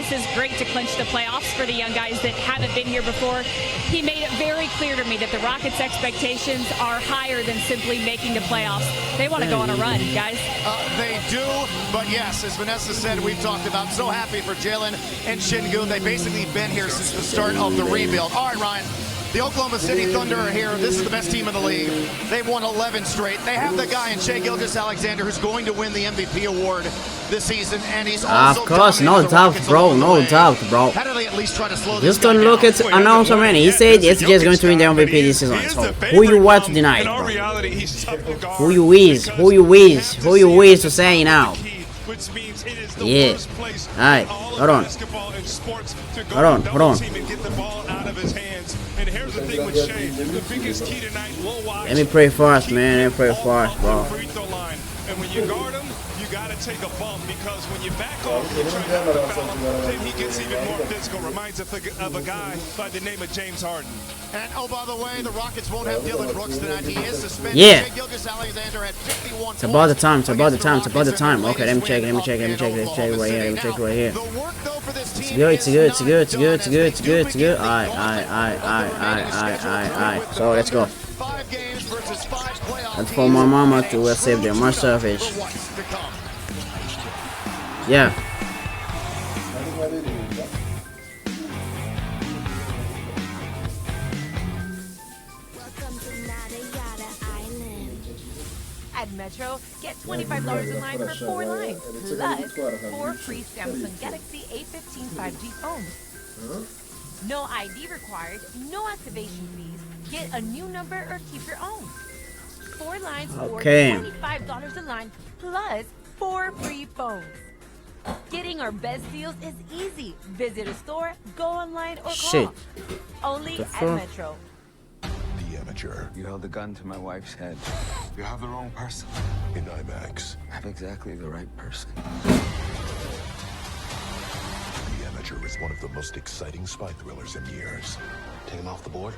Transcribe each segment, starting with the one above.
this is great to clinch the playoffs for the young guys that haven't been here before. He made it very clear to me that the Rockets' expectations are higher than simply making the playoffs. They want to go on a run, guys. They do, but yes, as Vanessa said, we've talked about, so happy for Jalen and Şengün. They've basically been here since the start of the rebuild. All right, Ryan. The Oklahoma City Thunder are here. This is the best team in the league. They've won 11 straight. They have the guy in Shai Gilgeous-Alexander who's going to win the MVP award this season, and he's also of course, no doubt, bro, no doubt, bro. How do they at least try to slow this Houston Rockets announcer, man, he said SGA is going to win the MVP this season. So who you want to deny it, bro? Who you is to say now? Yeah. Alright, hold on. Let me pray first, man. Let me pray first, bro. And when you guard him, you got to take a bump, because when you back off, you try to foul him, then he gets even more physical. Reminds of a guy by the name of James Harden. And oh, by the way, the Rockets won't have Dillon Brooks tonight. He is suspended. Yeah. Shai Gilgeous-Alexander had 51 It's about the time. It's about the time. It's about the time. Okay, let me check right here. Let me check right here. It's good. Alright. So let's go. That's for my mama to save them. Much selfish. Yeah. At Metro, get $25 in line for 4 lines, plus 4 free Samsung Galaxy A15 5G phones. No ID required, no activation fees. Get a new number or keep your own. 4 lines for $25 a line, plus 4 free phones. Getting our best deals is easy. Visit a store, go online, or call. Only at Metro. Amateur. You held a gun to my wife's head. You have the wrong person. In IMAX. I have exactly the right person. The Amateur is one of the most exciting spy thrillers in years. Take him off the board.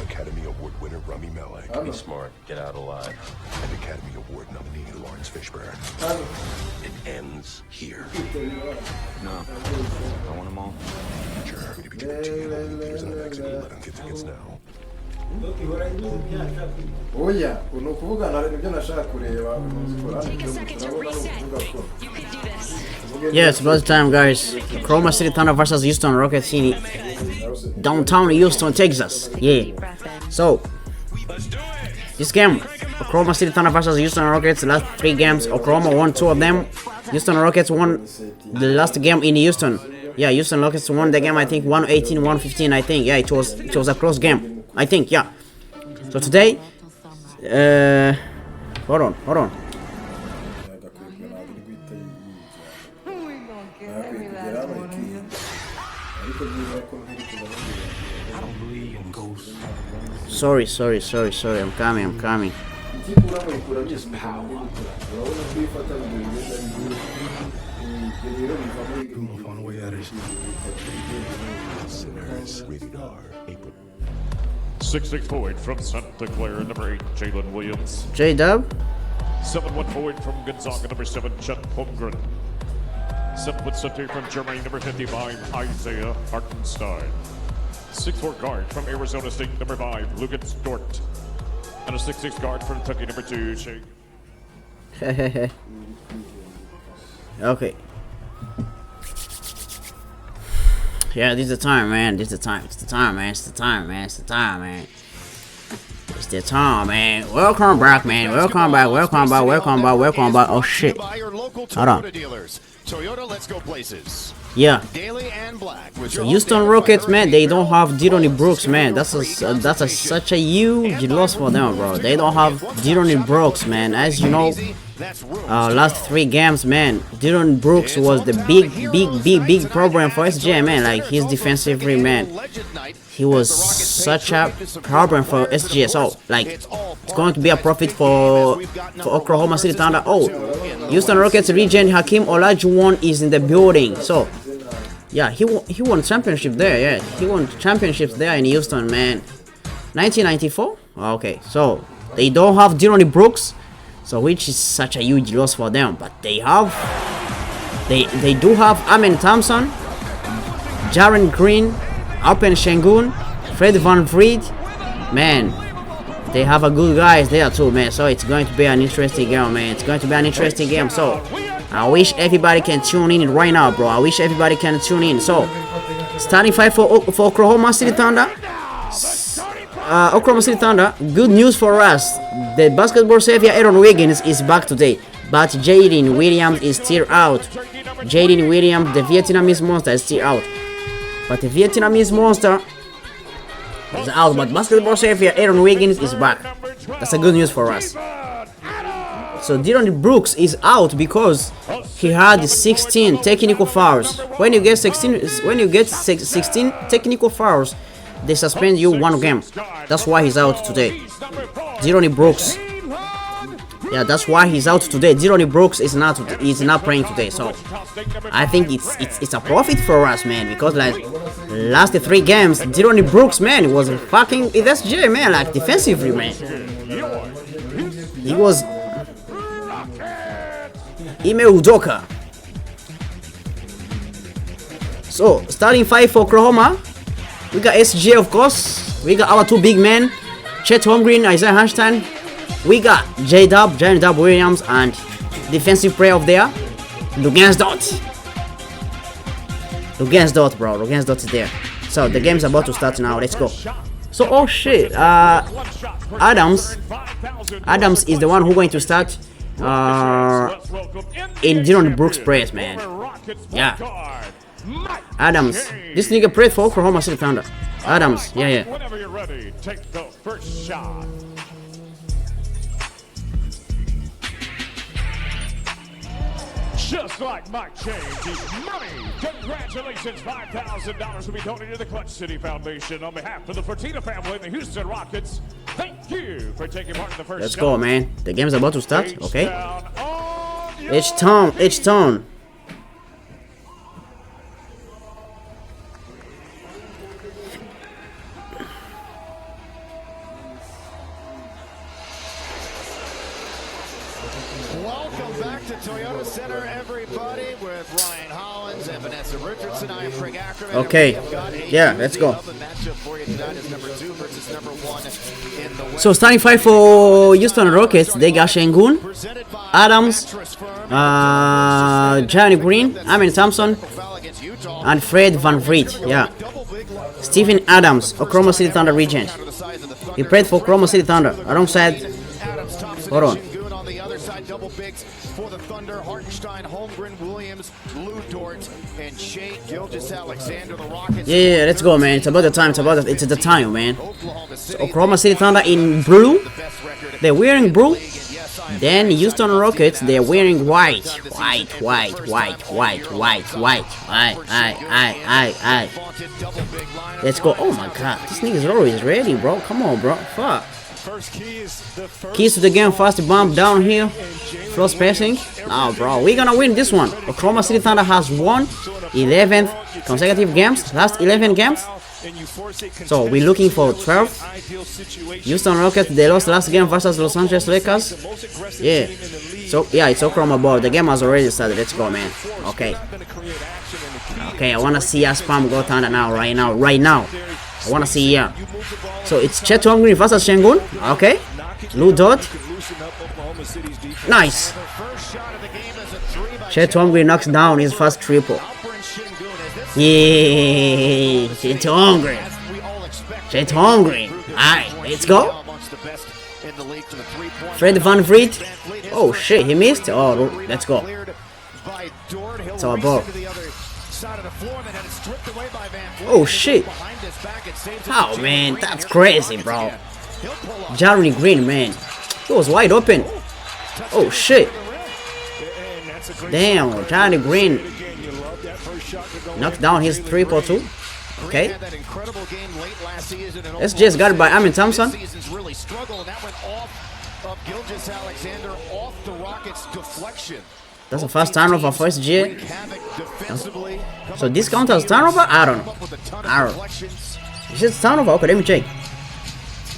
Academy Award winner Rami Malek. Be smart. Get out alive. And Academy Award nominee Lawrence Fishburne. It ends here. No. I want them all. Amateur. Here's IMAX at 11. Get tickets now. Oya, ni ukuvuga nibyo nashaka kureba. Yeah, it's about time, guys. Oklahoma City Thunder versus Houston Rockets in downtown Houston, Texas. Yeah. So this game, Oklahoma City Thunder versus Houston Rockets. The last 3 games, Oklahoma won 2 of them. Houston Rockets won the last game in Houston. Yeah, Houston Rockets won the game. I think 118-115. I think. Yeah, it was a close game. I think, yeah. So today, hold on. Sorry. I'm coming. Just power. Move on away at it. Sinners, rated R, April. 6'6" forward from Santa Clara, number 8, Jalen Williams. J-Dub. 7'1" forward from Gonzaga, number 7, Chet Holmgren. 7' center from Germany, number 55, Isaiah Hartenstein. 6'4" guard from Arizona State, number 5, Lucas Dort. And a 6'6" guard from Kentucky, number 2, Shai. Okay. Yeah, this is the time, man. It's the time, man. Welcome back, man. Welcome back. Oh shit. Hold on. Toyota, let's go places. Yeah. Daily and Black. So Houston Rockets, man, they don't have Dillon Brooks, man. That's such a huge loss for them, bro. They don't have Dillon Brooks, man. As you know, last 3 games, man, Dillon Brooks was the big problem for SGA, man. Like his defensive rim, man. He was such a problem for SGA. So like, it's going to be a profit for Oklahoma City Thunder. Oh, Houston Rockets legend Hakeem Olajuwon is in the building. So yeah, he won championship there. Yeah, he won championships there in Houston, man. 1994. Okay, so they don't have Dillon Brooks, so which is such a huge loss for them. But they have They do have Amen Thompson, Jaren Green, Alperen Sengun, Fred VanVleet. Man, they have a good guys there too, man. So it's going to be an interesting game, man. It's going to be an interesting game. So I wish everybody can tune in right now, bro. I wish everybody can tune in. So starting five for Oklahoma City Thunder. Oklahoma City Thunder. Good news for us. The basketball savior Aaron Wiggins is back today, but Jaden Williams is still out. Jaden Williams, the Vietnamese monster, is still out. But the Vietnamese monster is out, but basketball savior Aaron Wiggins is back. That's a good news for us. So Dillon Brooks is out because he had 16 technical fouls. When you get 16 technical fouls, they suspend you 1 game. That's why he's out today. Dillon Brooks. Yeah, that's why he's out today. Dillon Brooks is not playing today. So I think it's a profit for us, man, because like last 3 games, Dillon Brooks, man, was fucking SJ, man, like defensively, man. He was Ime Udoka. So starting 5 for Oklahoma, we got SJ, of course. We got our 2 big men, Chet Holmgren, Isaiah Hartenstein. We got J-Dub, Jaren Dub Williams, and defensive player of there, Luguentz Dort. Luguentz Dort, bro. Luguentz Dort is there. So the game's about to start now. Let's go. So, oh shit. Adams is the one who's going to start in Dillon Brooks' press, man. Yeah. Adams. This nigga prayed for Oklahoma City Thunder. Adams. Yeah. Whenever you're ready, take the first shot. Just like Mike changes money. Congratulations, $5,000 will be donated to the Clutch City Foundation on behalf of the Fertitta family and the Houston Rockets. Thank you for taking part in the first. Let's go, man. The game's about to start. Okay. H-Town. Welcome back to Toyota Center, everybody, with Ryan Hollins and Vanessa Richardson. I am Craig Ackerman. Okay, yeah, let's go. So starting 5 for Houston Rockets, they got Sengun, Adams, Jaren Green, Amen Thompson, and Fred VanVleet. Yeah, Stephen Adams, Oklahoma City Thunder regent. He played for Oklahoma City Thunder alongside. Hold on. Double bigs for the Thunder, Hartenstein, Holmgren, Williams, Lou Dort, and Shea Gilgeous-Alexander. The Rockets. Yeah, let's go, man. It's about the time. It's the time, man. So Oklahoma City Thunder in blue. They're wearing blue. Then Houston Rockets, they're wearing white. White. Let's go. Oh my god, this nigga's always ready, bro. Come on, bro. Fuck. Keys to the game, fast bump down here, flow passing. Now, bro, we're gonna win this one. Oklahoma City Thunder has won 11 consecutive games, last 11 games. So we're looking for 12. Houston Rockets, they lost last game versus Los Angeles Lakers. Yeah. So yeah, it's Oklahoma ball. The game has already started. Let's go, man. Okay. Okay, I wanna see us spam go Thunder now, right now. I wanna see here. So it's Chet Holmgren versus Sengun. Okay. Lou Dort. Nice. Chet Holmgren knocks down his first triple. Yeah. Chet Holmgren. Alright, let's go. Fred VanVleet. Oh shit, he missed. Oh, let's go. It's our ball. Oh shit. Oh man, that's crazy, bro. Jaren Green, man. He was wide open. Oh shit. Damn, Jaren Green knocked down his triple too. Okay. Let's just got it by Amen Thompson. That's the first turnover for SG. So this count as turnover? I don't know. Is it turnover? Okay, let me check.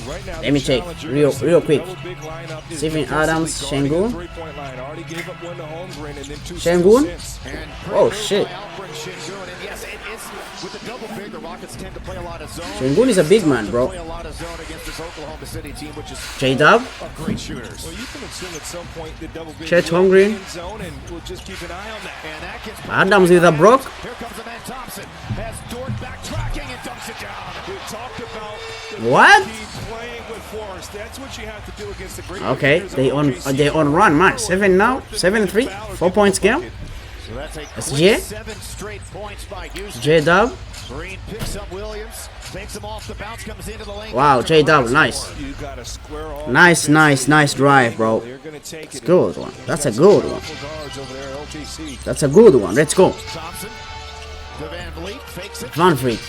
Right now, Let me check real quick. big lineup is Steven defensively Adams, guarding the Şengün. three-point line. Already gave up one to Holmgren and then two Şengün. assists. Oh shit. Yes, it is with the double big. The Rockets tend to play a lot of zone. Şengün is a big man, bro. Play a lot of zone against this Oklahoma City team, which is J-Dub. great shooters. Well, you can assume at some point the double big Chet will Holmgren. be in zone, and we'll just keep an eye on that. And that gets Adams with a block. Here comes the man Thompson. Has Dort backtracking and dumps it down. We talked about the What? key playing with force. That's what you have to do against the great Okay, defenders of they OKC. on run, man. 7 now, 7-3, 4 points game. So that's a SG. quick 7 straight points by Houston. J-Dub. Green picks up Williams, takes him off the bounce, comes into the lane. Wow, J-Dub, nice. You gotta square off. Nice drive, bro. They're gonna take It's it. good one. That's a good one. Guards over there, LTC. That's a good one. Let's go. Thompson to Van Vliet, fakes it, Van Vliet.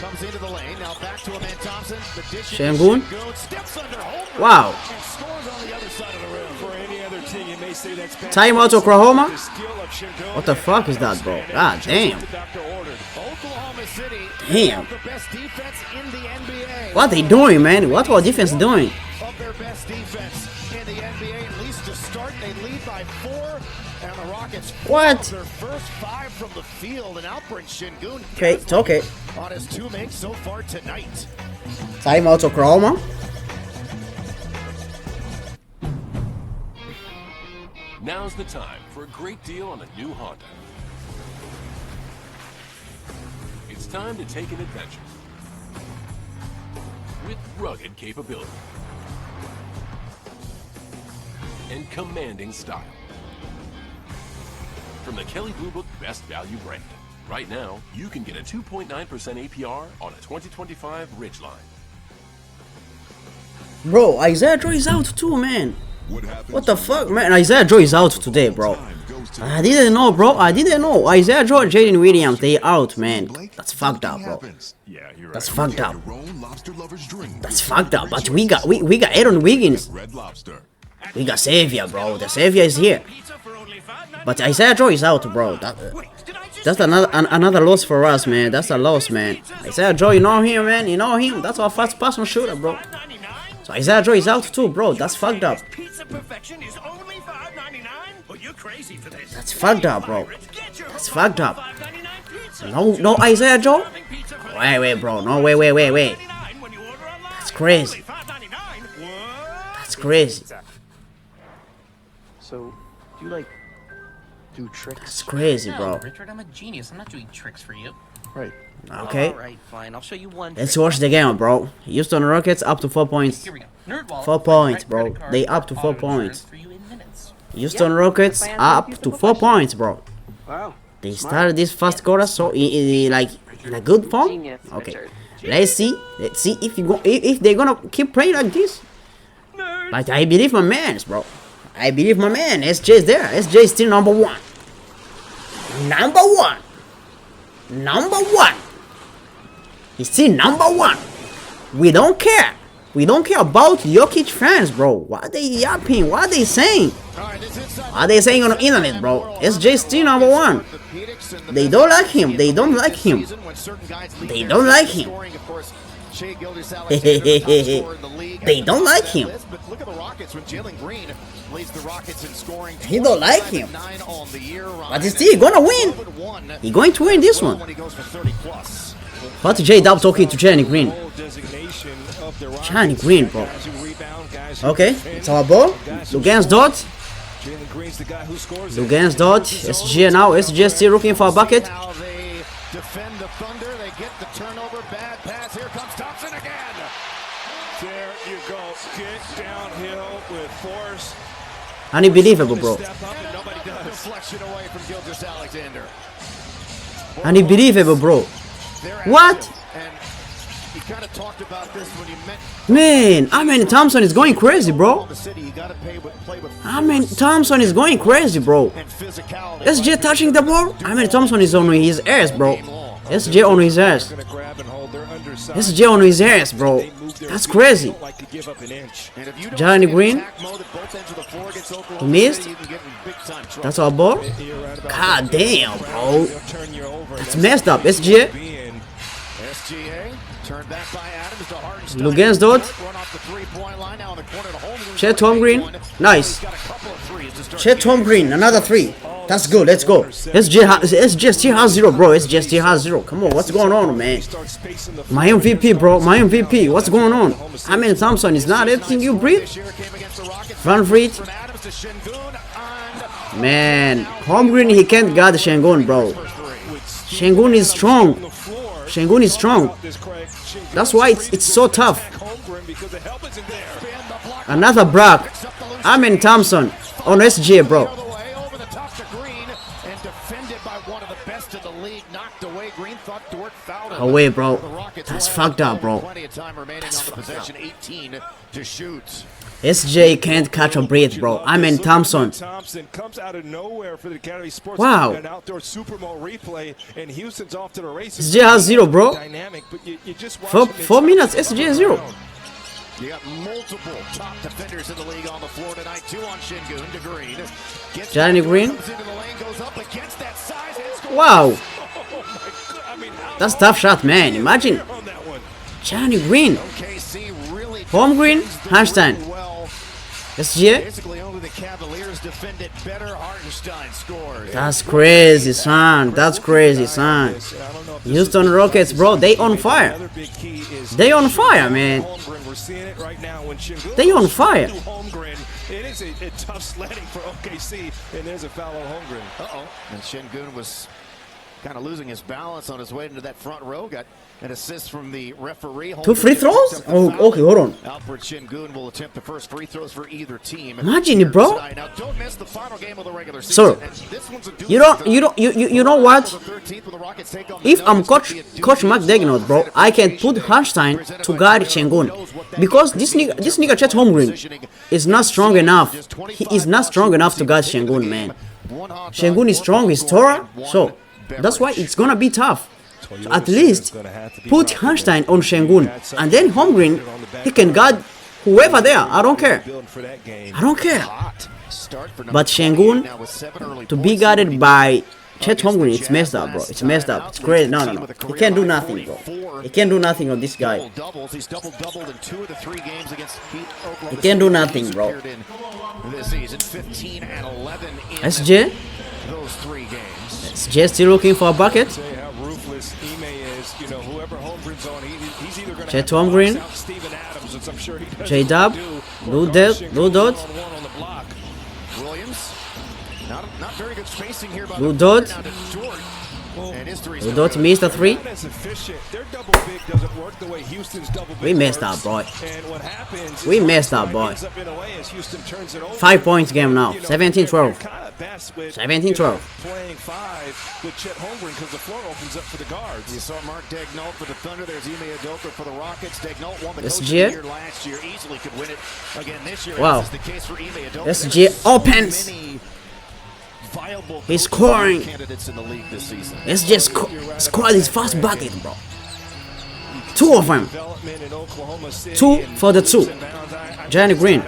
comes into the lane. Now back to a man Thompson. The dish to Şengün. Şengün, steps under Holmgren Wow. and scores on the other side of the rim. For any other team, you may say that's bad. Timeout Oklahoma. The skill of Şengün. What the fuck is that, bro? God damn. The doctor ordered. Oklahoma City Damn. have the best defense in the NBA. What they doing, man? What our defense doing? Of their best defense in the NBA, at least to start, they lead by 4, and the Rockets What? their first 5 from the field, and out brings Şengün Okay, it's okay. on his 2 makes so far tonight. Timeout Oklahoma. Now's the time for a great deal on a new Honda. It's time to take an adventure with rugged capability and commanding style. From the Kelley Blue Book Best Value brand, right now you can get a 2.9% APR on a 2025 Ridgeline. Bro, Isaiah Joe is out too, man. What the fuck, man? Isaiah Joe is out today, bro. I didn't know, bro. I didn't know. Isaiah Joe, Jaden Williams, they out, man. That's fucked up, bro. Yeah, you're right. That's fucked up. That's fucked up. But we got Aaron Wiggins. We got Savior, bro. The Savior is here. But Isaiah Joe is out, bro. That's another loss for us, man. That's a loss, man. Isaiah Joe, you know him, man. You know him. That's our first person shooter, bro. So Isaiah Joe is out too, bro. That's fucked up. Pizza perfection is only $5.99? Well, you're crazy for this. That's fucked up, bro. That's fucked up. No Isaiah Joe? Wait, bro. No, wait. That's crazy. That's crazy. So, do you like do tricks? That's crazy, bro. No, Richard, I'm a genius. I'm not doing tricks for you. Right. Okay. Alright, fine. I'll show you one. Let's watch the game, bro. Houston Rockets up to 4 points. Here we go. NerdWallet. 4 points, bro. They up to 4 points. For you in minutes. Houston Rockets up to 4 points, bro. Wow. They started this first quarter so like in a good form. Okay. Let's see if they're gonna keep playing like this. But I believe my man's, bro. I believe my man. SJ is there. SJ is still number 1. Number 1. Number 1. He's still number 1. We don't care. We don't care about Jokic fans, bro. What are they yapping? What are they saying? What are they saying on the internet, bro? SJ is still number 1. They don't like him. They don't like him. They don't like him. They don't like him. Look at the Rockets when Jalen Green leads the Rockets in scoring. He don't like him. But he's still gonna win. He's going to win this one. What J-Dub talking to Jalen Green? Jalen Green, bro. Okay, it's our ball. Lugan's dot. Lugan's dot. SG now. SG still looking for a bucket. Defend the Thunder. They get the turnover. Bad pass. Here comes Thompson again. There you go. Get downhill with force. Unbelievable, bro. Deflection away from Gilgeous-Alexander. Unbelievable, bro. What? And you kind of talked about this when you met. Man, I mean Thompson is going crazy, bro. I mean Thompson is going crazy, bro. SJ touching the ball. I mean Thompson is on his ass, bro. SJ on his ass. SJ on his ass, bro. That's crazy. Johnny Green. He missed. That's our ball. God damn, bro. That's messed up. SJ. SGA turned back by Adams to Hartenstein. Lugens dort. Run off the three-point line now in the corner to Holmgren. Chet Holmgren. Nice. Chet Holmgren, another 3. That's good. Let's go. SG still has 0, bro. SG still has 0. Come on, what's going on, man? My MVP, bro. My MVP. What's going on? I mean, Thompson is not everything you breathe. Van Vliet. Man, Holmgren, he can't guard Şengün, bro. Şengün is strong. Şengün is strong. That's why it's so tough. Another block. Amen Thompson on SG, bro. Away, bro. That's fucked up, bro. That's fucked up. SJ can't catch a breath, bro. Amen Thompson. Comes out of nowhere for the Academy Sports. Wow. An outdoor Super Bowl replay, and Houston's off to the races. SJ has 0, bro. Dynamic, but you just For 4 minutes, SJ 0. You got multiple top defenders in the league on the floor tonight. 2 on Şengün to Green. Johnny Green. Wow. That's a tough shot, man. Imagine. Johnny Green. Holmgren. Hartenstein. SGA. That's crazy, son. That's crazy, son. Houston Rockets, bro. They on fire. They on fire, man. They on fire. It is a tough sledding for OKC, and there's a foul on Holmgren. And Şengün was kind of losing his balance on his way into that front row. Got an assist from the referee. 2 free throws? Oh, okay, hold on. Alfred Şengün will attempt the first free throws for either team. Imagine it, bro. Now don't miss the final game of the regular season. So, you know what? If I'm Coach Mark Daigneault, bro, I can put Hartenstein to guard Şengün because this nigga Chet Holmgren is not strong enough. He is not strong enough to guard Şengün, man. Şengün is strong, he's taller, so that's why it's gonna be tough. So at least put Hartenstein on Şengün, and then Holmgren, he can guard whoever there. I don't care. I don't care. But Şengün to be guarded by Chet Holmgren, it's messed up, bro. It's messed up. It's crazy. No. He can't do nothing, bro. He can't do nothing on this guy. He can't do nothing, bro. SJ? SJ still looking for a bucket. Chet Holmgren. J-Dub. Lou Dot. Lou Dot. Lou Dot missed a 3. We messed up, boy. We messed up, boy. 5 points game now. 17-12. 17-12. Playing 5 with Chet Holmgren because the floor opens up for the guards. You saw Mark Daigneault for the Thunder. There's Ime Udoka for the Rockets. Daigneault won the SGA. year last year. Easily could win it again this year. Wow. This is the case for Ime Udoka. SGA opens. He's scoring. SGA scored his first bucket, bro. 2 of them. 2 for the 2. Johnny Green.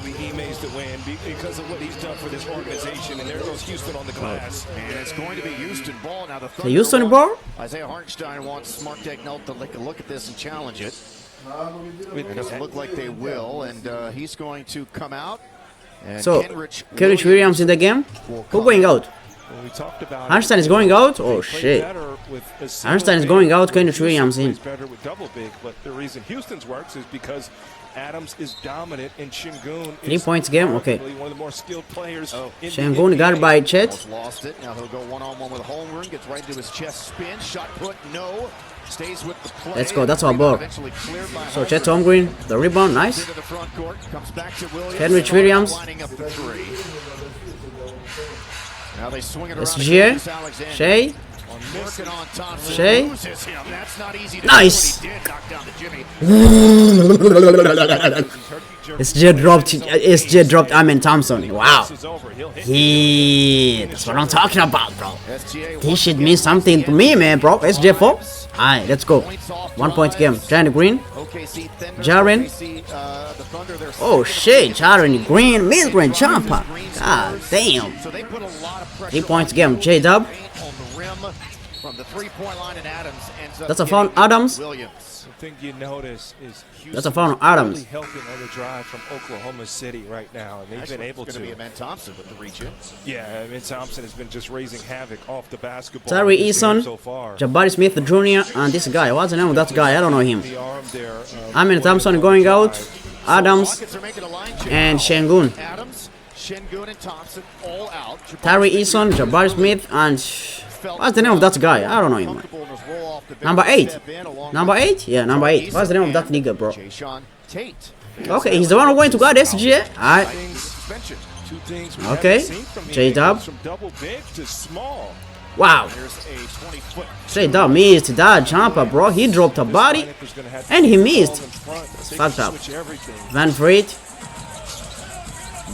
Because of what he's done for this organization, and there goes Houston on the glass. And it's going to be Houston ball now. The Houston ball? Isaiah Hartenstein wants Mark Daigneault to take a look at this and challenge it. It doesn't look like they will, and he's going to come out. And So, Kenrich Williams in the game? Who going out? Hartenstein is going out? Oh shit. Hartenstein is going out, Kenrich Williams in. Better with double big, but the reason Houston's works is because Adams is dominant and Şengün 3 points game? Okay. one of the more skilled players. Şengün guarded by Chet. Lost it. Now he'll go one-on-one with Holmgren. Gets right into his chest spin. Shot put, no. Stays with the play. Let's go, that's our ball. So Chet Holmgren, the rebound, nice. Kenrich Williams. Now they swing it SGA. Shea. Shea. Nice. SJ dropped Amen Thompson. Wow. That's what I'm talking about, bro. This should mean something to me, man, bro. SJ4. Alright, let's go. 1 point game. Johnny Green. Jaren. Oh shit, Jaren Green. Mid-range jumper. God damn. 3 points game. J-Dub. From the three-point line, and Adams ends up That's a foul on getting Adams. Williams. The thing you notice is That's a foul on Adams. really helping on the drive from Oklahoma City right now, and they've Actually, been able it's to. going to be Amen Thompson with the reach in. Yeah, Amen Thompson has been just raising havoc off the basketball. Tyree in this game Eason, so far. Jabari Smith Jr., and this guy. What's the name of that guy? I don't know him. The arm there, Amen Thompson going out. Adams Rockets are making a line change. and Şengün. Adams, Şengün, and Thompson all out. Tyree Eason, Jabari Smith, and what's the name of that guy? I don't know him. Comfortable in his role off the bench. Number 8. Step in along Number with 8? Yeah, number 8. What's the name of that nigga, bro? Jayshawn Tate. Okay, he's the one who going to guard SGA. Alright. Two things we Okay. haven't seen from him. J-Dub. From double big to small. Wow. Here's a 20-foot. Straight up missed that jumper, bro. He dropped a body and he missed. Fucked up. Van Vliet.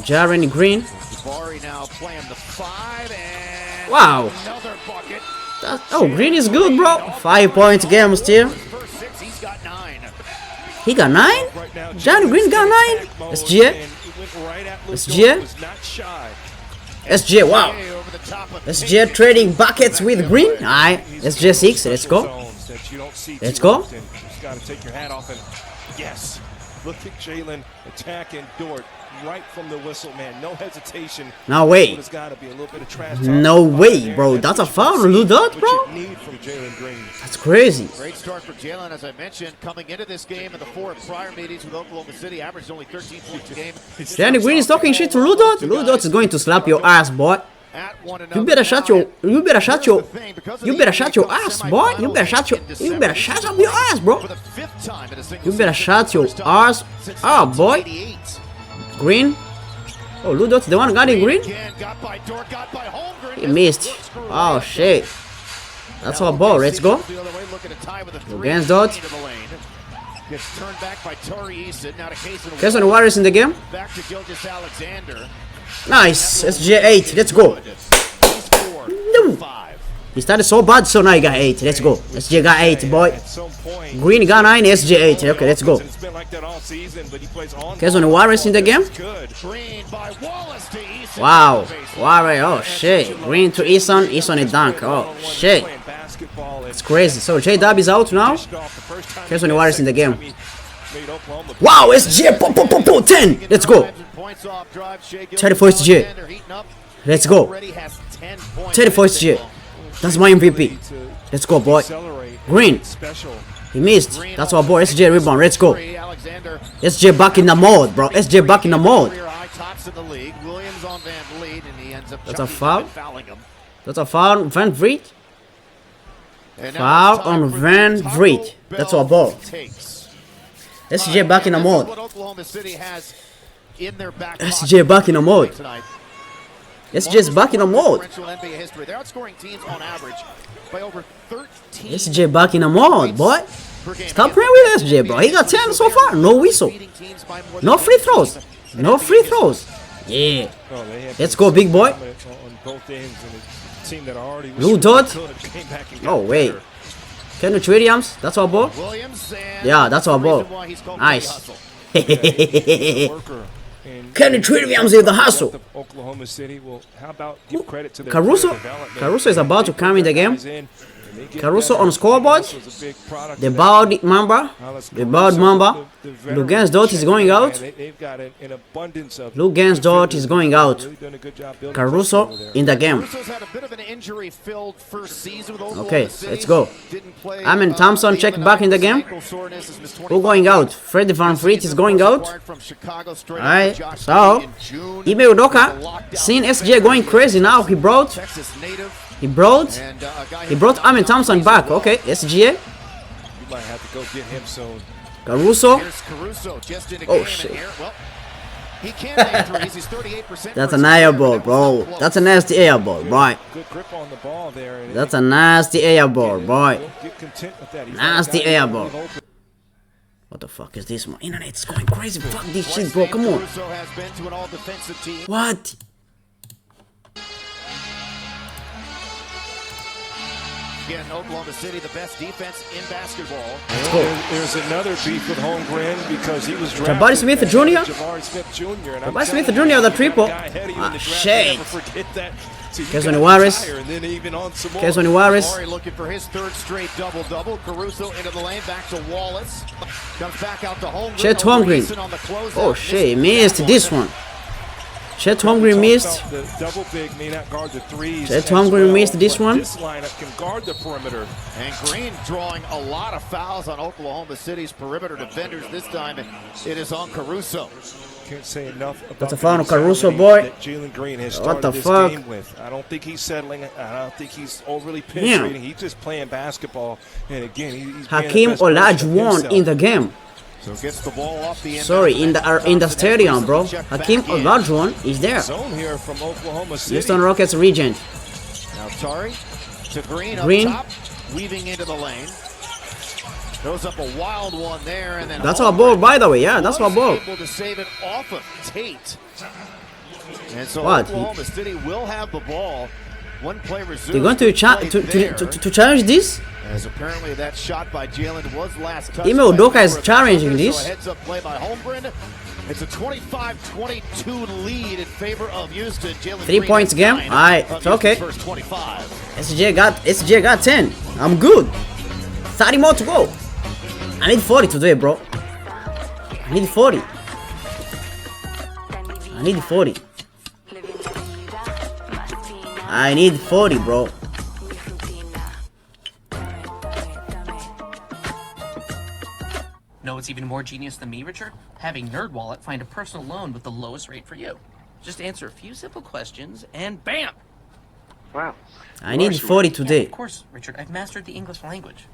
Jaren Green. Jabari now playing the 5 and Wow. another bucket. Oh, Green is good, bro. 5 points game still. First 6, he's got 9. He got 9? Jaren Green got 9? SGA? SGA? SGA, wow. SGA trading buckets with Green. Alright, SGA 6. Let's go. Let's go. Just got to take your hat off and yes. Look at Jalen attacking Dort right from the whistle, man. No hesitation. No way. There's got to be a little bit of trash talk. No way, bro. That's a foul on Lou Dort, bro. What you need from Jalen Green. That's crazy. Great start for Jalen, as I mentioned, coming into this game in the 4 prior meetings with Oklahoma City, averaged only 13 points a game. Jaren Green is talking shit to Lou Dort. Lou Dort is going to slap your ass, boy. You better shut your ass, boy. You better shut up your ass, bro. You better shut your ass up, boy. Green. Oh, Lou Dort's the one guarding Green. He missed. Oh shit. That's our ball. Let's go. Against Dort. Gets turned back by Tari Eason. Now to Kayson Warriors in the game. Back to Gilgeous Alexander. Nice. SGA 8. Let's go. No. He started so bad, so now he got 8. Let's go. SGA got 8, boy. Green got 9, SGA 8. Okay, let's go. Kayson Warriors in the game. Wow. Warrior. Oh shit. Green to Eason. Eason a dunk. Oh shit. It's crazy. So J-Dub is out now. Kayson Warriors in the game. Wow, SGA. 10. Let's go. 34 SGA. Let's go. 34 SGA. That's my MVP. Let's go, boy. Green. He missed. That's our boy. SGA rebound. Let's go. SGA back in the mode, bro. SGA back in the mode. That's a foul. That's a foul on Van Vliet. Foul on Van Vliet. That's our ball. SGA back in the mode. SGA back in the mode. SGA's back in the mode. SGA back in the mode, boy. Stop playing with SGA, bro. He got 10 so far. No whistle. No free throws. No free throws. Yeah. Let's go, big boy. Lou Dort. Oh, wait. Kenrich Williams. That's our ball. Yeah, that's our ball. Nice. Kenrich Williams with the hustle. Oklahoma City. Well, how about give credit to Caruso is about to come in the game. Caruso on scoreboard. The bald Mamba. Luguentz Dort is going out. Luguentz Dort is going out. Caruso in the game. Okay, let's go. Amen Thompson check back in the game. Who going out? Freddie Van Vliet is going out. Alright, so Ime Udoka seen SGA going crazy now. He brought Amen Thompson back. Okay, SGA. You might have to go get him soon. Caruso. Oh shit. That's an air ball, bro. That's a nasty air ball, boy. That's a nasty air ball, boy. Nasty air ball. What the fuck is this? My internet's going crazy. Fuck this shit, bro. Come on. What? Again, Oklahoma City, the best defense in basketball. There's another beef with Holmgren because he was drafted. Jabari Smith Jr. Jabari Smith Jr. Jabari Smith Jr. the triple. Ah, shit. Forget that Kesoni Juarez. Kesoni Juarez. Amari looking for his third straight double-double. Caruso into the lane, back to Wallace. Comes back out to Holmgren. Chet Holmgren. Oh shit, he missed this one. Chet Holmgren missed. Chet Holmgren missed this one. This lineup can guard the perimeter. And Green drawing a lot of fouls on Oklahoma City's perimeter defenders. This time it is on Caruso. Can't say enough about That's a foul on Caruso, boy. that Jalen Green has What started the this fuck? game with. I don't think he's settling. I don't think he's overly penetrating. He's just playing basketball. And again, he's Hakeem Olajuwon in the game. So gets the ball off the end. Sorry, in the stadium, bro. Hakeem Olajuwon is there. Zone here from Oklahoma City. Houston Rockets regent. Now Tari to Green, Green. up top, weaving into the lane. Throws up a wild one there, and then That's our ball, by the way. Yeah, that's our was ball. able to save it off of Tate. And so What? Oklahoma City will have the ball. One play reserved. They're going to challenge this? As apparently that shot by Jalen was last touched. Ime by Udoka is Denver. challenging So this. a heads-up play by Holmgren. It's a 25-22 lead in favor of Houston. Jalen 3 Green points has game. 9 Alright, of it's okay. Houston's first 25. SJ got 10. I'm good. 30 more to go. I need 40 today, bro. I need 40. I need 40. I need 40, bro. Know what's even more genius than me, Richard? Having NerdWallet find a personal loan with the lowest rate for you. Just answer a few simple questions and bam! Wow. I need 40 today. Of course, Richard, I've mastered the English language.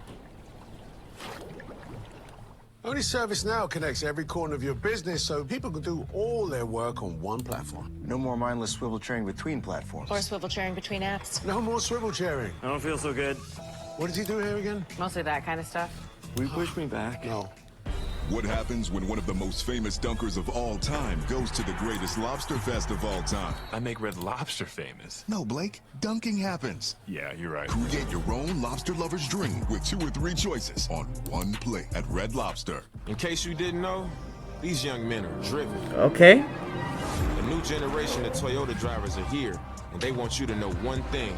Only ServiceNow connects every corner of your business so people can do all their work on one platform. No more mindless swivel chairing between platforms. Or swivel chairing between apps. No more swivel chairing. I don't feel so good. What did he do here again? Mostly that kind of stuff. Will you push me back? No. What happens when one of the most famous dunkers of all time goes to the greatest lobster fest of all time? I make Red Lobster famous. No, Blake. Dunking happens. Yeah, you're right. Create your own lobster lover's dream with 2 or 3 choices on one plate at Red Lobster. In case you didn't know, these young men are driven. Okay. A new generation of Toyota drivers are here, and they want you to know one thing.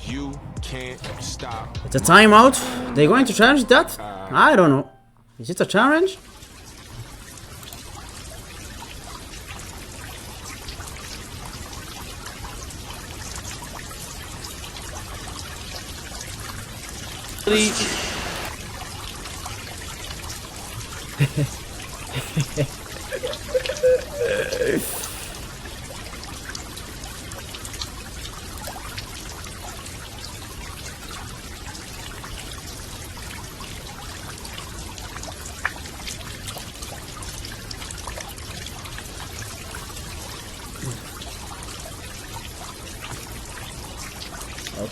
You can't stop. It's a timeout. They're going to challenge that? I don't know. Is it a challenge?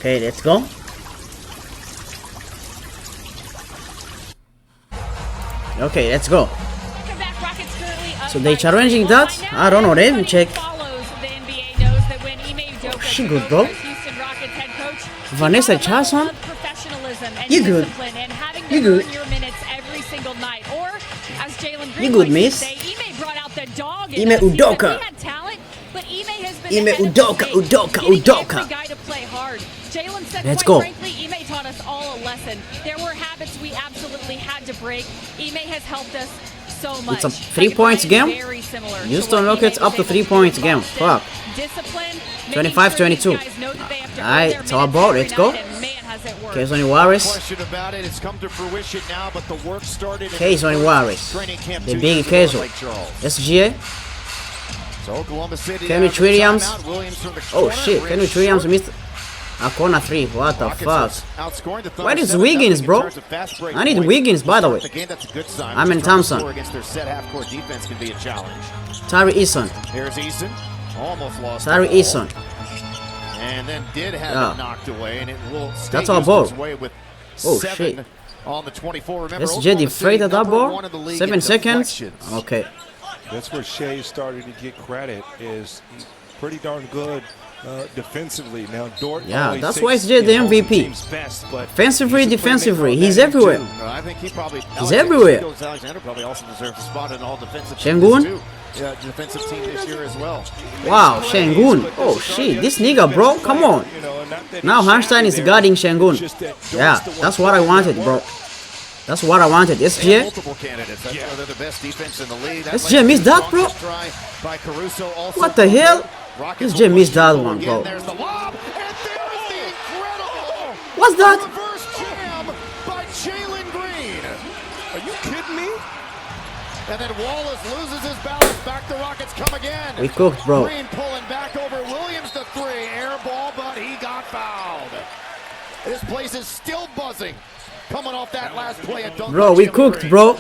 Okay, let's go. Okay, let's go. So they challenging that? I don't know. Let me check. Oh, she good, bro. Vanessa Charlson. You good? You good? You good, miss? Ime Udoka. Ime Udoka. Let's go. Frankly, Ime taught us all a lesson. There were habits we absolutely had to break. Ime has helped us so much. It's a 3 points game. Houston Rockets up to 3 points game. Fuck. 25-22. Alright, it's our ball. Let's go. Kesoni Juarez. Question about it. It's come to fruition now, but the work started. Kesoni Juarez. The big Keso. SGA. So Oklahoma City. Kenrich Williams. Oh shit, Kenrich Williams missed a corner 3. What the fuck? Where is Wiggins, bro? I need Wiggins, by the way. I'm in Thompson. Tari Eason. Here's Eason. Almost lost. Tari Eason. And then did have it knocked away, and it will stay. That's our ball. Oh 7 shit. on the 24. Remember, SJ deflated that ball. 7 seconds. Okay. That's where Shea started to get credit. Is pretty darn good defensively. Now Dort. Yeah, that's why SJ the MVP. Best, but offensively, defensively, he's everywhere. I think he probably. He's everywhere. Alexander probably also deserves a spot in all defensive. Şengün. defensive team this year as well. Wow, Şengün. Oh shit, this nigga, bro. Come on. Now Hartenstein is guarding Şengün. Yeah, that's what I wanted, bro. That's what I wanted. SGA. Multiple candidates. That's why they're the best defense in the league. SGA missed that, bro. What the hell? SGA missed that one, bro. What's that? Reverse jam by Jalen Green. Are you kidding me? And then Wallace loses his balance. Back to Rockets come again. We cooked, bro. Green pulling back over Williams to three. Air ball, but he got fouled. This place is still buzzing. Coming off that last play at dunk. Bro, we cooked, bro.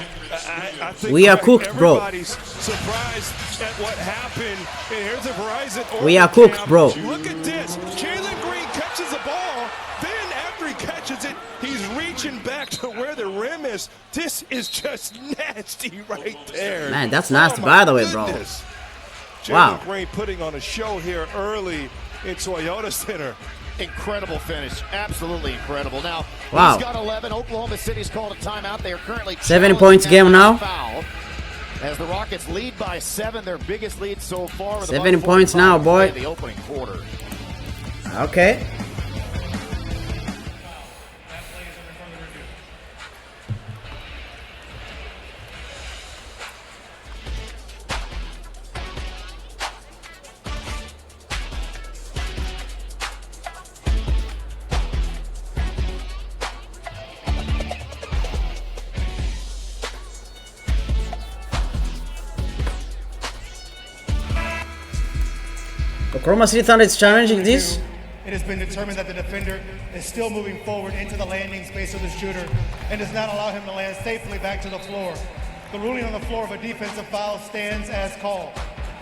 We are cooked, bro. Everybody's surprised at what happened. And here's a Verizon. We are cooked, bro. Look at this. Jalen Green catches the ball. Then after he catches it, he's reaching back to where the rim is. This is just nasty right there. Man, that's nasty, by the way, bro. Wow. Jalen Green putting on a show here early in Toyota Center. Incredible finish. Absolutely incredible. Now, wow. He's got 11. Oklahoma City's called a timeout. They are currently 7 points game now. Foul. As the Rockets lead by 7, their biggest lead so far. 7 points now, boy. The opening quarter. Okay. Oklahoma City Thunder is challenging this. It has been determined that the defender is still moving forward into the landing space of the shooter and does not allow him to land safely back to the floor. The ruling on the floor of a defensive foul stands as called.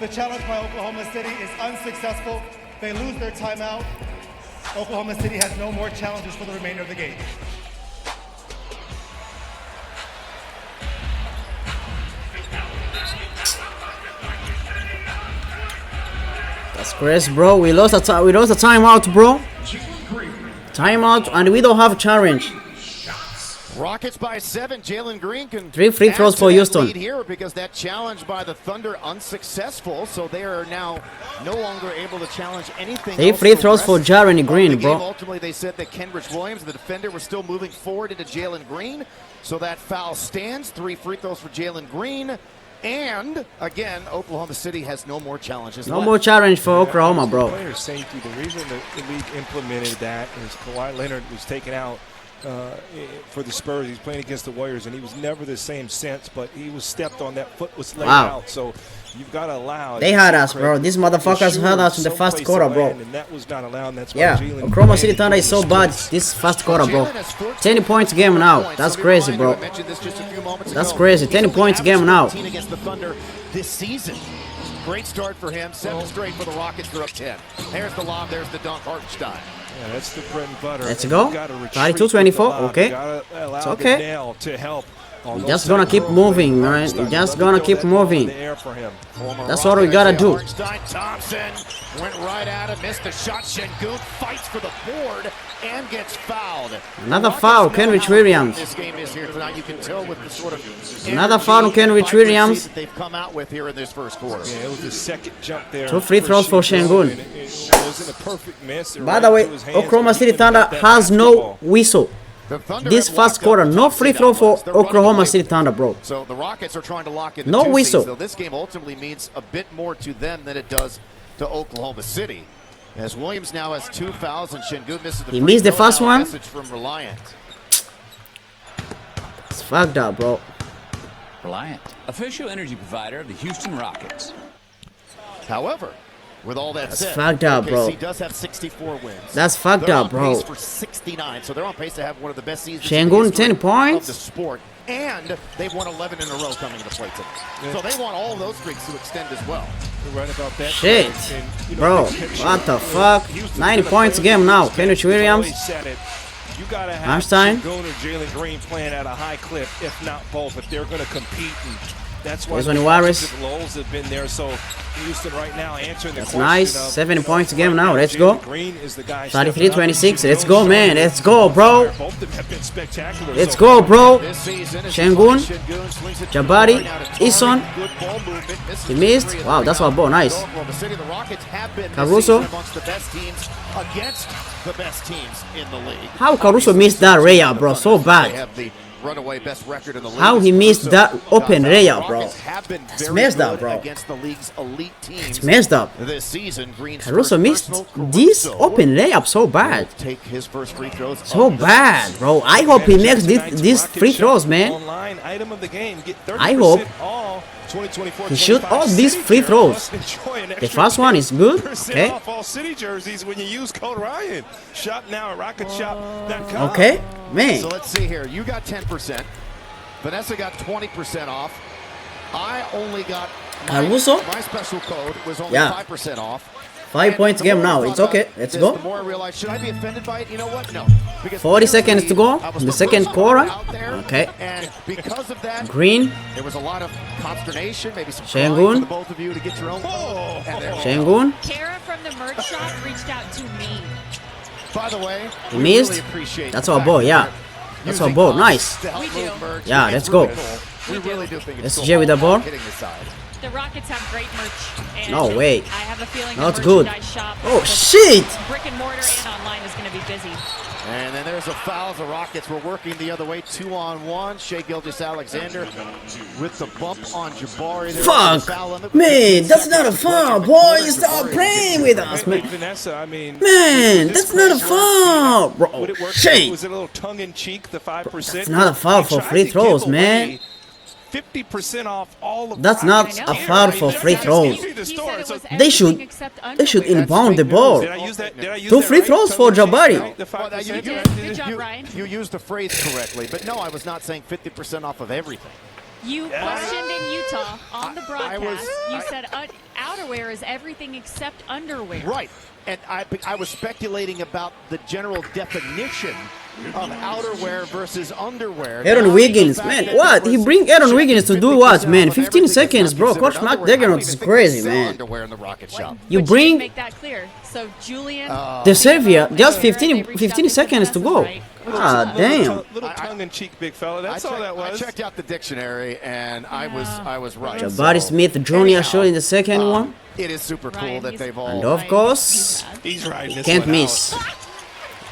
The challenge by Oklahoma City is unsuccessful. They lose their timeout. Oklahoma City has no more challenges for the remainder of the game. That's crazy, bro. We lost a timeout, bro. Timeout, and we don't have a challenge. Rockets by 7. Jalen Green can 3 free throws for Houston. Lead here because that challenge by the Thunder unsuccessful, so they are now no longer able to challenge anything. 3 free throws for Jalen Green, bro. Ultimately, they said that Kenrich Williams, the defender, was still moving forward into Jalen Green, so that foul stands. 3 free throws for Jalen Green. And again, Oklahoma City has no more challenges. No more challenge for Oklahoma, bro. Player safety. The reason the league implemented that is Kawhi Leonard was taken out for the Spurs. He's playing against the Warriors, and he was never the same since. But he was stepped on. That foot was laid out. So you've got to allow. They had us, bro. These motherfuckers had us in the first quarter, bro. And that was not allowed. That's yeah, Oklahoma City Thunder is so bad this first quarter, bro. 10 points game now. That's crazy, bro. That's crazy. 10 points game now. Against the Thunder this season. Great start for him. 7 straight for the Rockets. They're up 10. There's the lob. There's the dunk. Hartenstein. Yeah, that's the bread and butter. Let's go. 32-24. Okay. It's okay. We're just gonna keep moving, man. We're just gonna keep moving. That's what we gotta do. Thompson went right at him, missed the shot. Şengün fights for the board and gets fouled. Another foul, Kenrich Williams. This game is here tonight. You can tell with the sort of another foul on Kenrich Williams. That they've come out with here in this first quarter. Yeah, it was the second jump there. 2 free throws for Şengün. It wasn't a perfect miss. By the way, Oklahoma City Thunder has no whistle. This first quarter, no free throw for Oklahoma City Thunder, bro. So the Rockets are trying to lock in the no whistle. So this game ultimately means a bit more to them than it does to Oklahoma City. As Williams now has 2 fouls and Şengün misses the he missed the first one. Message from Reliant. It's fucked up, bro. Reliant, official energy provider of the Houston Rockets. However, with all that that's said, fucked up, bro. OKC does have 64 wins. That's fucked up, bro. They're on pace for 69, so they're on pace to have one of the best seasons Şengün 10 points of the sport, and they've won 11 in a row coming to play today. Yeah. So they want all of those streaks to extend as well. You're right about that. Shit, and, bro, what the fuck? 90 points game now. Kenrich Williams. You gotta have Hartenstein. Şengün or Jalen Green playing at a high clip, if not both, if they're going to compete That's why There's the one Juarez. offensive lulls have been there. So Houston right now answering the That's question nice. of 7 points game now. Let's go. Green is the guy 33-26. Let's go, man. Let's go, bro. Both of them have been spectacalar. Let's so go, far. bro. Shengun, Jabari, Ison. He missed. Wow, that's our ball. Nice. Caruso. How Caruso missed that layup, bro? So bad. Runaway best record in the league. How he missed that open layup, bro? It's messed up, bro. Against the league's elite teams It's messed up. this season. Caruso missed this open layup so bad. Take his first free throws. So bad, bro. I hope he makes these free throws, man. Online item of the game. Get 30% I hope all 2024, he shoot all these free throws. The first one is good. Okay. Off all city jerseys when you use code Ryan. Shop now at rocketshop.com. Okay, man. So let's see here. You got 10%. Vanessa got 20% off. I only got Caruso? my special code was only Yeah. 5% off. 5 points game now. It's okay. Let's The go. more I realize, should I be offended by it? You know what? No. Because 40 seconds to go. I was The the second first quarter. out there, Okay. And because of that, Green. there was a lot of consternation, maybe some Shengun. crying for the both of you to get your own code. And there- Shengun. Kara from the merch shop reached out to me. By the way, He we missed. really appreciate That's the our fact ball. that Yeah. you're That's our using ball. us Nice. to help move merch. Yeah, It's let's really go. cool. We really do think it's SG with the ball. hitting the side. The Rockets have great merch. And No way. I have a feeling Not the good. merchandise shop, Oh, both shit. brick and mortar and online, is going to be busy. And then there's a foul. The Rockets were working the other way, 2-on-1. Shea Gilgeous-Alexander with the bump on Jabari. There was a foul on Fuck. the- Man, that's not a foul, boy. Stop playing with us, man. Vanessa, I mean, Man, that's not a foul, bro. would it work? Shit. Was it a little tongue in cheek, the 5%? That's not a foul for free throws, man. 50% off all of That's not a foul for free throws. They should inbound the ball. Did I use that? 2 free throws for Jabari. Good job, Ryan. You used the phrase correctly, but no, I was not saying 50% off of everything. You questioned in Utah on the broadcast. You I- said outerwear is everything except underwear. Right. And I was speculating about the general definition of outerwear versus underwear. Aaron Wiggins, man, what? He bring Aaron Wiggins to do what, man? 15 seconds, bro. Coach McDermott is crazy, man. Underwear in the Rocket Shop. You But bring make that clear. So Julian, the savior, just 15 seconds to go. Ah, damn. Little tongue in cheek, big fella. That's all that was. I checked out the dictionary and I was right. Jabari Smith Jr. shot in the second one. It is super cool that they've all. And of course, He's riding this can't one miss.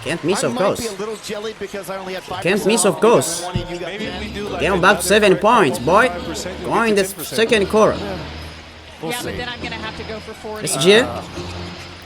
Can't miss, of I course. might be a little jellied because I only had 5%. Can't miss, of course. Maybe we do like Getting back to 7 points, boy. Going the second quarter. We'll yeah, see. but then I'm going to have to go for 40. SG?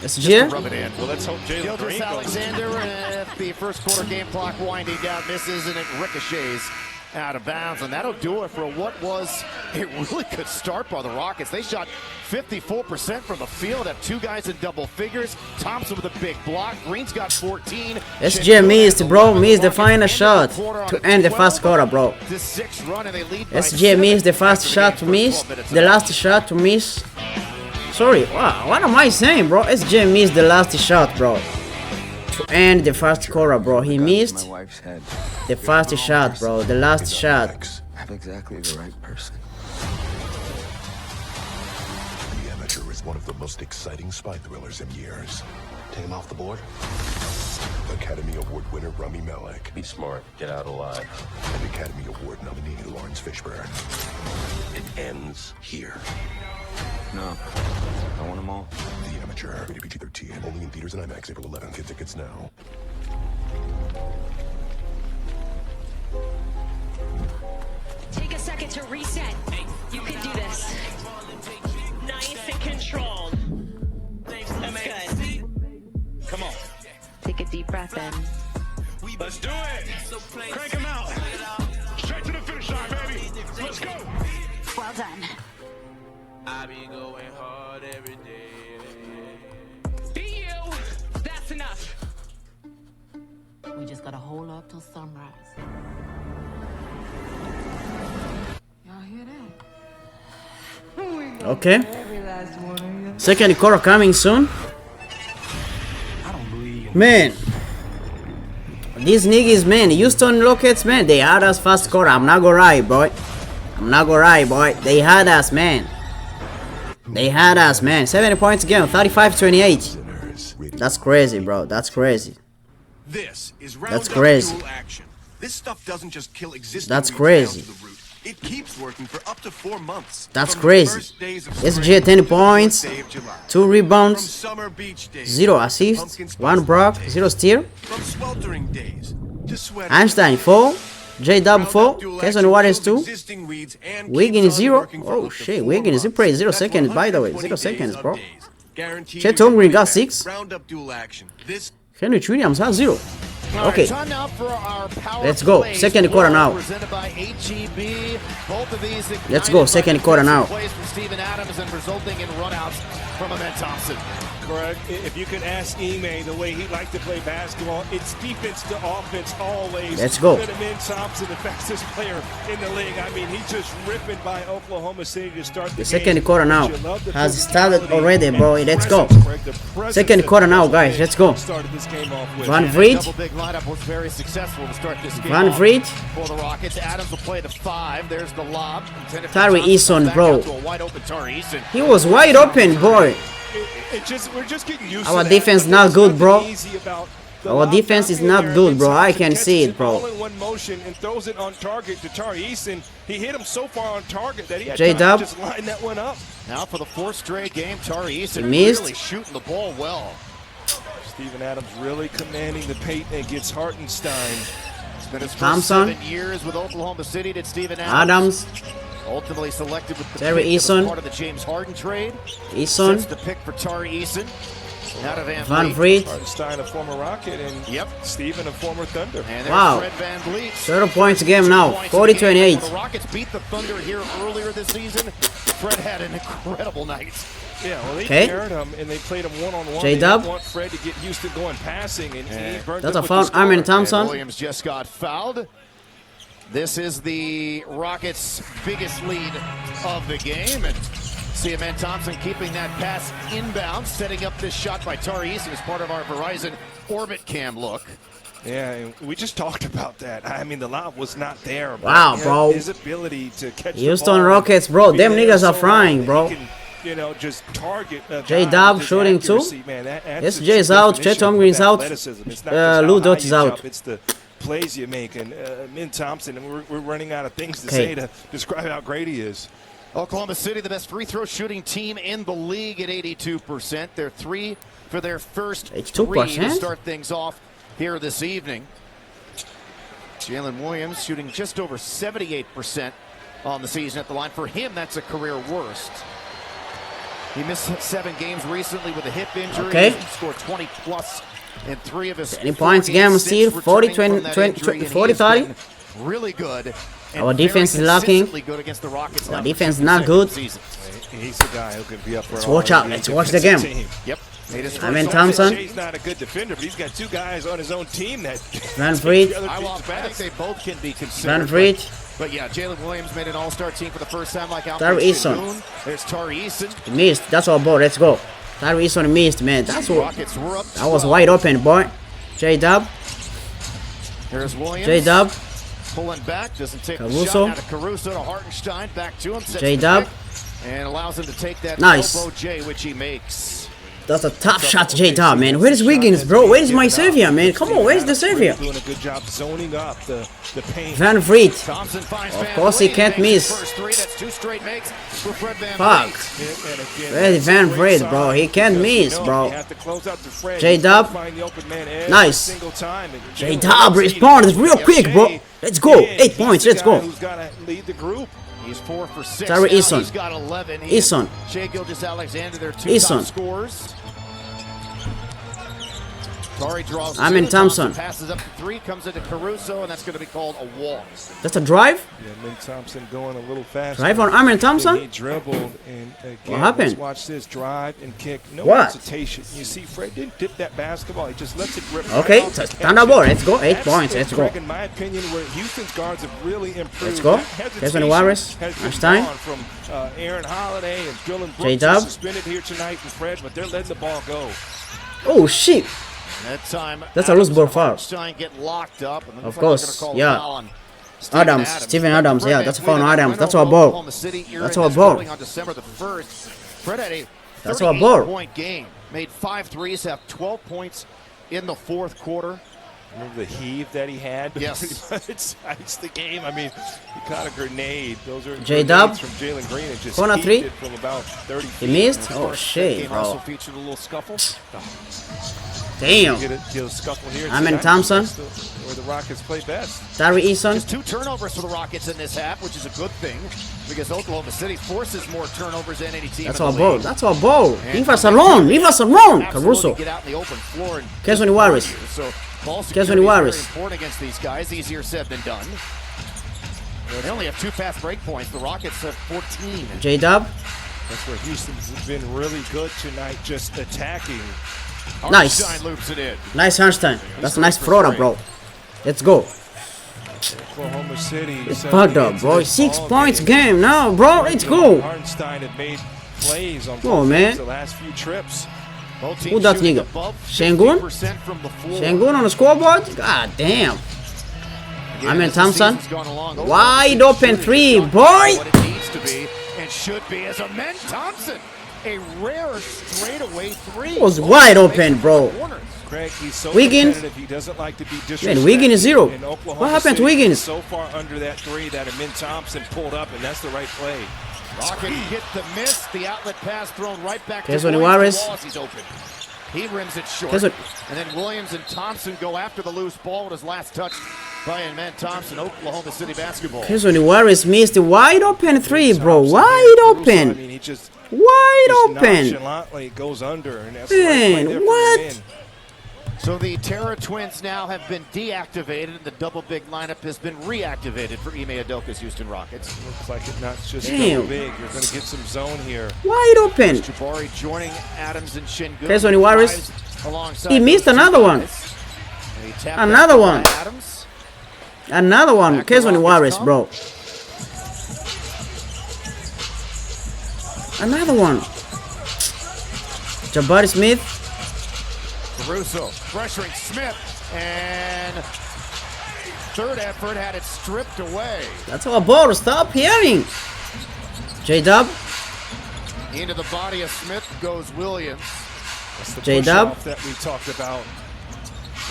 SG? Rub it in. Well, let's hope Jalen Green goes. Alexander at the first quarter game clock winding down, misses, and it ricochets out of bounds, and that'll do it for what was a really good start by the Rockets. They shot 54% from the field, have 2 guys in double figures. Thompson with a big block. Green's got 14. SG missed, bro. Missed the final shot to end the first quarter, bro. SG missed the first shot to miss. The last shot to miss. Sorry, wow, what am I saying, bro? SG missed the last shot, bro. To end the first quarter, bro. He missed My wife's head. the first shot, bro. The last shot. I have exactly the right person. The Amateur is one of the most exciting spy thrillers in years. Take him off the board. Academy Award winner Rami Malek. Be smart. Get out alive. And Academy Award nominee Lawrence Fishburne. It ends here. No. I want them all. The Amateur. Rated PG-13. Only in theaters and IMAX April 11th. Get tickets now. Take a second to reset. You can do this. Nice and controlled. That's good. Come on. Take a deep breath in. Let's do it. Crank him out. Straight to the finish line, baby. Let's go. Well done. I be going hard every day. Be you. That's enough. We just gotta hold up till sunrise. Y'all hear that? Okay. Second quarter coming soon. Man. These niggas, man. Houston Rockets, man. They had us first quarter. I'm not gonna lie, boy. I'm not gonna lie, boy. They had us, man. They had us, man. 70 points again, 35-28. That's crazy, bro. That's crazy. This is That's crazy. action. This stuff doesn't just kill existing That's weeds crazy. down to the root. It keeps working for up to 4 months. That's From the crazy. first days of SG spring 10 to the points, first day of July. 2 rebounds, From summer beach days 0 to assists, pumpkin spice 1 block, lattes. 0 steal. From sweltering days to sweaty Einstein 4, J-Dub 4, Kesson Waters 2, existing weeds and Wiggins keeps on 0. working for Oh up to shit, 4 Wiggins, he months. played 0 That's seconds, by the way. 120 0 seconds, days bro. of days. Guaranteed Chet your Holmgren got money back. 6. Roundup dual action. This Henry Williams has 0. All right, Okay, time now for our power let's go. plays. Second quarter now. Presented by HEB. Both of these Let's go. Second quarter now. plays from Steven Adams and resulting in runouts from Amen Thompson. Correct. If you could ask Ime the way he liked to play basketball, it's defense to offense always. Let's go. Amen Thompson, the fastest player in the league. I mean, he's just ripping by Oklahoma City to start the the second game. quarter now But you love the has started physicality already, bro. and Let's go. presence, Greg, the presence Second that quarter now, Oklahoma guys. Let's go. started this game off with. Van And Vliet. the double big lineup was very successful to start this game Van off Vliet. for the Rockets. Adams will play the 5. There's the lob. Intended for Tari Thompson. Eason, Back bro. out to a wide open Tari Eason. He was wide open, boy. We're just getting used Our to that, defense but not there's good, nothing bro. easy about the Our lob defense down is in not there. good, bro. I Thompson can catches see it, bro. all in one motion and throws it on target to Tari Eason. He hit him so far on target that he had time J-Dub. to just line that one up. Now for the 4th straight game, Tari Eason He missed. really shooting the ball well. Steven Adams really commanding the paint and gets Hartenstein. It's been his first Thompson. 7 years with Oklahoma City. Did Steven Adams, ultimately selected with the Terry pick as Eason. part of the James Harden trade. Eason, Sets the pick for Tari Eason. Now to Van Vliet. Hartenstein, a former Rocket, and Steven, a former Thunder. And there's Wow. Fred Van Vliet. 0 points game now, 40 40-28. The Rockets beat the Thunder here earlier this season. Fred had an incredible night. Yeah, well, they Okay. carried him and they played him one-on-one. J-Dub. They didn't want Fred to get used to going passing, and he burned That's up a with foul. the score. Amen Thompson. And Williams just got fouled. This is the Rockets' biggest lead of the game. And see Amen Thompson keeping that pass inbound, setting up this shot by Tari Eason as part of our Verizon Orbit Cam look. Yeah, and we just talked about that. I mean, the lob was not there. but Wow, bro. His ability to catch the Houston ball Rockets, bro. be Them there niggas so are frying, long bro. that he can, you know, just target a guy J-Dub with his shooting too. accuracy, man. That's SJ is out, Chet definition Holmgren is of out, athleticism. It's not just Lou how Dort high is you out. jump, it's the plays you make. And Min Thompson, and we're running out of things to Okay. say to describe how great he is. Oklahoma City, the best free throw shooting team in the league at 82%. They're 3 for their first 3 to 82%? start things off here this evening. Jalen Williams shooting just over 78% on the season at the line. For him, that's a career worst. He missed 7 games recently with a hip injury. Okay. He scored 20 plus in 3 of his 20 points 40 game since still, returning 40, from that 20, injury, and he 40, has 30. been really good. and Our defense very is lacking. consistently good against the Rockets Our now for defense 2 is not good. consecutive seasons. He's the guy who can be up for Let's all watch out. NBA Let's watch the defensive game. team. Yep. Made his Amen first Thompson. Jay's not a good defender, but he's got 2 guys on his own team that Van Vliet. I think they both can be Van considered. Vliet. But yeah, Jalen Williams made an all-star team for the first time like Tari Alfred Eason. Sengun. There's Tari Eason. He missed. That's our ball. Let's go. Tari Eason missed, man. That's what. Rockets were up That was 12. wide open, boy. J-Dub. There's Williams. J-Dub. Pulling back, doesn't take the Caruso. shot. Now to Caruso to Hartenstein, back to him. sets the J-Dub. pick, and allows him to take that Nice. elbow J, which he makes. That's a tough shot, J-Dub, man. Where is Wiggins, bro? Where is my savior, man? Come on, where's the savior? Doing a good job zoning up the paint. Van Vliet. Thompson finds Of Van course he Vliet, can't makes his miss. First 3, that's 2 straight makes for Fred Van Fuck. Vliet. And again, Where's that's Van a great Vliet, bro? sign He can't because miss, you bro. have to close out to Fred. J-Dub. He's find the open man every Nice. single time. And J-Dub Williams, responds real yeah, quick, bro. Jay, Let's go. yeah, 8 he's points. the Let's guy go. Who's got to lead the group? He's 4 for 6. Tari now. Eason. He's got 11. He Eason. and Shai Gilgeous-Alexander, their 2 Eason. top scorers. Tari draws. Amen two. Thompson. Passes up to 3, comes into Caruso, and that's going to be called a walk. That's a drive? Yeah, Min Thompson going a little faster. Drive on Amen Thompson? He dribbled and again, What happened? let's watch this drive and kick. No What? hesitation. You see, Fred didn't dip that basketball. He just lets it rip. Okay, right off so the standard catch. ball. Let's go. 8 That's, points. Let's go. Greg, in my opinion, where Houston's guards have really improved. Let's go. That hesitation Kevin Wallace. has been Einstein. gone from Aaron Holiday and Dylan Brooks. J-Dub. are suspended here tonight, and Fred, but they're letting the ball go. Oh, shit. And that time, That's a loose ball foul. Hartenstein get locked up. And Of looks like they're course, gonna call a yeah. foul on Adams, Steven Adams, yeah, that's a foul on Adams. That's our ball. That's our ball. On December the 1st, Fred had a That's our ball. 38-point game. Made 5 threes, have 12 points in the fourth quarter. Remember the heave that he had? Yes. It's the game. I mean, he caught a grenade. Those are J-Dub. from Jalen Green and just Corner heaved 3. it from about 30 He feet. missed? Oh shit, Game also bro. featured a little scuffle. Damn. Get a scuffle here. Amen tonight. Thompson. That's where the Rockets play best. Tyree Eason. Just 2 turnovers for the Rockets in this half, which is a good thing because Oklahoma City forces more turnovers than any team. That's in our the ball. league. That's our ball. And Leave us alone. Leave us alone. Absolutely Caruso. get out in the open floor and Kesoni Warriors. So ball Kesoni security is Warriors. very important against these guys. Easier said than done. They only have 2 fast break points. The Rockets have 14. J-Dub. That's where Houston's been really good tonight, just attacking. Nice. Hartenstein loops it in. Nice Hartenstein. That's a nice floater, bro. Let's go. Oklahoma City. It's fucked up, bro. 6 points game now, bro. Let's go. Hartenstein had made plays on Oh, man. the last few trips. Who that nigga? Shangun? Shangun on the scoreboard? God damn. Amen Thompson. Wide open 3, boy. What it needs to be and should be as Amen Thompson. A rare straightaway 3. It was wide open, bro. Craig, he's so Wiggins. competitive, he doesn't like to be disrespected. Man, Wiggins is 0. And Oklahoma What happened to City Wiggins? is so far under that 3 that Amen Thompson pulled up, and that's the right play. Rocket hit the miss. The outlet pass thrown right back to Kesoni Williams. Warriors. He's open. He rims it short. Kesoni- And then Williams and Thompson go after the loose ball with his last touch by Amen Thompson. Oklahoma City basketball. Kesoni Warriors missed the wide open 3, bro. Wide I open. mean, he just Wide open. nonchalantly goes under, and that's the right play Man, there for what? Amen. So the Terra Twins now have been deactivated, and the double big lineup has been reactivated for Ime Udoka's Houston Rockets. Looks like it's not just Damn. double big. You're going to get some zone here. Wide open. Jabari joining Adams and Shingun. Kesoni Warriors. Alongside He missed those two another one. guys. And he tapped Another that one. by Adams. Another one. Back to Kesoni Rockets Warriors, come. bro. Another one. Jabari Smith. Caruso pressuring Smith, and third effort had it stripped away. That's our ball. Stop hearing. J-Dub. Into the body of Smith goes Williams. That's the J-Dub. push-off that we talked about.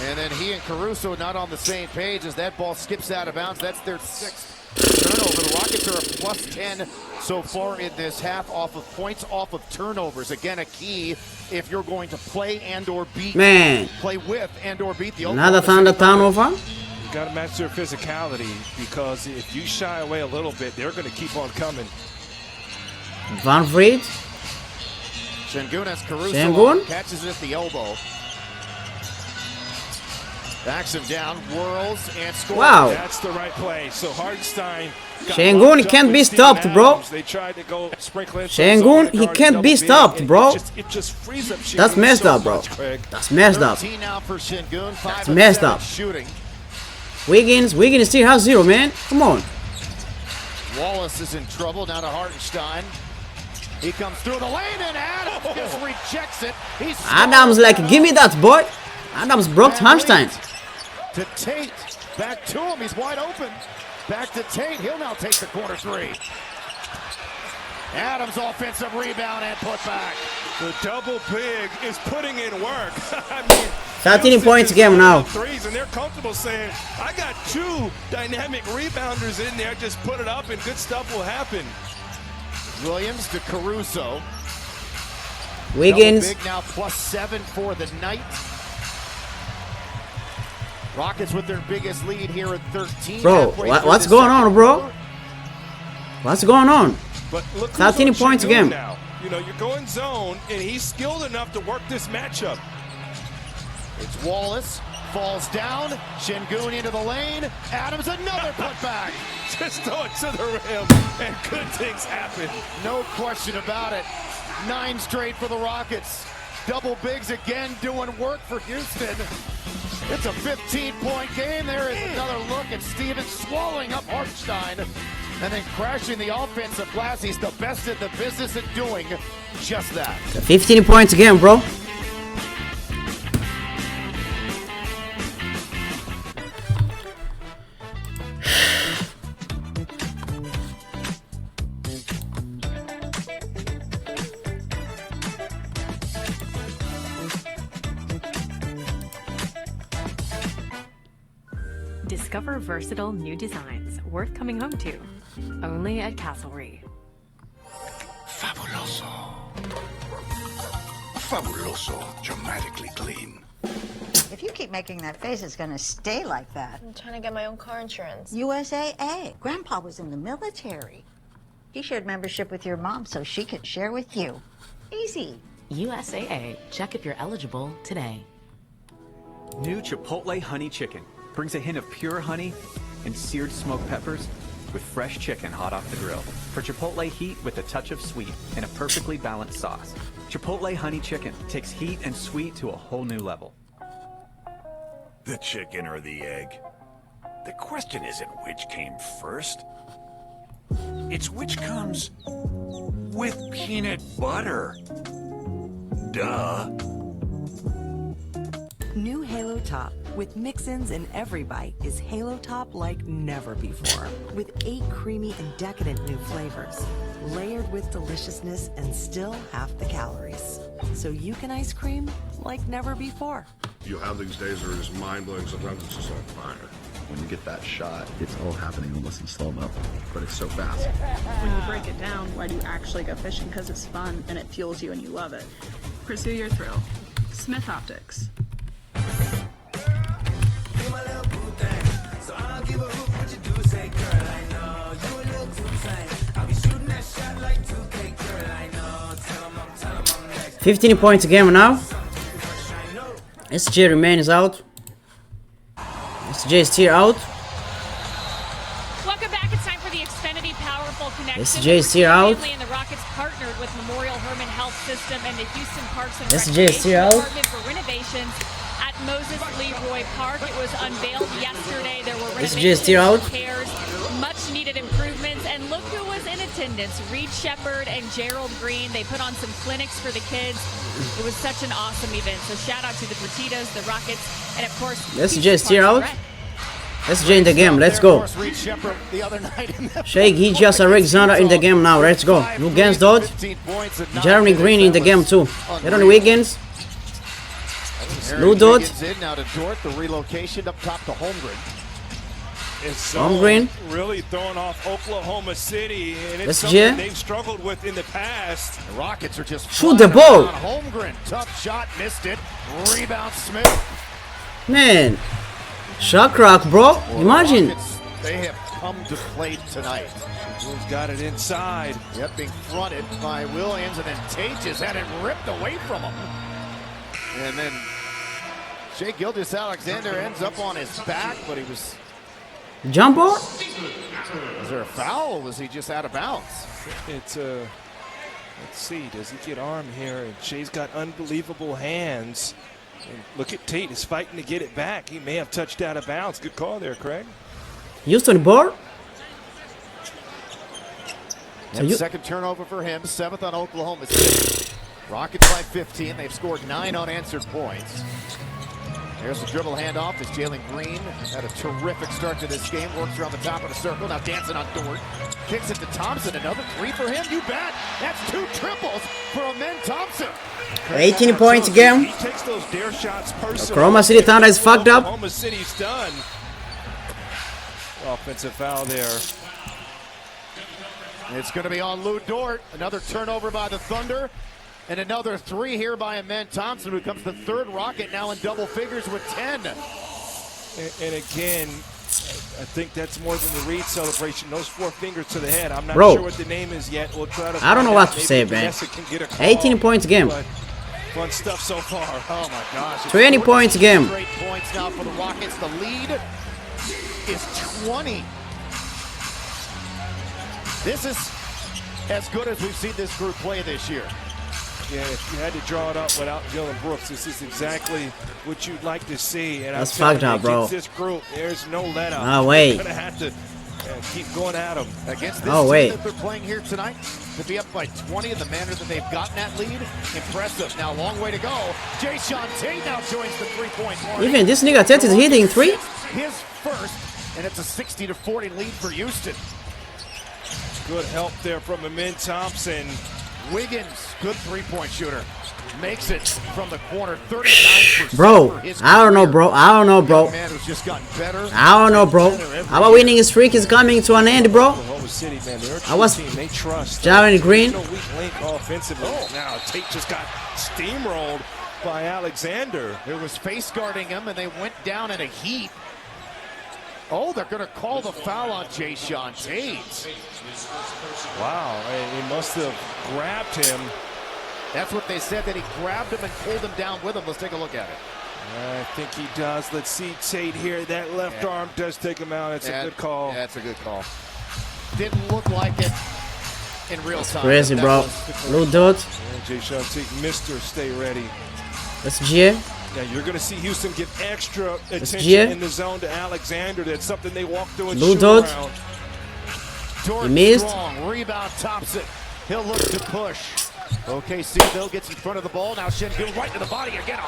And then he and Caruso not on the same page as that ball skips out of bounds. That's their 6th turnover. The Rockets are a plus 10 so far in this half off of points, off of turnovers. Again, a key if you're going to play and or beat. Man. Play with and or beat the Another Oklahoma Thunder City Thunder. turnover. You got to match their physicality, because if you shy away a little bit, they're going to keep on coming. Van Vliet. Shingun has Caruso Shingun? on, catches it at the elbow. Backs him down, whirls, and scores. Wow. That's the right play. So Hartenstein got Shangun, locked he up can't with be Steven stopped, bro. Adams. They tried to go sprinkle it. Shangun, he can't be stopped, bro. It just frees up Shangun. That's messed so up, bro. much, Craig. That's messed up. 13 now for Shingun, 5 That's of messed 7 up. shooting. Wiggins still has 0, man. Come on. Wallace is in trouble, now to Hartenstein. He comes through the lane, and Adams just rejects it. He's Adams like, give me that, boy. Adams broke Hartenstein. to Tate. Back to him. He's wide open. Back to Tate. He'll now take the corner 3. Adams offensive rebound and put back. The double big is putting in work. I mean, 13 points game now. Threes, and they're comfortable saying, I got 2 dynamic rebounders in there. Just put it up, and good stuff will happen. Williams to Caruso. Wiggins. Double big now plus 7 for the night. Rockets with their biggest lead here at 13. Bro, what's going on, bro? What's going on? But look 13 who's on points Shingun game. now. You know, you're going zone, and he's skilled enough to work this matchup. It's Wallace. Falls down. Shingun into the lane. Adams another putback. Just throw it to the rim, and good things happen. No question about it. 9 straight for the Rockets. Double bigs again doing work for Houston. It's a 15-point game. There is another look at Stevens swallowing up Hartenstein and then crashing the offensive glass. He's the best in the business at doing just that. 15 points again, bro. Discover versatile new designs worth coming home to. Only at Castlery. Fabuloso. Fabuloso. Dramatically clean. If you keep making that face, it's gonna stay like that. I'm trying to get my own car insurance. USAA. Grandpa was in the military. He shared membership with your mom so she could share with you. Easy. USAA. Check if you're eligible today. New Chipotle Honey Chicken brings a hint of pure honey and seared smoked peppers with fresh chicken hot off the grill. For Chipotle heat with a touch of sweet and a perfectly balanced sauce. Chipotle Honey Chicken takes heat and sweet to a whole new level. The chicken or the egg? The question isn't which came first. It's which comes with peanut butter. Duh. New Halo Top with mix-ins in every bite is Halo Top like never before. With 8 creamy and decadent new flavors, layered with deliciousness and still half the calories. So you can ice cream like never before. You have these days that are just mind-blowing. Sometimes it's just on fire. When you get that shot, it's all happening almost in slow-mo, but it's so fast. When you break it down, why do you actually go fishing? Because it's fun and it fuels you and you love it. Pursue your thrill. Smith Optics. So I don't give a hoot what you do, say, girl, I know you a little too tight. I'll be shooting that shot like 2K, girl, I know. Tell 'em I'm next. 15 points game now. SJ remains out. SJ is still out. Welcome back. It's time for the Xfinity Powerful Connection. SJ is still out. And the Rockets partnered with Memorial Hermann Health System and the Houston Parks and SJ is still out. Department for renovations at Moses Leroy Park. It was unveiled yesterday. There were renovations, repairs, much needed improvements, and look who was in attendance. Reed Shepherd and Gerald Green. They put on some clinics for the kids. It was such an awesome event. So shout out to the Fertitas, the Rockets, and of course, SJ is still out. SJ in the game. Let's go. Shake Gilgeous Alexander in the game now. Let's go. Lou Gans Dodd. Jeremy Green in the game too. Aaron Wiggins. Lou Dodd. Now to Dort, the relocation up top to Holmgren. It's Holmgren. Really throwing off Oklahoma City, and it's SJ. something they've struggled with in the past. The Rockets are just shoot the ball. Holmgren, tough shot, missed it. Rebound Smith. Man, shot clock, bro. Imagine. They have come to play tonight. Who's got it inside? Yep, being fronted by Williams, and then Tate just had it ripped away from him. And then Shai Gilgeous-Alexander ends up on his back, but he was... Jump ball? Is there a foul, or was he just out of bounds? It's a... let's see, does he get arm here? And Shai's got unbelievable hands. And look at Tate, he's fighting to get it back. He may have touched out of bounds. Good call there, Craig. Houston ball? And second turnover for him, 7th on Oklahoma City. Rockets by 15. They've scored 9 unanswered points. There's the dribble handoff as Jalen Green had a terrific start to this game. Works around the top of the circle. Now dancing on Dort. Kicks it to Thompson. Another 3 for him. You bet. That's 2 triples for Amen Thompson. 18 points game. He takes those dare shots personally. Oklahoma City Thunder is fucked up. Oklahoma City's done. Offensive foul there. It's going to be on Lou Dort. Another turnover by the Thunder. And another 3 here by Amen Thompson, who becomes the 3rd Rocket now in double figures with 10. And again, I think that's more than the Reed celebration. Those 4 fingers to the head. I'm not Bro, sure what the name is yet. We'll try to I don't know what to say, man. 18 points game. Fun stuff so far. Oh my gosh. 20 points game. Great points now for the Rockets. The lead is 20. This is as good as we've seen this group play this year. Yeah, if you had to draw it up without Dylan Brooks, this is exactly what you'd like to see. And that's fucked up, bro. This group, there's no let up. No way. They're gonna have to keep going at them. Against this team that they're playing here tonight, to be up by 20 in the manner that they've gotten that lead, impressive. Now, long way to go. Jae'Sean Tate now joins the 3-point mark. Even this nigga Tate is hitting 3. His first, and it's a 60-40 lead for Houston. Good help there from Amen Thompson. Wiggins, good 3-point shooter. makes it from the corner. 39%. Bro, I don't know, bro. I don't know, bro. Man who's just gotten better. I don't know, bro. Our winning streak is coming to an end, bro. Oklahoma City, man, they're a I was team they trust. Jaren Green. No weak link offensively. Now Tate just got steamrolled by Alexander. Who was face guarding him, and they went down in a heap. Oh, they're going to call the foul on Jayshawn Tate. Wow, he must have grabbed him. That's what they said, that he grabbed him and pulled him down with him. Let's take a look at it. I think he does. Let's see Tate here. That left arm does take him out. It's a good call. That's a good call. Didn't look like it in real time. Crazy, bro. Little dot. Jayshawn Tate, Mr. Stay Ready. That's G. Yeah, you're going to see Houston give extra attention in the zone to Alexander. That's something they walk through and shoot around. Jordan missed. Strong, rebound, tops it. He'll look to push. OKC, though, gets in front of the ball. Now Sengun right to the body again.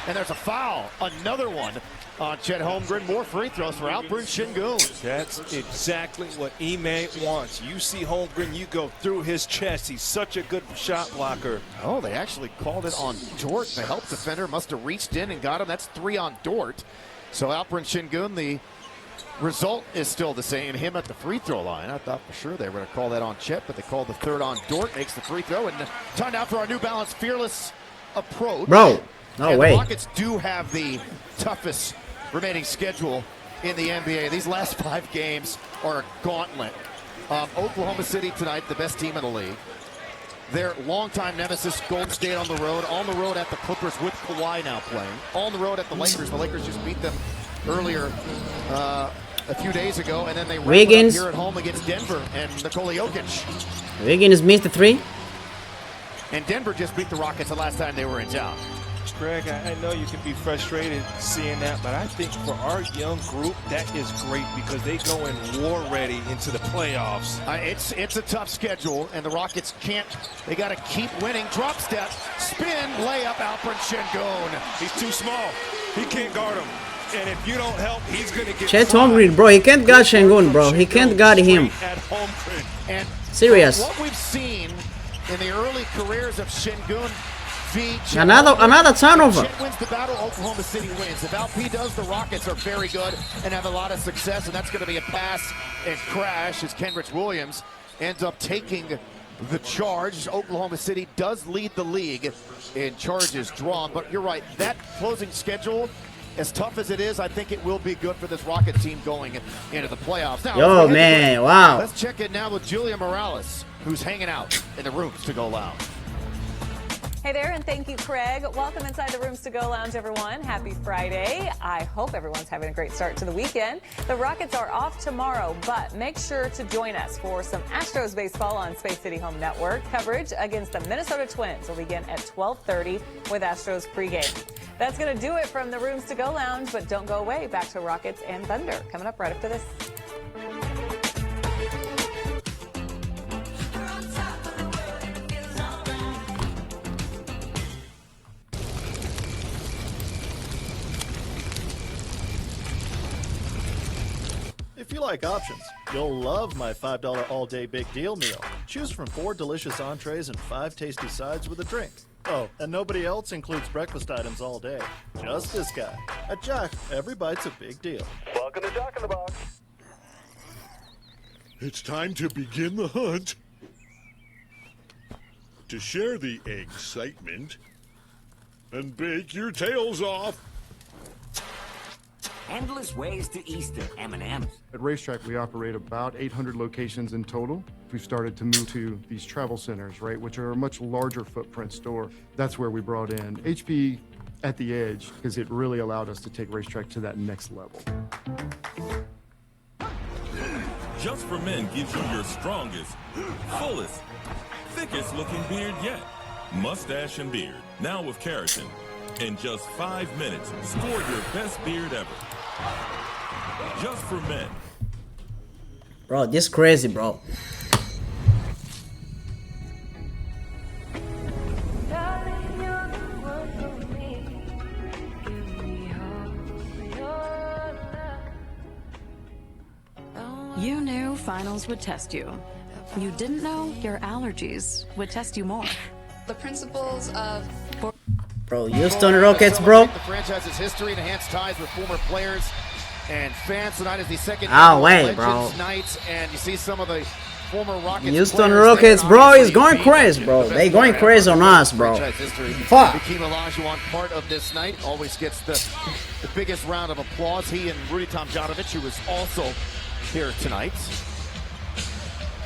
And there's a foul. Another one on Chet Holmgren. More free throws for Alperen Sengun. That's exactly what Ime wants. You see Holmgren, you go through his chest. He's such a good shot blocker. Oh, they actually called it on Dort. The help defender must have reached in and got him. That's 3 on Dort. So Alperen Sengun, the result is still the same. Him at the free throw line. I thought for sure they were going to call that on Chet, but they called the 3rd on Dort. Makes the free throw. And time out for our New Balance Fearless approach. Bro, no way. The Rockets do have the toughest remaining schedule in the NBA. These last 5 games are a gauntlet. Oklahoma City tonight, the best team in the league. Their longtime nemesis, Golden State, on the road at the Clippers with Kawhi now playing. On the road at the Lakers. The Lakers just beat them earlier a few days ago, and then they Wiggins here at home against Denver and Nikola Jokic. Wiggins missed the 3. And Denver just beat the Rockets the last time they were in town. Greg, I know you can be frustrated seeing that, but I think for our young group, that is great because they go in war ready into the playoffs. It's a tough schedule, and the Rockets can't. They got to keep winning. Drop step, spin, layup, Alperen Sengun. He's too small. He can't guard him. And if you don't help, he's going to get Chet Holmgren, bro. He can't guard Sengun, bro. He can't guard him. And Serious. What we've seen in the early careers of Sengun, Another turnover. Chet wins the battle, Oklahoma City wins. If Alp does, the Rockets are very good and have a lot of success, and that's going to be a pass and crash as Kenrich Williams ends up taking the charge. Oklahoma City does lead the league in charges drawn, but you're right, that closing schedule, as tough as it is, I think it will be good for this Rocket team going into the playoffs. Now, yo, man, wow. Let's check in now with Julia Morales, who's hanging out in the Rooms to Go Lounge. Hey there, and thank you, Craig. Welcome inside the Rooms to Go Lounge, everyone. Happy Friday. I hope everyone's having a great start to the weekend. The Rockets are off tomorrow, but make sure to join us for some Astros baseball on Space City Home Network. Coverage against the Minnesota Twins will begin at 12:30 with Astros pregame. That's going to do it from the Rooms to Go Lounge, but don't go away. Back to Rockets and Thunder coming up right after this. If you like options, you'll love my $5 all-day big deal meal. Choose from 4 delicious entrees and 5 tasty sides with a drink. Oh, and nobody else includes breakfast items all day. Just this guy. At Jack, every bite's a big deal. Welcome to Jack in the Box. It's time to begin the hunt. To share the excitement and bake your tails off. Endless ways to Easter M&Ms. At Racetrack, we operate about 800 locations in total. We've started to move to these travel centers, right, which are a much larger footprint store. That's where we brought in HP at the edge because it really allowed us to take Racetrack to that next level. Just for Men gives you your strongest, fullest, thickest looking beard yet. Mustache and beard, now with keratin. In just 5 minutes, score your best beard ever. Just for Men. Bro, this crazy, bro. You knew finals would test you. You didn't know your allergies would test you more. The principles of Bro, Houston Rockets, bro. The franchise's history and enhanced ties with former players and fans tonight is the second way, bro. night, and you see some of the former Rockets Houston players Rockets, there, bro, is obviously going beat crazy, bro. They going crazy on us, bro. Fuck. Hakeem Olajuwon, part of this night, always gets the biggest round of applause. He and Rudy Tomjanovich, who was also here tonight.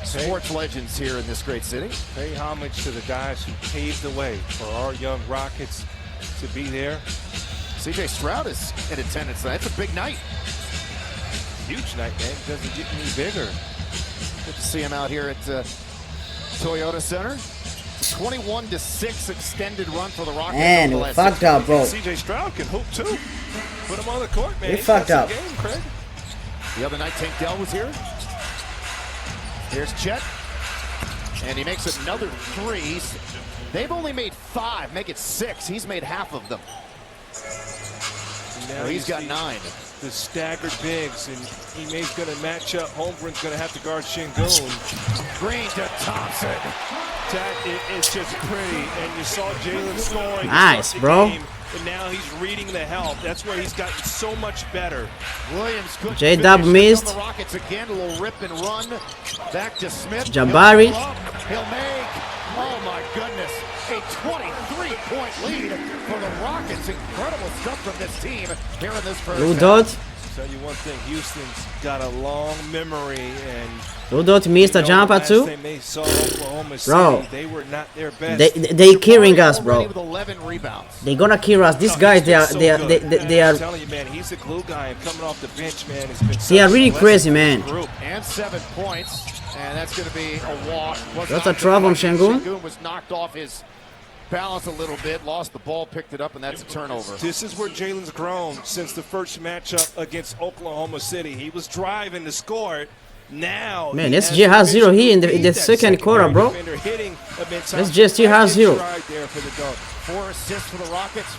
Sports legends here in this great city. Pay homage to the guys who paved the way for our young Rockets to be there. CJ Stroud is in attendance tonight. It's a big night. Huge night, man. It doesn't get any bigger. Good to see him out here at Toyota Center. 21-6 extended run for the Rockets. Man, we fucked up, bro. CJ Stroud can hoop too. Put him on the court, man. We fucked up. Game, Craig. The other night, Tank Dell was here. Here's Chet, and he makes another three. They've only made 5, make it 6. He's made half of them. Now Well, he's got 9. The staggered bigs, and Ime's going to match up. Holmgren's going to have to guard Şengün. Green to Thompson. It's just pretty, and you saw Jalen scoring. Nice, bro. Game, and now he's reading the help. That's where he's gotten so much better. Williams could J-Dub missed. The Rockets again, a little rip and run. Back to Smith. Jabari. He'll make. Oh my goodness. A 23-point lead for the Rockets. Incredible stuff from this team here in this first Lou half. Dort. Tell you one thing, Houston's got a long memory, and Lou Dort missed a jumper too. they saw Oklahoma City, Bro, they were not their best. they killing us, bro. With 11 rebounds. They gonna kill us. These guys, they are. I'm telling you, man, he's a glue guy, and coming off the bench, man, has been. They are really crazy, man. And 7 points, and that's going to be a walk. That's a trouble on Şengün. Şengün was knocked off his balance a little bit, lost the ball, picked it up, and that's a turnover. This is where Jalen's grown since the first matchup against Oklahoma City. He was driving to score it. Now, Man, SJ has 0 here in the second quarter, bro. SJ still has 0. 4 assists for the Rockets.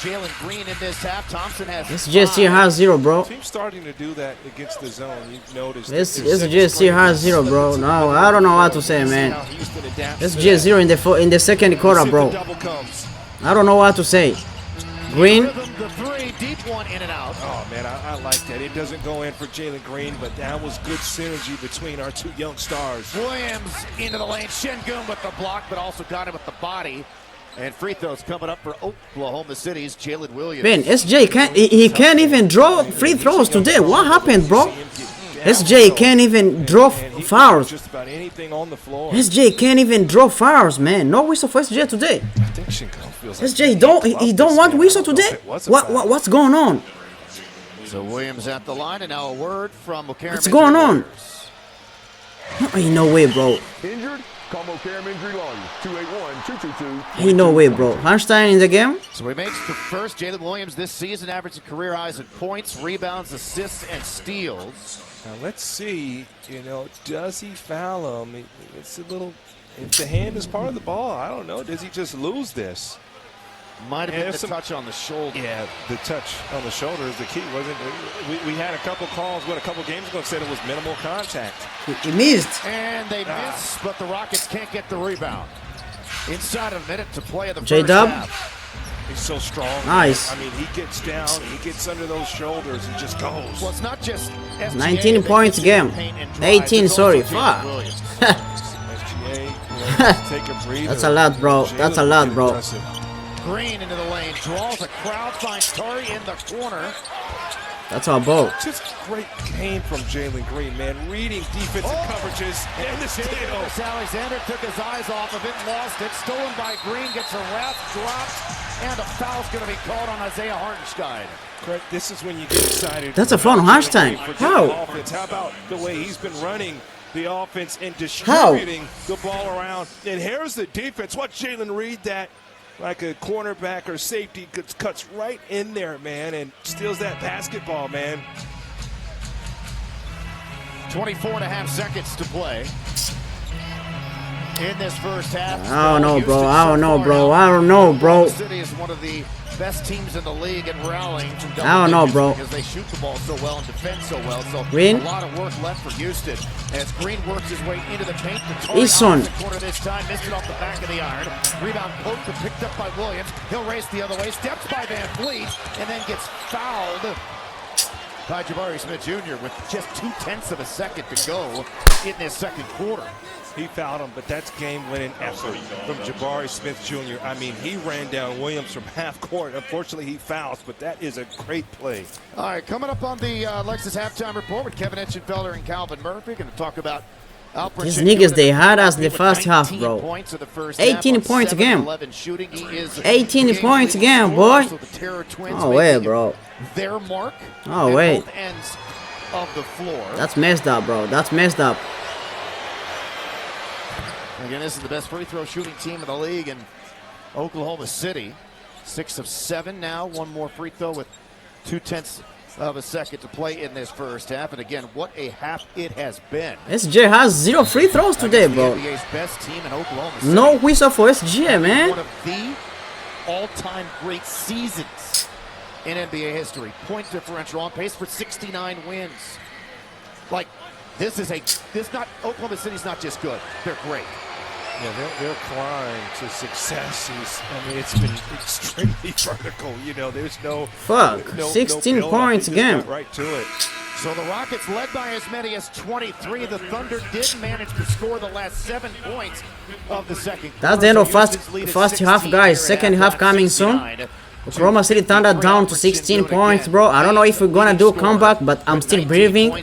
Jalen Green in this half. Thompson has SJ still has 0, bro. Team's starting to do that against the zone. You've noticed. SJ still has 0, bro. No, I don't know what to say, man. SJ 0 in the second quarter, bro. I don't know what to say. Green. The 3, deep one in and out. Oh man, I like that. It doesn't go in for Jalen Green, but that was good synergy between our 2 young stars. Williams into the lane. Şengün with the block, but also got him with the body. And free throws coming up for Oklahoma City's Jalen Williams. Man, SJ can't even draw free throws today. What happened, bro? SJ can't even draw fouls. Just about anything on the floor. SJ can't even draw fouls, man. No whistle for SJ today. SJ don't want whistle today. What's going on? So Williams at the line, and now a word from O'Karam. What's going on? Ain't no way, bro. Injured? Call O'Karam Injury Lawyers, 281-222. Ain't no way, bro. Hartenstein in the game? So he makes the first. Jalen Williams this season averaging career highs in points, rebounds, assists, and steals. Now let's see, does he foul him? It's a little, if the hand is part of the ball, I don't know. Does he just lose this? Might have been the touch on the shoulder. Yeah, the touch on the shoulder is the key, wasn't it? We had a couple calls, a couple games ago said it was minimal contact. He missed. And they miss, but the Rockets can't get the rebound. Inside a minute to play in the J-Dub. first half. He's so strong. Nice. I mean, he gets down, he gets under those shoulders and just goes. Well, it's not just SGA 19 points game. 18, sorry. Fuck. SGA, take a breather. That's a lot, bro. That's a lot, bro. Green into the lane, draws a crowd, finds Curry in the corner. That's our ball. Just great game from Jalen Green, man. Reading defensive coverages and the steal. Alexander took his eyes off of it, lost it. Stolen by Green, gets a wrap, dropped, and a foul's going to be called on Isaiah Hartenstein. Correct. This is when you get excited. That's a foul on Hartenstein. How? How about the way he's been running the offense and distributing the ball around? And here's the defense. Watch Jalen read that. Like a cornerback or safety cuts right in there, man, and steals that basketball, man. 24.5 seconds to play in this first half. I don't know, bro. I don't know, bro. I don't know, bro. City is one of the best teams in the league and rallying from double I don't know, digits bro. because they shoot the ball so well and defend so well. So Green. a lot of work left for Houston as Green works his way into the paint. Eason. The corner this time, missed it off the back of the iron. Rebound poked and picked up by Williams. He'll race the other way, steps by Van Fleet, and then gets fouled by Jabari Smith Jr. with just 0.2 of a second to go in this second quarter. He fouled him, but that's game-winning effort from Jabari Smith Jr. I mean, he ran down Williams from half court. Unfortunately, he fouls, but that is a great play. All right, coming up on the Lexus halftime report with Kevin Etchenfelder and Calvin Murphy. Going to talk about Alperen These Sengun niggas, they in had us in the with first half, 19 bro. points in the first 18 half on points 7 again. 11 shooting. He is 18 the points game's again, leading boy. scorer, so the Terror Twins Oh, wait, making bro. their mark Oh, at wait. both ends of the floor. That's messed up, bro. That's messed up. Again, this is the best free throw shooting team in the league in Oklahoma City. 6 of 7 now. One more free throw with 0.2 of a second to play in this first half. And again, what a half it has been. SJ has 0 free throws today, Against bro. the NBA's best team in Oklahoma City. No whistle for SJ, man. One of the all-time great seasons in NBA history. Point differential on pace for 69 wins. Like, Oklahoma City's not just good, they're great. Yeah, their climb to success is, I mean, it's been extremely vertical. You know, there's no... Fuck, no 16 build-up. points They just again. got right to it. So the Rockets led by as many as 23. The Thunder did manage to score the last 7 points of the second quarter. That's the end of So first Houston's lead is half, 16 guys. here Second at half halftime, coming soon. 69. Oklahoma City Thunder down to 16 points, bro. I don't know if we're gonna do a comeback, but I'm still believing.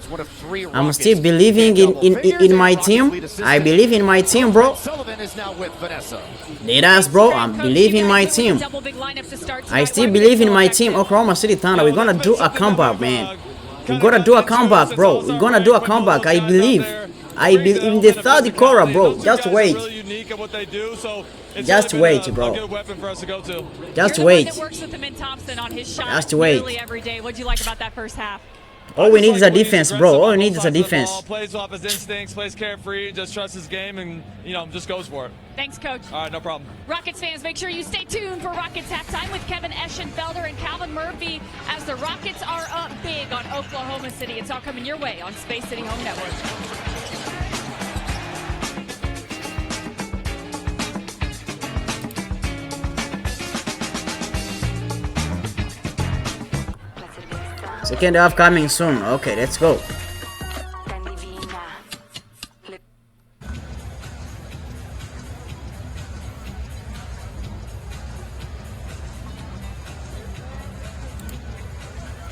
I'm still believing in my team. I believe in my team, bro. Sullivan is now with Vanessa. Deadass, bro. I'm believing in my team. I still believe in my team, Oklahoma City Thunder. We're gonna do a comeback, man. We're gonna do a comeback, bro. We're gonna do a comeback. I believe. I believe in the third quarter, bro. Just wait. Just wait, bro. Just wait. Just wait. Every day. What'd you like about that first half? All we need is a defense, bro. All we need is a defense. Plays off his instincts, plays carefree, just trusts his game, and just goes for it. Thanks, Coach. All right, no problem. Rockets fans, make sure you stay tuned for Rockets halftime with Kevin Eschenfelder and Calvin Murphy as the Rockets are up big on Oklahoma City. It's all coming your way on Space City Home Network. Second half coming soon. Okay, let's go.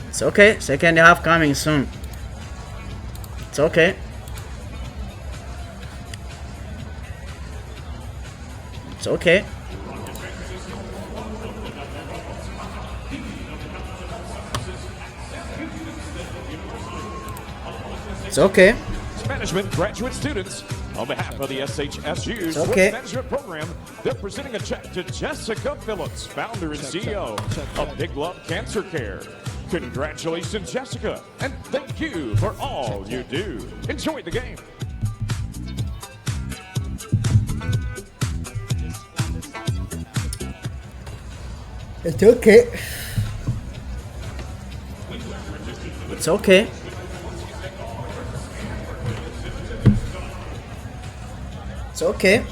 It's okay. Second half coming soon. It's okay. It's okay. It's okay. Management graduate students, on behalf of the SHSU Sports okay. Management Program, they're presenting a check to Jessica Phillips, founder and CEO of Big Love Cancer Care. Congratulations, Jessica, and thank you for all you do. Enjoy the game. It's okay. It's okay. It's okay.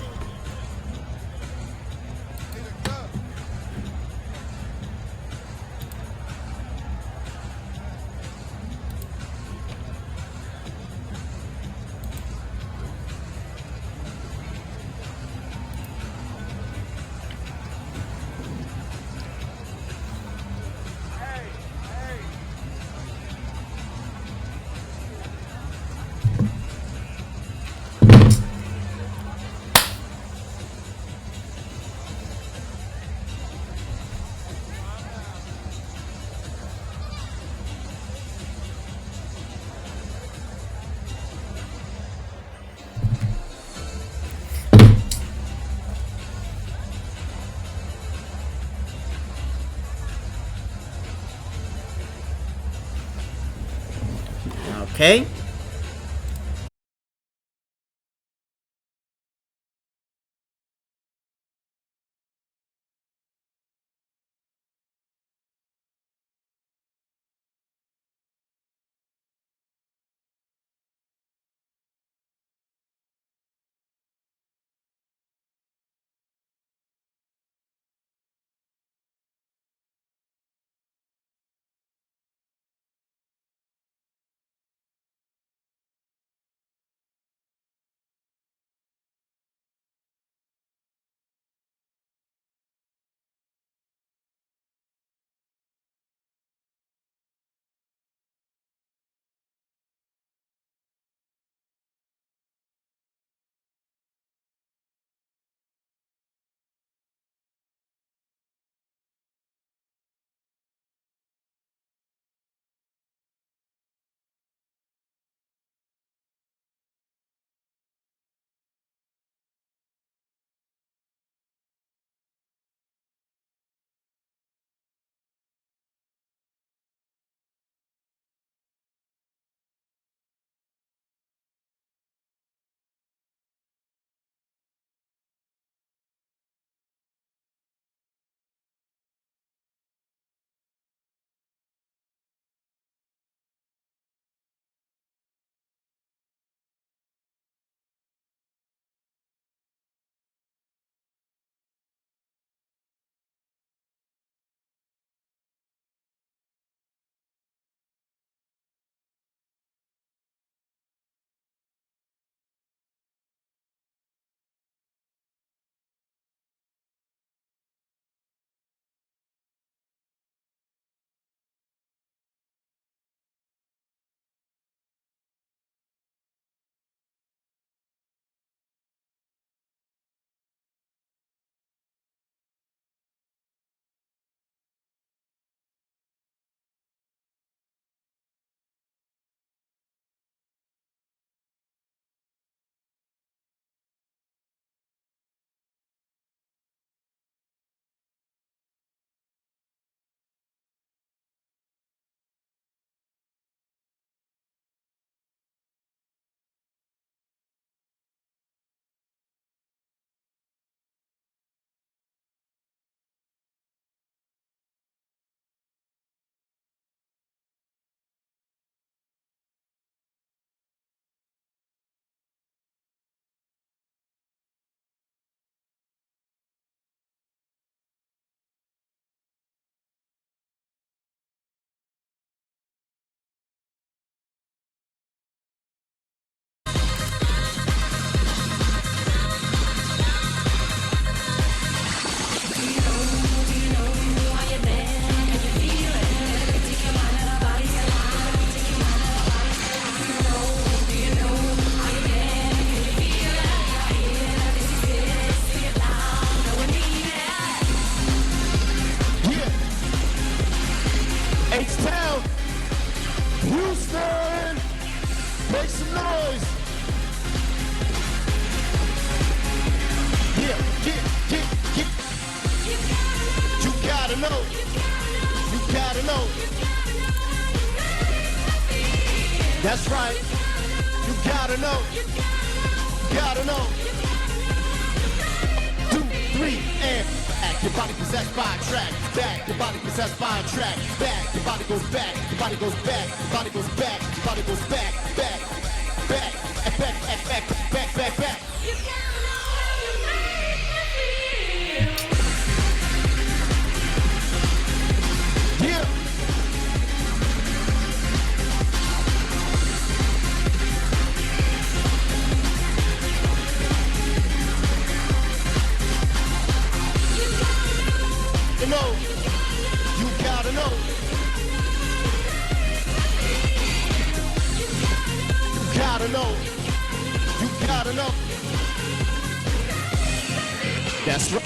Okay. gotta know. You gotta know. That's right. You gotta know. Gotta know. 2, 3, and back. Your body possessed by a track. Back. Your body possessed by a track. Back. Your body goes back. Your body goes back. Your body goes back. Your body goes back. Back. Back. Back. Back. Back. Back. Back. Yeah. You know, you gotta know. You gotta know. You gotta know. That's right.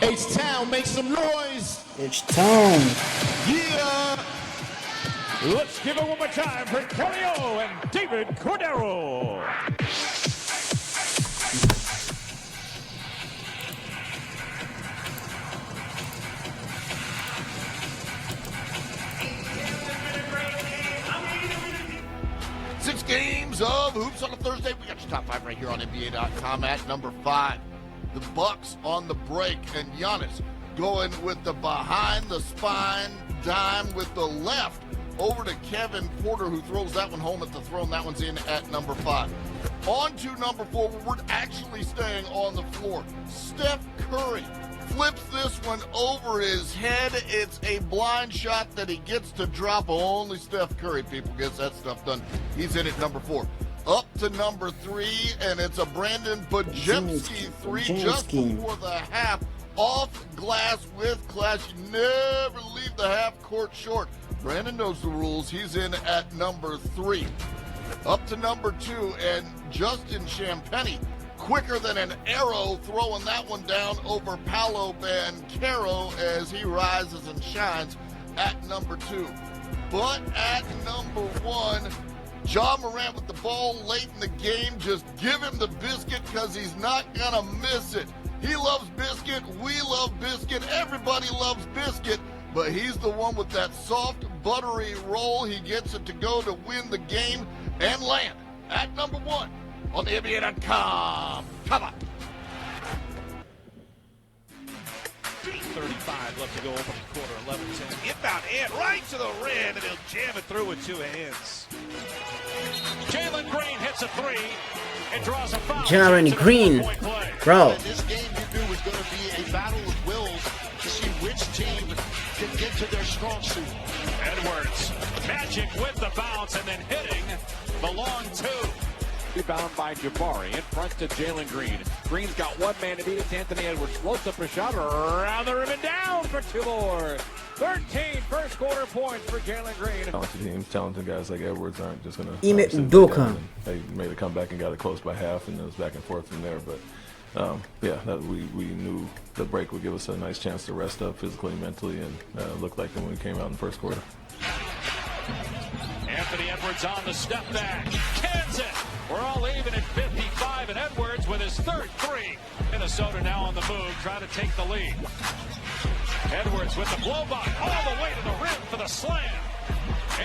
H-Town, make some noise. H-Town. Yeah. Let's give it one more time for Kelly O and David Cordero. Six games of Hoops on a Thursday. We got your top 5 right here on NBA.com at number 5. The Bucks on the break, and Giannis going with the behind the spine dime with the left over to Kevin Porter, who throws that one home at the throne. That one's in at number 5. On to number 4, where we're actually staying on the floor. Steph Curry flips this one over his head. It's a blind shot that he gets to drop. Only Steph Curry, people, gets that stuff done. He's in at number 4. Up to number 3, and it's a Brandon Podziemski 3 just before the half. Off glass with class. You never leave the half court short. Brandon knows the rules. He's in at number 3. Up to number 2, and Justin Champagnie, quicker than an arrow, throwing that one down over Paolo Banchero as he rises and shines at number 2. But at number 1, Ja Morant with the ball late in the game. Just give him the biscuit because he's not going to miss it. He loves biscuit. We love biscuit. Everybody loves biscuit. But he's the one with that soft, buttery roll. He gets it to go to win the game and land at number 1 on the NBA.com. Come on. 3:35 left to go, open quarter, 11-10. Inbound in, right to the rim, and he'll jam it through with 2 hands. Jalen Green hits a 3 and draws a foul. Jalen Green, bro. This game you knew was going to be a battle of wills to see which team can get to their strong suit. Edwards, Magic with the bounce and then hitting the long 2. Rebound by Jabari, in front to Jalen Green. Green's got one man to beat it. Anthony Edwards floats up a shot around the rim and down for 2 more. 13 first quarter points for Jalen Green. Talented teams, talented guys like Edwards aren't just going to. They made a comeback and got it close by half, and it was back and forth from there. But yeah, we knew the break would give us a nice chance to rest up physically, mentally, and looked like when we came out in the first quarter. Anthony Edwards on the step back. Cans it. We're all even at 55, and Edwards with his third 3. Minnesota now on the move, trying to take the lead. Edwards with the blow by all the way to the rim for the slam.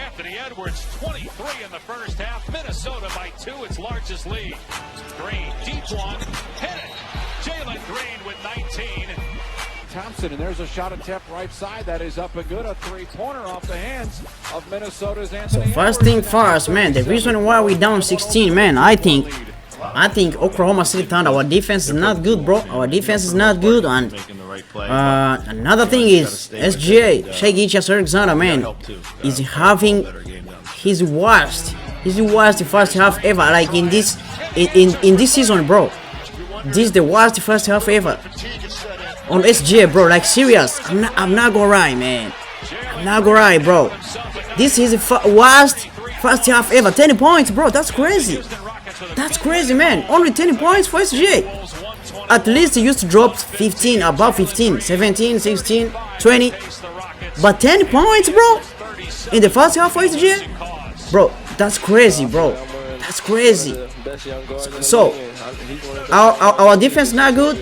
Anthony Edwards, 23 in the first half. Minnesota by 2, its largest lead. Green, deep one, hit it. Jalen Green with 19. Thompson, and there's a shot attempt right side that is up and good. A 3-pointer off the hands of Minnesota's Anthony. So first thing first, man, the reason why we down 16, man, I think Oklahoma City Thunder, our defense is not good, bro. Our defense is not good, and another thing is SGA, Shai Gilgeous-Alexander, man, is having his worst first half ever, like in this season, bro. This is the worst first half ever on SGA, bro. Like serious, I'm not gonna lie, man. I'm not gonna lie, bro. This is the worst first half ever. 10 points, bro. That's crazy. That's crazy, man. Only 10 points for SGA. At least he used to drop 15, above 15, 17, 16, 20. But 10 points, bro, in the first half for SGA? Bro, that's crazy, bro. That's crazy. So, our defense not good.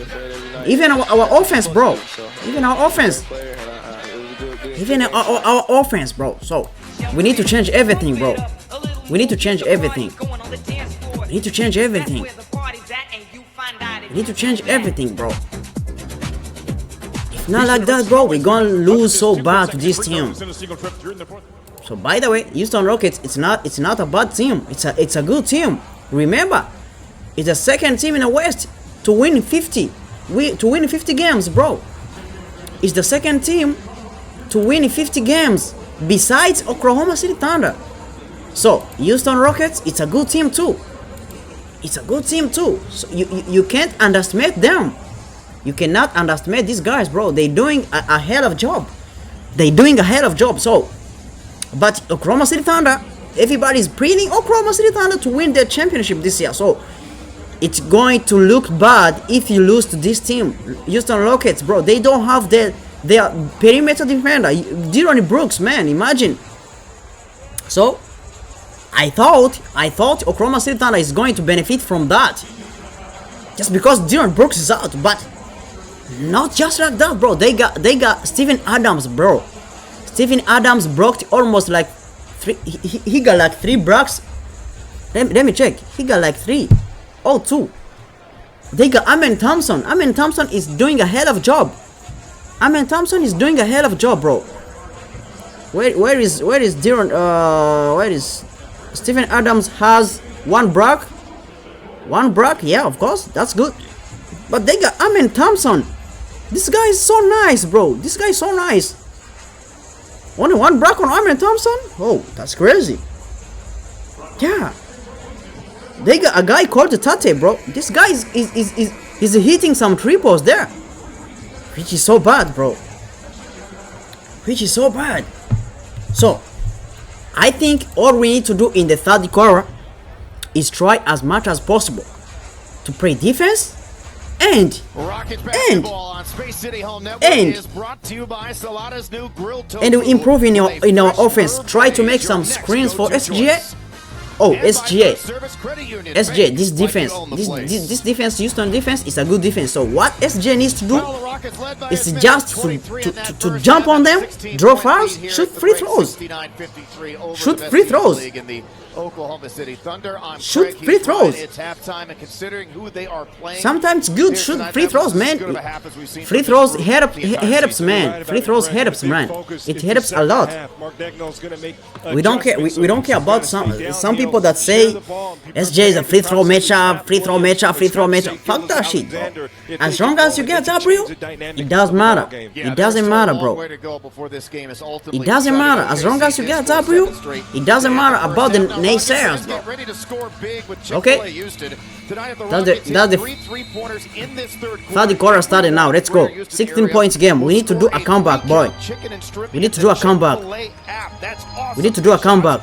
Even our offense, bro. Even our offense. Even our offense, bro. So, we need to change everything, bro. We need to change everything. We need to change everything. We need to change everything, bro. If not like that, bro, we're gonna lose so bad to this team. So by the way, Houston Rockets, it's not a bad team. It's a good team. Remember, it's the second team in the West to win 50 games, bro. It's the second team to win 50 games besides Oklahoma City Thunder. So Houston Rockets, it's a good team too. It's a good team too. So you can't underestimate them. You cannot underestimate these guys, bro. They're doing a hell of a job. They're doing a hell of a job. So, but Oklahoma City Thunder, everybody's praying Oklahoma City Thunder to win their championship this year. So it's going to look bad if you lose to this team. Houston Rockets, bro, they don't have their perimeter defender. De'Aaron Brooks, man, imagine. So I thought Oklahoma City Thunder is going to benefit from that, just because De'Aaron Brooks is out. But not just like that, bro. They got Steven Adams, bro. Steven Adams broke almost like three. He got like 3 blocks. Let me check. He got like 3. Oh, 2. They got Amen Thompson. Amen Thompson is doing a hell of a job. Amen Thompson is doing a hell of a job, bro. Where is De'Aaron? Where is Steven Adams? Has 1 block. 1 block. Yeah, of course. That's good. But they got Amen Thompson. This guy is so nice, bro. This guy is so nice. Only 1 block on Amen Thompson? Oh, that's crazy. Yeah. They got a guy called Tate, bro. This guy is hitting some triples there. Which is so bad, bro. Which is so bad. So, I think all we need to do in the third quarter is try as much as possible to play defense and improve in our offense. Try to make some screens for SGA. Oh, SGA, this defense, this defense, Houston defense is a good defense. So what SGA needs to do is just to jump on them, draw fouls, shoot free throws. Shoot free throws. Shoot free throws. Sometimes good shoot free throws, man. Free throws helps, man. Free throws helps, man. It helps a lot. We don't care. We don't care about some people that say SJ is a free throw matchup, free throw matchup, free throw matchup. Fuck that shit, bro. As long as you get W, it doesn't matter. It doesn't matter, bro. It doesn't matter. As long as you get W, it doesn't matter about the naysayers, bro. Okay? That's the third quarter started now. Let's go. 16 points game. We need to do a comeback, boy. We need to do a comeback. We need to do a comeback.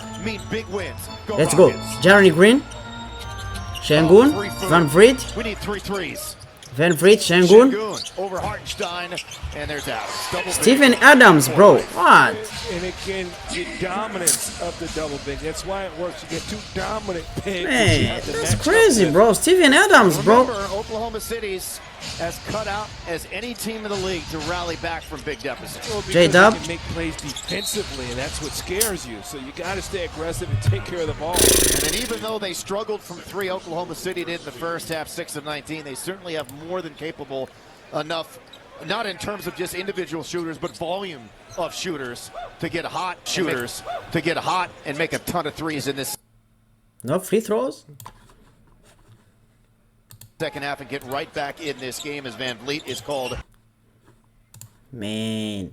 Let's go. Jeremy Green, Şengün, Van Vliet. We need 3 threes. Van Vliet, Şengün. Over Hartenstein, and there's Adams. Steven Adams, bro. What? And again, the dominance of the double big. That's why it works. You get 2 dominant bigs. Man, that's crazy, bro. Steven Adams, bro. Remember, Oklahoma City's as cut out as any team in the league to rally back from big deficits. Well, J-Dub can make plays defensively, and that's what scares you. So you got to stay aggressive and take care of the ball. And then even though they struggled from 3, Oklahoma City did in the first half, 6 of 19, they certainly have more than capable enough, not in terms of just individual shooters, but volume of shooters to get hot, and make a ton of threes in this. No free throws? Second half and get right back in this game as Van Vliet is called. Man.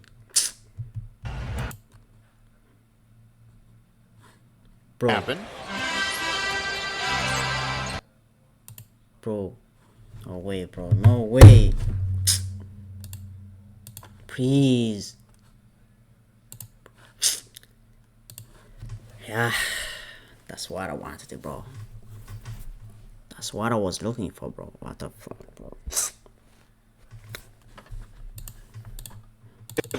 Bro. Bro. No way, bro. No way. Please. Yeah. That's what I wanted, bro. That's what I was looking for, bro. What the fuck, bro?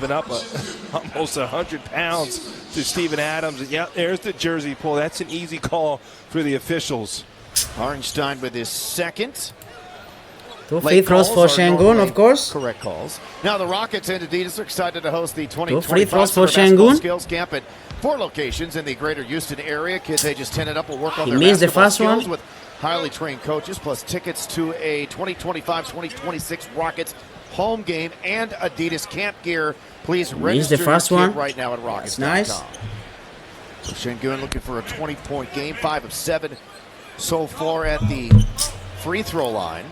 giving up almost 100 pounds to Steven Adams. And yeah, there's the jersey pull. That's an easy call for the officials. Hartenstein with his second. 2 free throws for Sengun, of course. Correct calls. Now the Rockets and Adidas are excited to host the 2 free throws 2025 for Basketball Sengun. Skills Camp at 4 locations in the greater Houston area. Kids ages 10 and up will work on He their missed the basketball first one. skills with highly trained coaches, plus tickets to a 2025-2026 Rockets home game and Adidas camp gear. Please register the first your kid one. right now at Rockets.com. Nice. So Sengun looking for a 20-point game, 5 of 7 so far at the free throw line.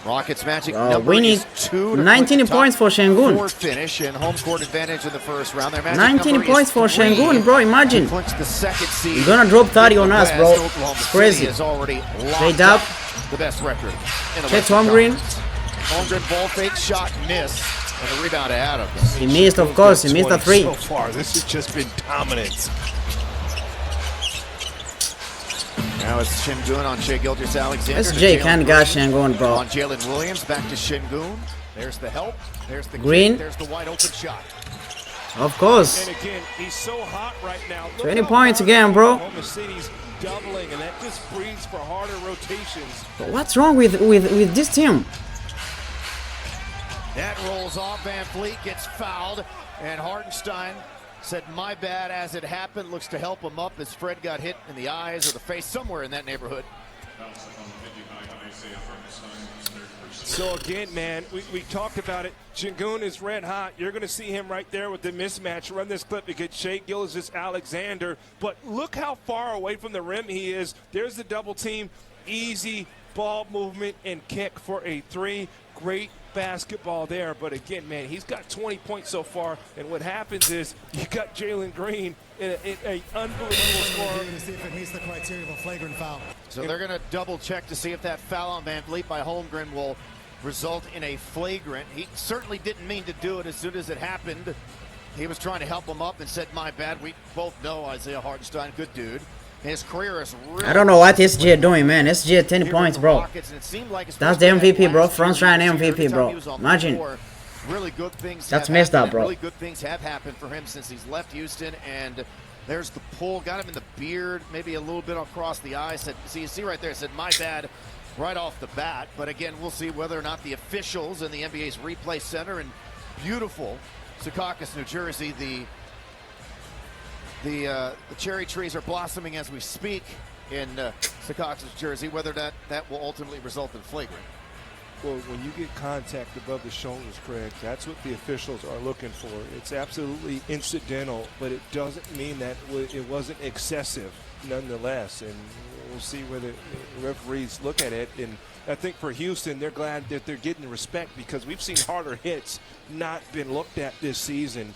Rockets magic number we need is 2 to 19 clinch the points top for Sengun. 4 finish and home court advantage in the first round. Their magic 19 number points is for 3 Sengun, bro. Imagine. to clinch the second seed. You're gonna drop 30 on us, bro. West. Oklahoma It's City crazy. is already Straight locked up. the best record in the Check Western Tom Green. Conference. Holmgren ball fake shot miss and a rebound to Adams. He missed, of course. He missed a 3. So far, this has just been dominance. Now it's Sengun on Shai Gilgeous-Alexander. SJ can't guard Sengun, bro. On Jalen Williams, back to Sengun. There's the help. There's the Green. kick. There's the wide open shot. Of course. And again, he's so hot right now. Look 20 how points hard again, bro. Oklahoma City's doubling, and that just breeds for harder rotations. But what's wrong with this team? That rolls off. Van Fleet gets fouled, and Hartenstein said, "My bad," as it happened. Looks to help him up as Fred got hit in the eyes or the face, somewhere in that neighborhood. So again, man, we talked about it. Sengun is red hot. You're going to see him right there with the mismatch. Run this clip against Shai Gilgeous-Alexander. But look how far away from the rim he is. There's the double team. Easy ball movement and kick for a 3. Great basketball there. But again, man, he's got 20 points so far. And what happens is you got Jalen Green in an unbelievable score. To see if it meets the criteria of a flagrant foul. So they're going to double check to see if that foul on Van Vliet by Holmgren will result in a flagrant. He certainly didn't mean to do it. As soon as it happened, he was trying to help him up and said, "My bad." We both know Isaiah Hartenstein, good dude. His career is really... I don't know what SG doing, man. SG 10 points, bro. That's the MVP, bro. Front line MVP, bro. Imagine. Really good things. That's messed up, bro. Really good things have happened for him since he's left Houston, and there's the pull. Got him in the beard, maybe a little bit across the eye. Said, "See, you see right there." Said, "My bad," right off the bat. But again, we'll see whether or not the officials in the NBA's replay center in beautiful Secaucus, New Jersey, the cherry trees are blossoming as we speak in Secaucus, New Jersey. Whether that will ultimately result in flagrant. Well, when you get contact above the shoulders, Craig, that's what the officials are looking for. It's absolutely incidental, but it doesn't mean that it wasn't excessive nonetheless. And we'll see whether referees look at it. And I think for Houston, they're glad that they're getting the respect because we've seen harder hits not been looked at this season.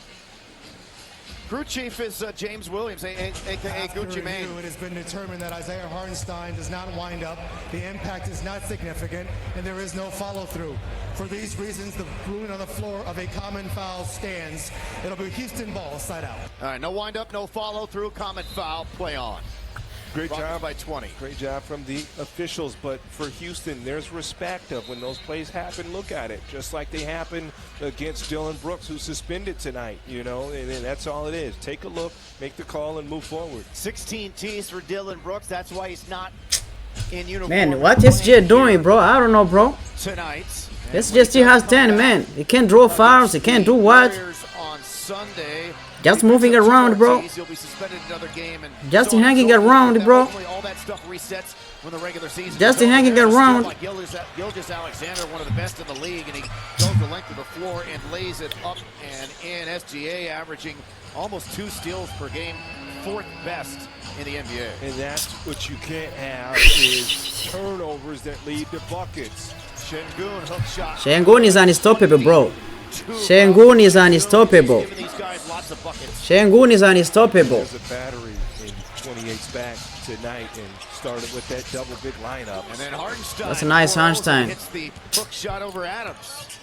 Crew chief is James Williams, a.k.a. Gucci Mane. It has been determined that Isaiah Hartenstein does not wind up. The impact is not significant, and there is no follow-through. For these reasons, the ruling on the floor of a common foul stands. It'll be Houston ball, side out. All right, no wind-up, no follow-through, common foul, play on. Great job by 20. Great job from the officials, but for Houston, there's respect of when those plays happen. Look at it, just like they happened against Dillon Brooks, who's suspended tonight. You know, and that's all it is. Take a look, make the call, and move forward. 16 tees for Dillon Brooks. That's why he's not in uniform. Man, what is SG doing, bro? I don't know, bro. Tonight. SG still has 10, man. He can't draw fouls. He can't do what? On Sunday. Just moving around, bro. Just hanging around, bro. Just hanging around. Gilgeous-Alexander, one of the best in the league, and he goes the length of the floor and lays it up and in. SGA averaging almost 2 steals per game, 4th best in the NBA. And that's what you can't have is turnovers that lead to buckets. Sengun hook shot. Sengun is unstoppable, bro. Sengun is unstoppable. Sengun is unstoppable. There's a battery in 28's back tonight and started with that double big lineup. And then Hartenstein. That's a nice Hartenstein. Hits the hook shot over Adams.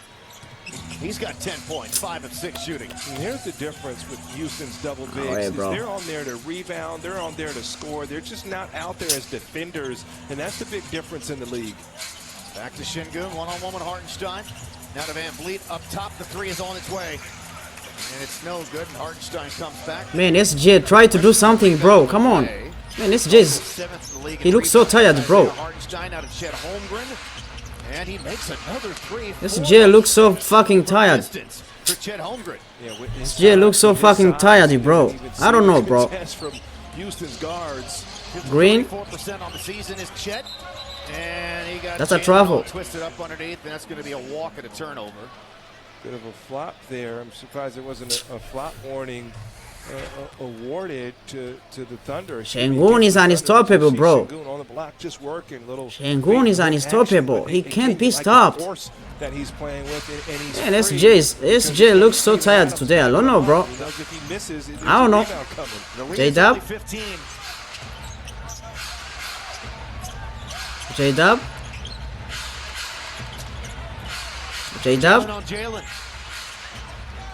He's got 10 points, 5 of 6 shooting. And here's the difference with Houston's double bigs. Right, bro. They're on there to rebound. They're on there to score. They're just not out there as defenders, and that's the big difference in the league. Back to Sengun, one-on-one with Hartenstein. Now to Van Vliet up top. The 3 is on its way. And it's no good, and Hartenstein comes back. Man, SJ, try to do something, bro. Come on. Man, SJ, he looks so tired, bro. Hartenstein out of Chet Holmgren, and he makes another three. SJ looks so fucking tired. For Chet Holmgren. SJ looks so fucking tired, bro. I don't know, bro. Green. 4% on the season is Chet. And he got that's a travel. Twisted up underneath, and that's going to be a walk and a turnover. Bit of a flop there. I'm surprised there wasn't a flop warning awarded to the Thunder. Sengun is unstoppable, bro. On the block, just working. Sengun is unstoppable. He can't be stopped. That he's playing with, and he's man, SJ looks so tired today. I don't know, bro. I don't know. J-Dub. J-Dub. J-Dub.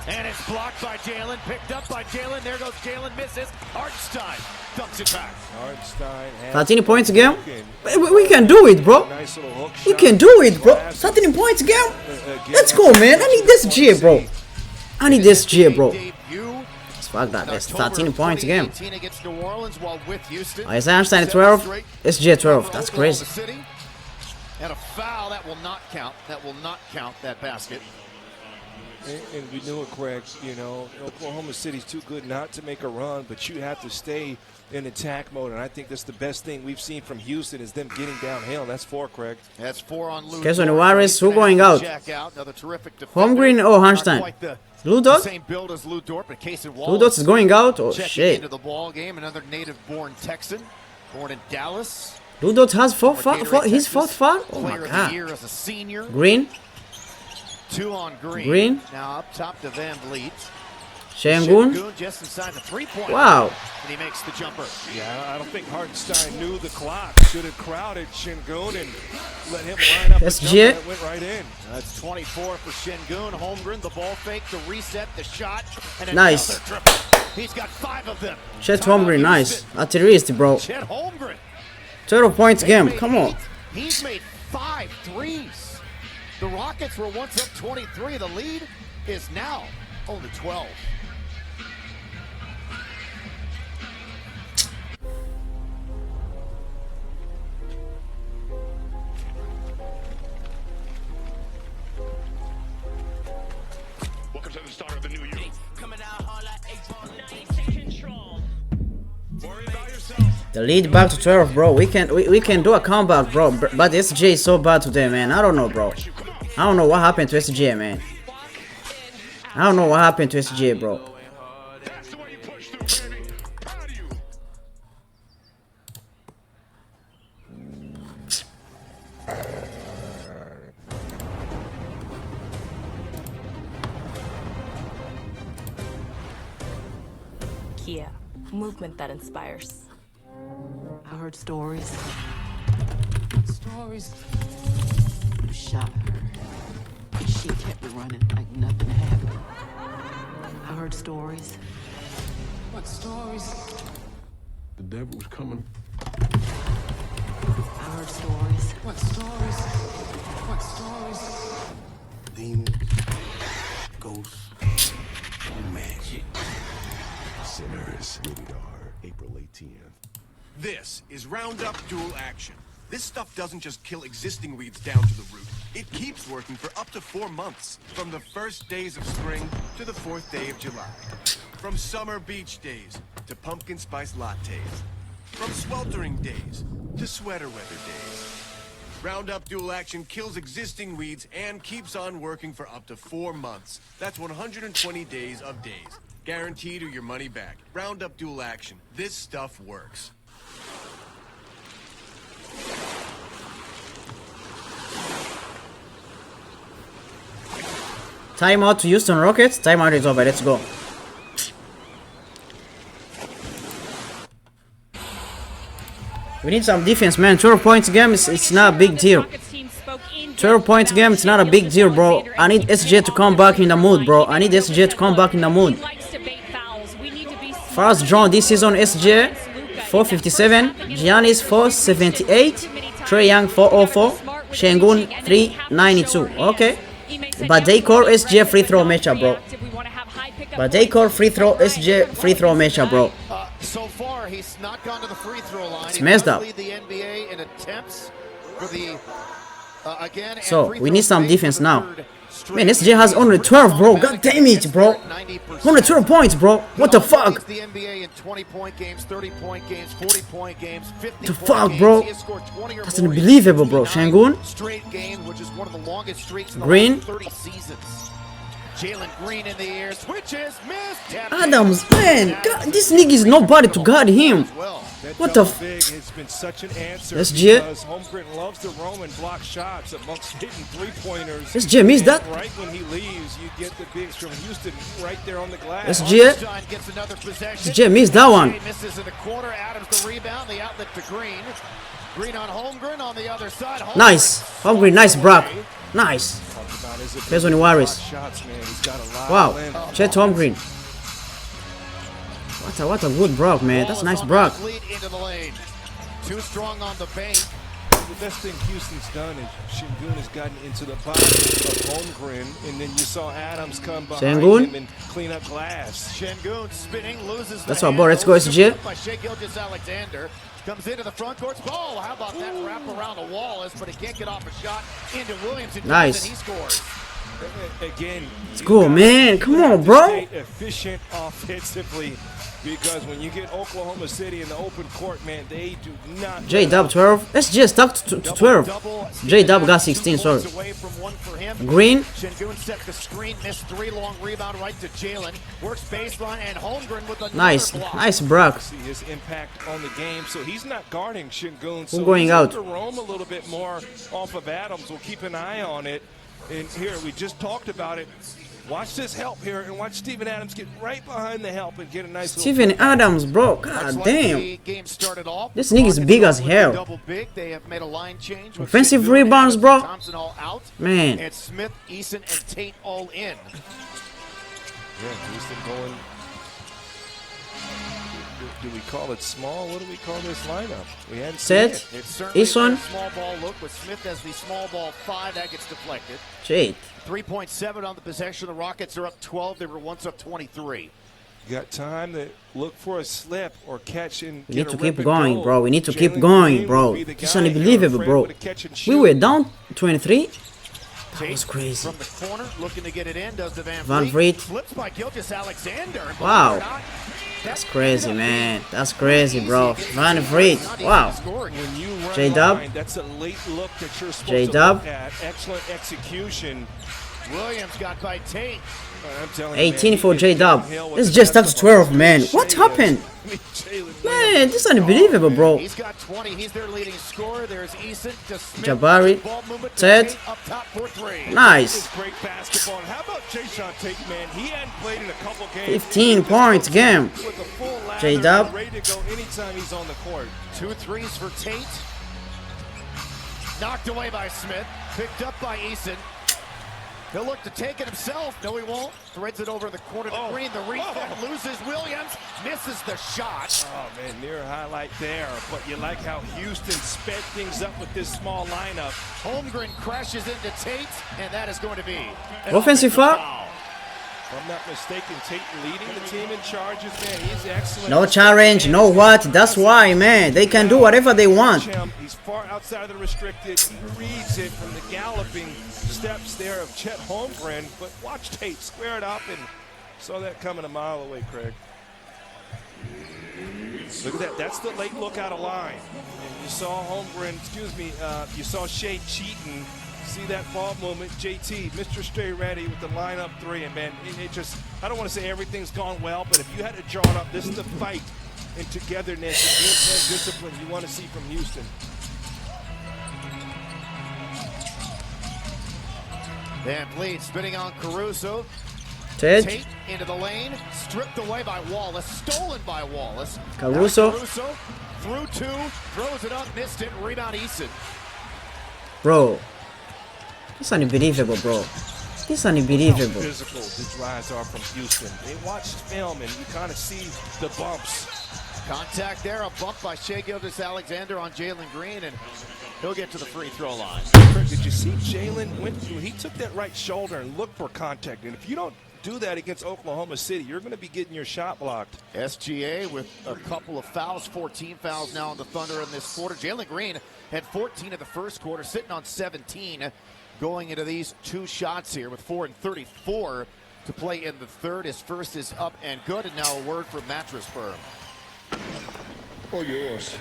And it's blocked by Jalen, picked up by Jalen. There goes Jalen, misses. Hartenstein dumps it back. Hartenstein 13 points again. We can do it, bro. We can do it, bro. 13 points again. Let's go, man. I need this G, bro. I need this G, bro. Fuck that. That's 13 points again. Isaiah Hartenstein 12. SJ 12. That's crazy. And a foul that will not count. That will not count that basket. And we knew it, Craig. You know, Oklahoma City's too good not to make a run, but you have to stay in attack mode. And I think that's the best thing we've seen from Houston is them getting downhill. And that's 4, Craig. That's 4 on Lou. Okay, so Nuaris, who going out? Holmgren or Hartenstein? Lou Dot? Lou Dot is going out? Oh, shit. Into the ball game, another native-born Texan, born in Dallas. Lou Dot has his fourth foul? Oh, my God. Green? 2 on Green. Green. Now up top to Van Vliet. Sengun. Just inside the 3-point. Wow. And he makes the jumper. Yeah, I don't think Hartenstein knew the clock. Should have crowded Sengun and let him line up. SJ. That went right in. That's 24 for Sengun. Holmgren, the ball fake, the reset, the shot. And nice. Triple. He's got 5 of them. Chet Holmgren, nice. That's a wrist, bro. Chet Holmgren. 12 points game. Come on. He's made 5 threes. The Rockets were once up 23. The lead is now only 12. Welcome to the start of the new year. The lead back to 12, bro. We can do a comeback, bro. But SJ is so bad today, man. I don't know, bro. I don't know what happened to SJ, man. I don't know what happened to SJ, bro. Kia, movement that inspires. I heard stories. You shot her. And she kept running like nothing happened. I heard stories. What stories? The devil was coming. I heard stories. What stories? What stories? Demons, ghosts, and magic. Sinners, rated R, April 18th. This is Roundup Dual Action. This stuff doesn't just kill existing weeds down to the root. It keeps working for up to 4 months, from the first days of spring to the 4th day of July. From summer beach days to pumpkin spice lattes. From sweltering days to sweater weather days. Roundup Dual Action kills existing weeds and keeps on working for up to 4 months. That's 120 days of days. Guaranteed or your money back. Roundup Dual Action. This stuff works. Timeout to Houston Rockets. Timeout is over. Let's go. We need some defense, man. 12 points game, it's not a big deal. 12 points game, it's not a big deal, bro. I need SJ to come back in the mood, bro. I need SJ to come back in the mood. First drawn this season, SJ 457, Giannis 478, Trae Young 404, Sengun 392. Okay. But they call SJ free throw matchup, bro. But they call free throw SJ free throw matchup, bro. So far, he's not gone to the free throw line. It's messed up. He does lead the NBA in attempts for the again. So we need some defense now. Man, SJ has only 12, bro. God damn it, bro. Only 12 points, bro. What the fuck? The NBA in 20-point games, 30-point games, 40-point games, 50 The fuck, bro? That's unbelievable, bro. Shangun. Straight game, which is one of the longest streaks in the Green. last 30 seasons. Jalen Green in the air, switches, missed. Adams, man. God, this nigga is nobody to guard him. What the f? It's been such an answer SJ. because Holmgren loves to roam and block shots amongst hitting three-pointers. SJ missed that. Right when he leaves, you get the bigs from Houston right there on the glass. SJ. SJ missed that one. Misses in the corner. Adams the rebound. The outlet to Green. Green on Holmgren on the other side. Nice. Hungry, nice, Brock. Nice. Here's when Warriors. Wow. Chet Holmgren. What a good Brock, man. That's nice Brock. Into the lane. Too strong on the paint. The best thing Houston's done is Shingun has gotten into the body of Holmgren, and then you saw Adams come behind Shangun? him and clean up glass. Shingun spinning, loses That's the our ball. Let's go, SJ. by Shai Gilgeous-Alexander. Comes into the front court. Oh, how about that wrap around the Wallace, but he can't get off a shot into Williams. Nice. And he scores. Again, Let's go, man. Come on, bro. Efficient offensively, because when you get Oklahoma City in the open court, man, they do not. J-Dub 12. SJ stuck to 12. J-Dub got 16, sorry. Green. Shingun set the screen, missed three, long rebound right to Jalen. Works baseline and Holmgren with a Nice. Nice, Brock. See his impact on the game, so he's not guarding Shingun. Who's going he's out? To roam a little bit more off of Adams. We'll keep an eye on it. And here, we just talked about it. Watch this help here and watch Steven Adams get right behind the help and get a nice Steven Adams, bro. God damn. This nigga is big as hell. Offensive rebounds, bro. Man. And Smith, Eason, and Tate all in. Yeah, Houston going. Do we call it small? What do we call this lineup? We hadn't seen Set. it. This one. Small ball look with Smith as the small ball 5 that gets deflected. Shit. 3.7 on the possession. The Rockets are up 12. They were once up 23. You got time to look for a slip or catch and We need to keep going, bro. We need to keep going, bro. It's unbelievable, bro. We were down 23. That was crazy. From the corner, looking to get it in, does the Van Vliet. Flips by Gilgeous-Alexander. Wow. That's crazy, man. That's crazy, bro. Van Vliet. Wow. J-Dub. That's a late look that you're supposed J-Dub. to look at. Excellent execution. Williams got by Tate. I'm telling you, 18 man, for J-Dub. This is just up to 12, man. What happened? Man, this is unbelievable, bro. He's got 20. He's their leading scorer. There's Eason to Smith. Jabari. Ted. Up top for 3. Nice. Great basketball. How about Jason Tate, man? He hadn't played in a couple games. 15 points game. J-Dub. Ready to go anytime he's on the court. 2 threes for Tate. Knocked away by Smith. Picked up by Eason. He'll look to take it himself. No, he won't. Threads it over the corner to Green. The reset loses Williams. Misses the shot. Oh, man, near highlight there. But you like how Houston sped things up with this small lineup. Holmgren crashes into Tate, and that is going to be an Offensive foul. If I'm not mistaken, Tate leading the team in charges, man. He's excellent. No challenge, no what. That's why, man. They can do whatever they want. He's far outside of the restricted. He reads it from the galloping steps there of Chet Holmgren. But watch Tate square it up and saw that coming a mile away, Craig. Look at that. That's the late look out of line. And you saw Holmgren, you saw Shea cheating. See that ball movement, JT, Mr. Stay Ready with the lineup 3, and man, it just, I don't want to say everything's gone well, but if you had to draw it up, this is the fight and togetherness and game plan discipline you want to see from Houston. Van Vliet spinning on Caruso. Ted. Tate into the lane, stripped away by Wallace, stolen by Wallace. Caruso. Caruso through 2, throws it up, missed it, rebound Eason. Bro. This is unbelievable, bro. This is unbelievable. How physical the drives are from Houston. They watch film and you kind of see the bumps. Contact there, a bump by Shai Gilgeous-Alexander on Jalen Green, and he'll get to the free throw line. Did you see Jalen went through? He took that right shoulder and looked for contact. And if you don't do that against Oklahoma City. You're going to be getting your shot blocked. SGA with a couple of fouls, 14 fouls now on the Thunder in this quarter. Jalen Green had 14 in the first quarter, sitting on 17 going into these two shots here with 4 and 34 to play in the third. His first is up and good, and now a word from Mattress Firm. Oh, yours.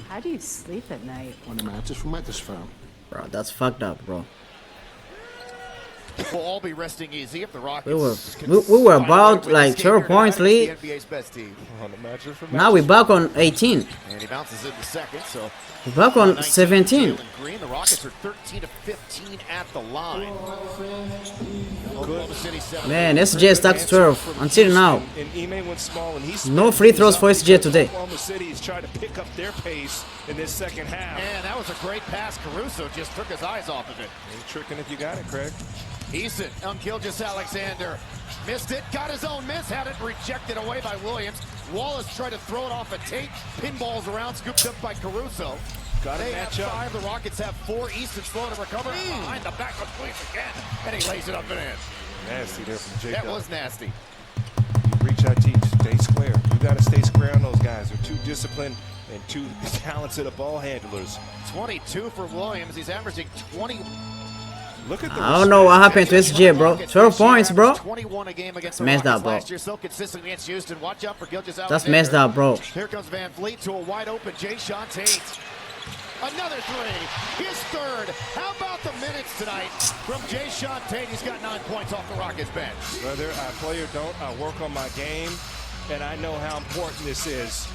How do you sleep at night? On the mattress from Mattress Firm. Bro, that's fucked up, bro. We'll all be resting easy if the Rockets. We were about like 12 points lead. The NBA's best team. Now we're back on 18. And he bounces in the second, so We're back on 17. Green, the Rockets are 13 to 15 at the line. Oklahoma City 7. Man, SJ stuck to 12 until now. And Ime went small, and he's No free throws for SJ today. Oklahoma City is trying to pick up their pace in this second half. And that was a great pass. Caruso just took his eyes off of it. He's tricking if you got it, Craig. Eason on Gilgeous-Alexander. Missed it, got his own miss, had it rejected away by Williams. Wallace tried to throw it off a Tate. Pinballs around, scooped up by Caruso. Got to match up. 5, the Rockets have 4. Easton slow to recover. Behind the back of Williams again. And he lays it up and in. Nasty there from Jake. That was nasty. You reach out, teach, stay square. You got to stay square on those guys. They're too disciplined and too talented of ball handlers. 22 for Williams. He's averaging 20. Look at the I don't know what happened to SJ, bro. 12 points, bro. 21 a game against That's messed up, bro. last year, so consistent against Houston. Watch out for Gilgeous-Alexander. That's messed up, bro. Here comes Van Fleet to a wide open Jayshawn Tate. Another three. His third. How about the minutes tonight from Jayshawn Tate? He's got 9 points off the Rockets bench. Whether I play or don't, I work on my game, and I know how important this is.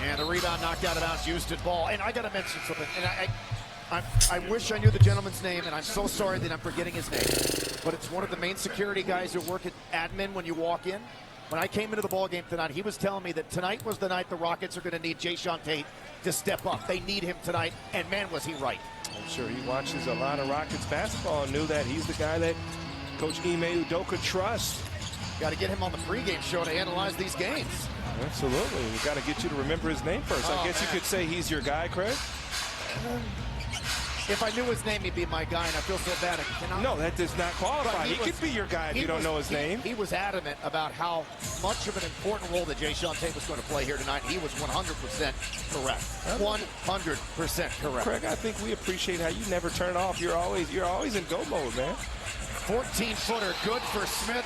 And a rebound knocked out of bounds, Houston ball. And I got to mention something. And I wish I knew the gentleman's name, and I'm so sorry that I'm forgetting his name. But it's one of the main security guys who work at admin when you walk in. When I came into the ball game tonight, he was telling me that tonight was the night the Rockets are going to need Jayshawn Tate to step up. They need him tonight, and man, was he right. I'm sure he watches a lot of Rockets basketball and knew that he's the guy that Coach Ime Udoka trusts. Got to get him on the pregame show to analyze these games. Absolutely. We got to get you to remember his name first. I guess you could say he's your guy, Craig. If I knew his name, he'd be my guy, and I feel so bad. No, that does not qualify. He could be your guy if you don't know his name. He was adamant about how much of an important role that Jayshawn Tate was going to play here tonight. He was 100% correct. 100% correct. Craig, I think we appreciate how you never turn off. You're always in go mode, man. 14-footer, good for Smith.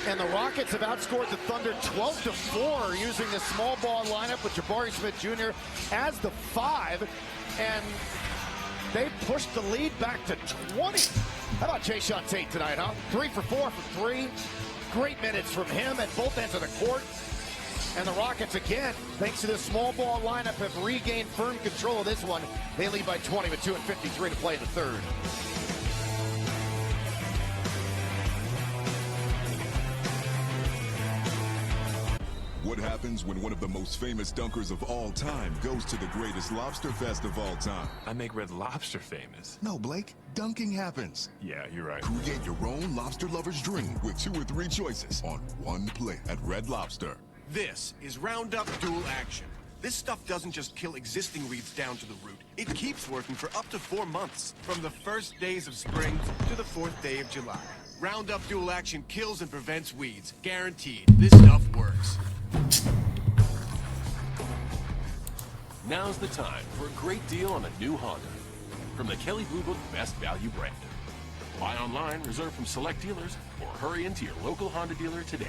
And the Rockets have outscored the Thunder 12-4 using the small ball lineup with Jabari Smith Jr. as the 5. And they pushed the lead back to 20. How about Jayshawn Tate tonight, huh? 3 for 4 for 3. Great minutes from him at both ends of the court. And the Rockets, again, thanks to this small ball lineup, have regained firm control of this one. They lead by 20 with 2:53 to play in the third. What happens when one of the most famous dunkers of all time goes to the greatest lobster fest of all time? I make Red Lobster famous. No, Blake. Dunking happens. Yeah, you're right. Create your own lobster lover's dream with 2 or 3 choices on one plate at Red Lobster. This is Roundup Dual Action. This stuff doesn't just kill existing weeds down to the root. It keeps working for up to 4 months, from the first days of spring to the 4th day of July. Roundup Dual Action kills and prevents weeds. Guaranteed. This stuff works. Now's the time for a great deal on a new Honda from the Kelley Blue Book Best Value brand. Buy online, reserve from select dealers, or hurry into your local Honda dealer today.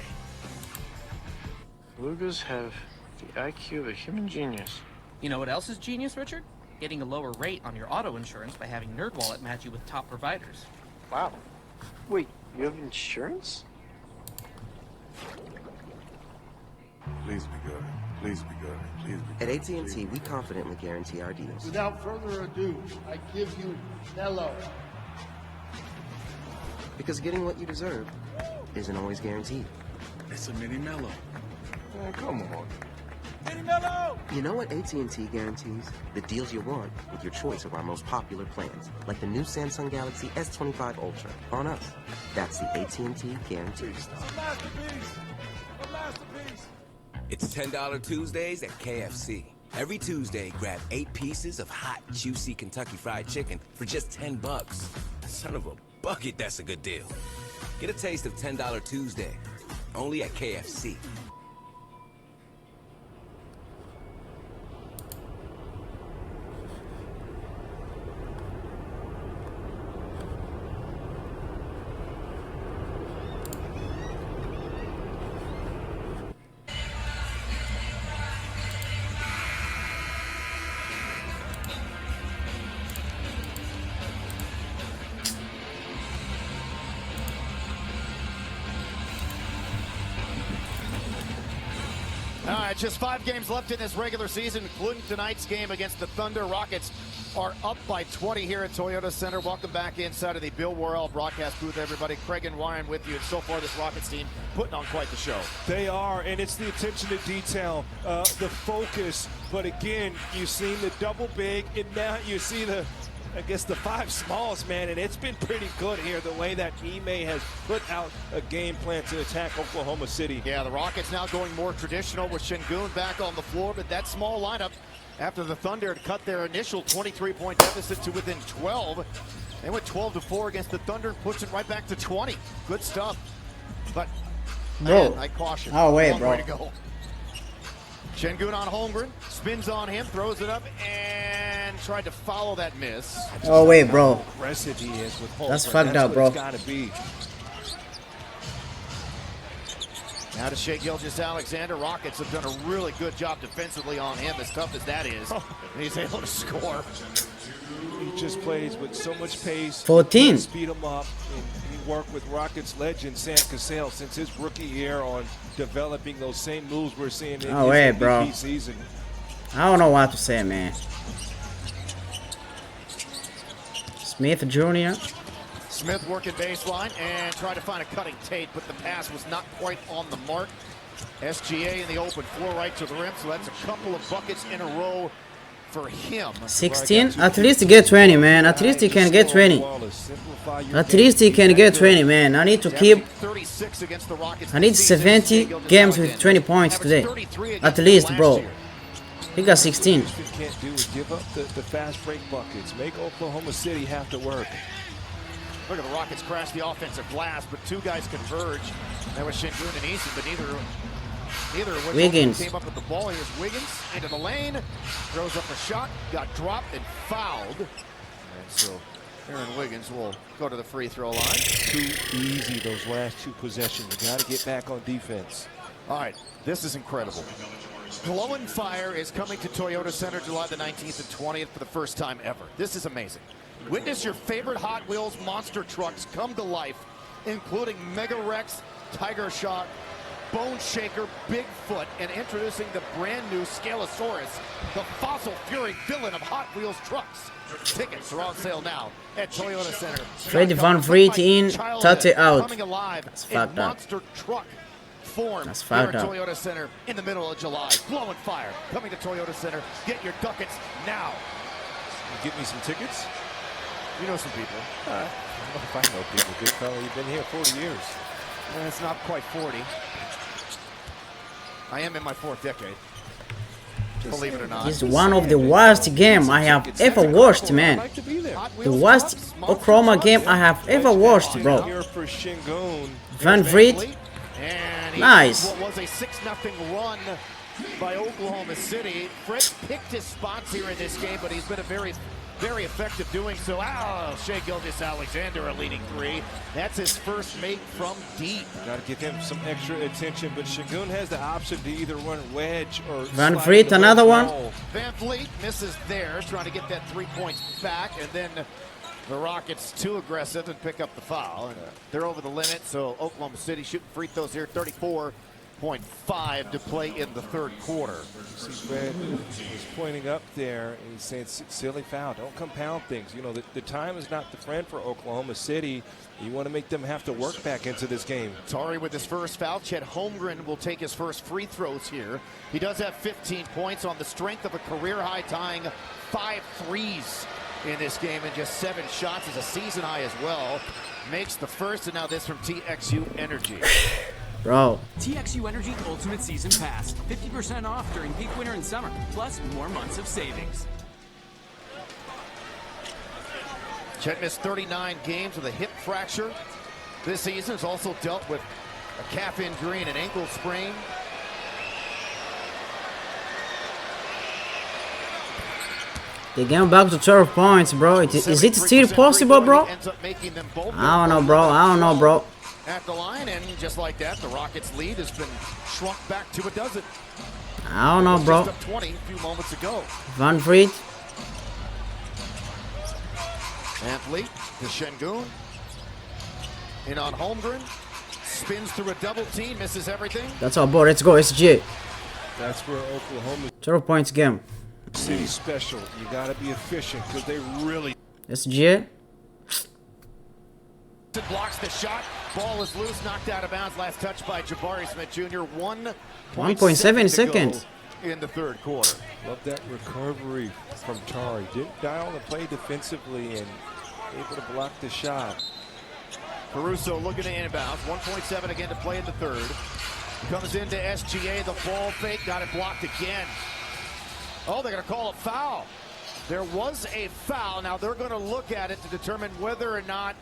Belugas have the IQ of a human genius. You know what else is genius, Richard? Getting a lower rate on your auto insurance by having NerdWallet match you with top providers. Wow. Wait, you have insurance? Please be good. Please be good. Please be good. At AT&T, we confidently guarantee our deals. Without further ado, I give you Mello. Because getting what you deserve isn't always guaranteed. It's a mini Mello. Man, come on. Mini Mello! You know what AT&T guarantees? The deals you want with your choice of our most popular plans, like the new Samsung Galaxy S25 Ultra. On us. That's the AT&T guarantee. A masterpiece! A masterpiece! It's $10 Tuesdays at KFC. Every Tuesday, grab 8 pieces of hot, juicy Kentucky Fried Chicken for just $10. Son of a bucket, that's a good deal. Get a taste of $10 Tuesday, only at KFC. All right, just 5 games left in this regular season, including tonight's game against the Thunder. Rockets are up by 20 here at Toyota Center. Welcome back inside of the Bill Worrell broadcast booth, everybody. Craig and Ryan with you. And so far, this Rockets team putting on quite the show. They are, and it's the attention to detail, the focus. But again, you've seen the double big, and now you see the, I guess, the 5 smalls, man, and it's been pretty good here, the way that Ime has put out a game plan to attack Oklahoma City. Yeah, the Rockets now going more traditional with Şengün back on the floor, but that small lineup, after the Thunder had cut their initial 23-point deficit to within 12, they went 12-4 against the Thunder and pushed it right back to 20. Good stuff. But, man, I caution. Oh, wait, Long bro. way to go. Şengün on Holmgren, spins on him, throws it up, and tried to follow that miss. Oh, wait, bro. How aggressive he is with Holmgren. That's fucked up, bro. It's got to be. Now to Shai Gilgeous-Alexander. Rockets have done a really good job defensively on him, as tough as that is. And he's able to score. He just plays with so much pace. 14. Speed him up. And he worked with Rockets legend Sam Cassell since his rookie year on developing those same moves we're seeing in his MVP season. I don't know what to say, man. Smith Jr. Smith working baseline and tried to find a cutting Tate, but the pass was not quite on the mark. SGA in the open floor right to the rim, so that's a couple of buckets in a row for him. 16? At least get 20, man. At least he can get 20. At least he can get 20, man. I need to keep... I need 70 games with 20 points today. At least, bro. He got 16. What you can't do is give up the fast break buckets. Make Oklahoma City have to work. Look at the Rockets crash the offensive glass, but 2 guys converge. That was Şengün and Eason, but neither of which Wiggins came up with the ball. Here's Wiggins into the lane, throws up a shot, got dropped and fouled. And so Aaron Wiggins will go to the free throw line. Too easy those last 2 possessions. You got to get back on defense. All right, this is incredible. Glow and Fire is coming to Toyota Center July the 19th and 20th for the first time ever. This is amazing. Witness your favorite Hot Wheels monster trucks come to life, including Mega Rex, Tiger Shot, Bone Shaker, Bigfoot, and introducing the brand new Scalosaurus, the fossil fury villain of Hot Wheels trucks. Tickets are on sale now at Toyota Center. Freddie Van Vliet in, 30 out. That's fucked up. Monster truck form That's here at fucked up. Toyota Center in the middle of July. Glow and Fire coming to Toyota Center. Get your ducats now. Get me some tickets? You know some people. I don't know if I know people. Good fellow, you've been here 40 years. It's not quite 40. I am in my 4th decade. Believe it or not. This is one of the worst games I have ever watched, man. The worst Oklahoma game I have ever watched, bro. Van Vliet. Nice. What was a 6-0 run by Oklahoma City. Fred picked his spots here in this game, but he's been a very effective doing so. Shai Gilgeous-Alexander a leading 3. That's his first make from deep. Got to give him some extra attention, but Şengün has the option to either run wedge or Van Vliet, another one. Van Vliet misses there, trying to get that 3 points back, and then the Rockets too aggressive and pick up the foul. And they're over the limit, so Oklahoma City shooting free throws here, 34.5 to play in the 3rd quarter. See, Fred is pointing up there, and he's saying, silly foul, don't compound things. You know, the time is not the friend for Oklahoma City. You want to make them have to work back into this game. Tari with his first foul. Chet Holmgren will take his first free throws here. He does have 15 points on the strength of a career-high tying 5 threes in this game, and just 7 shots is a season high as well. Makes the first, and now this from TXU Energy. Bro. TXU Energy Ultimate Season Pass. 50% off during peak winter and summer, plus more months of savings. Chet missed 39 games with a hip fracture. this season. Has also dealt with a calf injury and an ankle sprain. They get back to 12 points, bro. Is it still possible, bro? I don't know, bro. I don't know, bro. At the line, and just like that, the Rockets' lead has been shrunk back to a dozen. I don't know, bro. Just up 20 a few moments ago. Van Vliet. Athlete to Şengün. In on Holmgren. Spins through a double team, misses everything. That's our ball. Let's go, SGA. That's where Oklahoma 12 points game. City special. You got to be efficient because they really. SGA. Blocks the shot. Ball is loose, knocked out of bounds. Last touch by Jabari Smith Jr. 1.7 seconds in the third quarter. Love that recovery from Tari. Didn't die on the play defensively and able to block the shot. Caruso looking to inbounds. 1.7 again to play in the third. Comes into SGA. The ball fake. Got it blocked again. Oh, they're going to call a foul. There was a foul. Now they're going to look at it to determine whether or not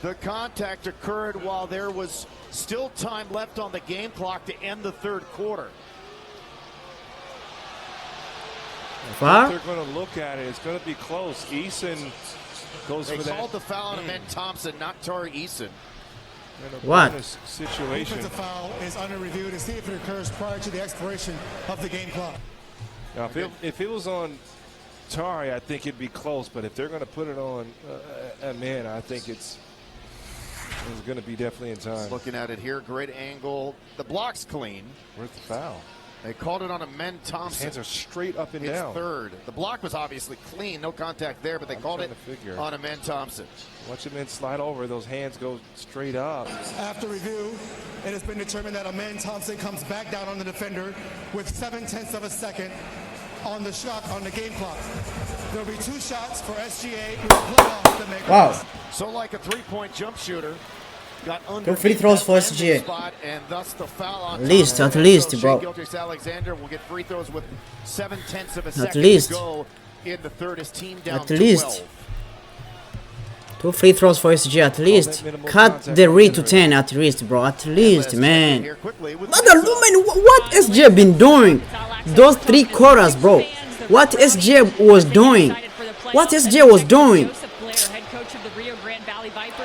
the contact occurred while there was still time left on the game clock to end the third quarter. They're going to look at it. It's going to be close. Eason goes they for that. They called the foul on Amen Thompson, not Tari Eason. What? Situation. The foul is under review to see if it occurs prior to the expiration of the game clock. Now, if it was on Tari, I think it'd be close. But if they're going to put it on Amen, I think it's going to be definitely in time. Looking at it here, great angle. The block's clean. Where's the foul? They called it on Amen Thompson. His hands are straight up and it's down. Third. The block was obviously clean, no contact there, but they called it on Amen Thompson. Watch Amen slide over, those hands go straight up. After review, it has been determined that Amen Thompson comes back down on the defender with 0.7 of a second on the shot on the game clock. There'll be 2 shots for SGA with playoff to make. Wow. So like a 3-point jump shooter. Got Go free throws for SGA. Spot, and thus the foul on at least, bro. Alexander will get free throws with 0.7 of a second at least. to go in the third. His team down at least. 12. 2 free throws for SGA at least. Cut the read to 10 at least, bro. At least, man. Mother woman, what SGA been doing? Those 3 quarters, bro. What SGA was doing? What SGA was doing?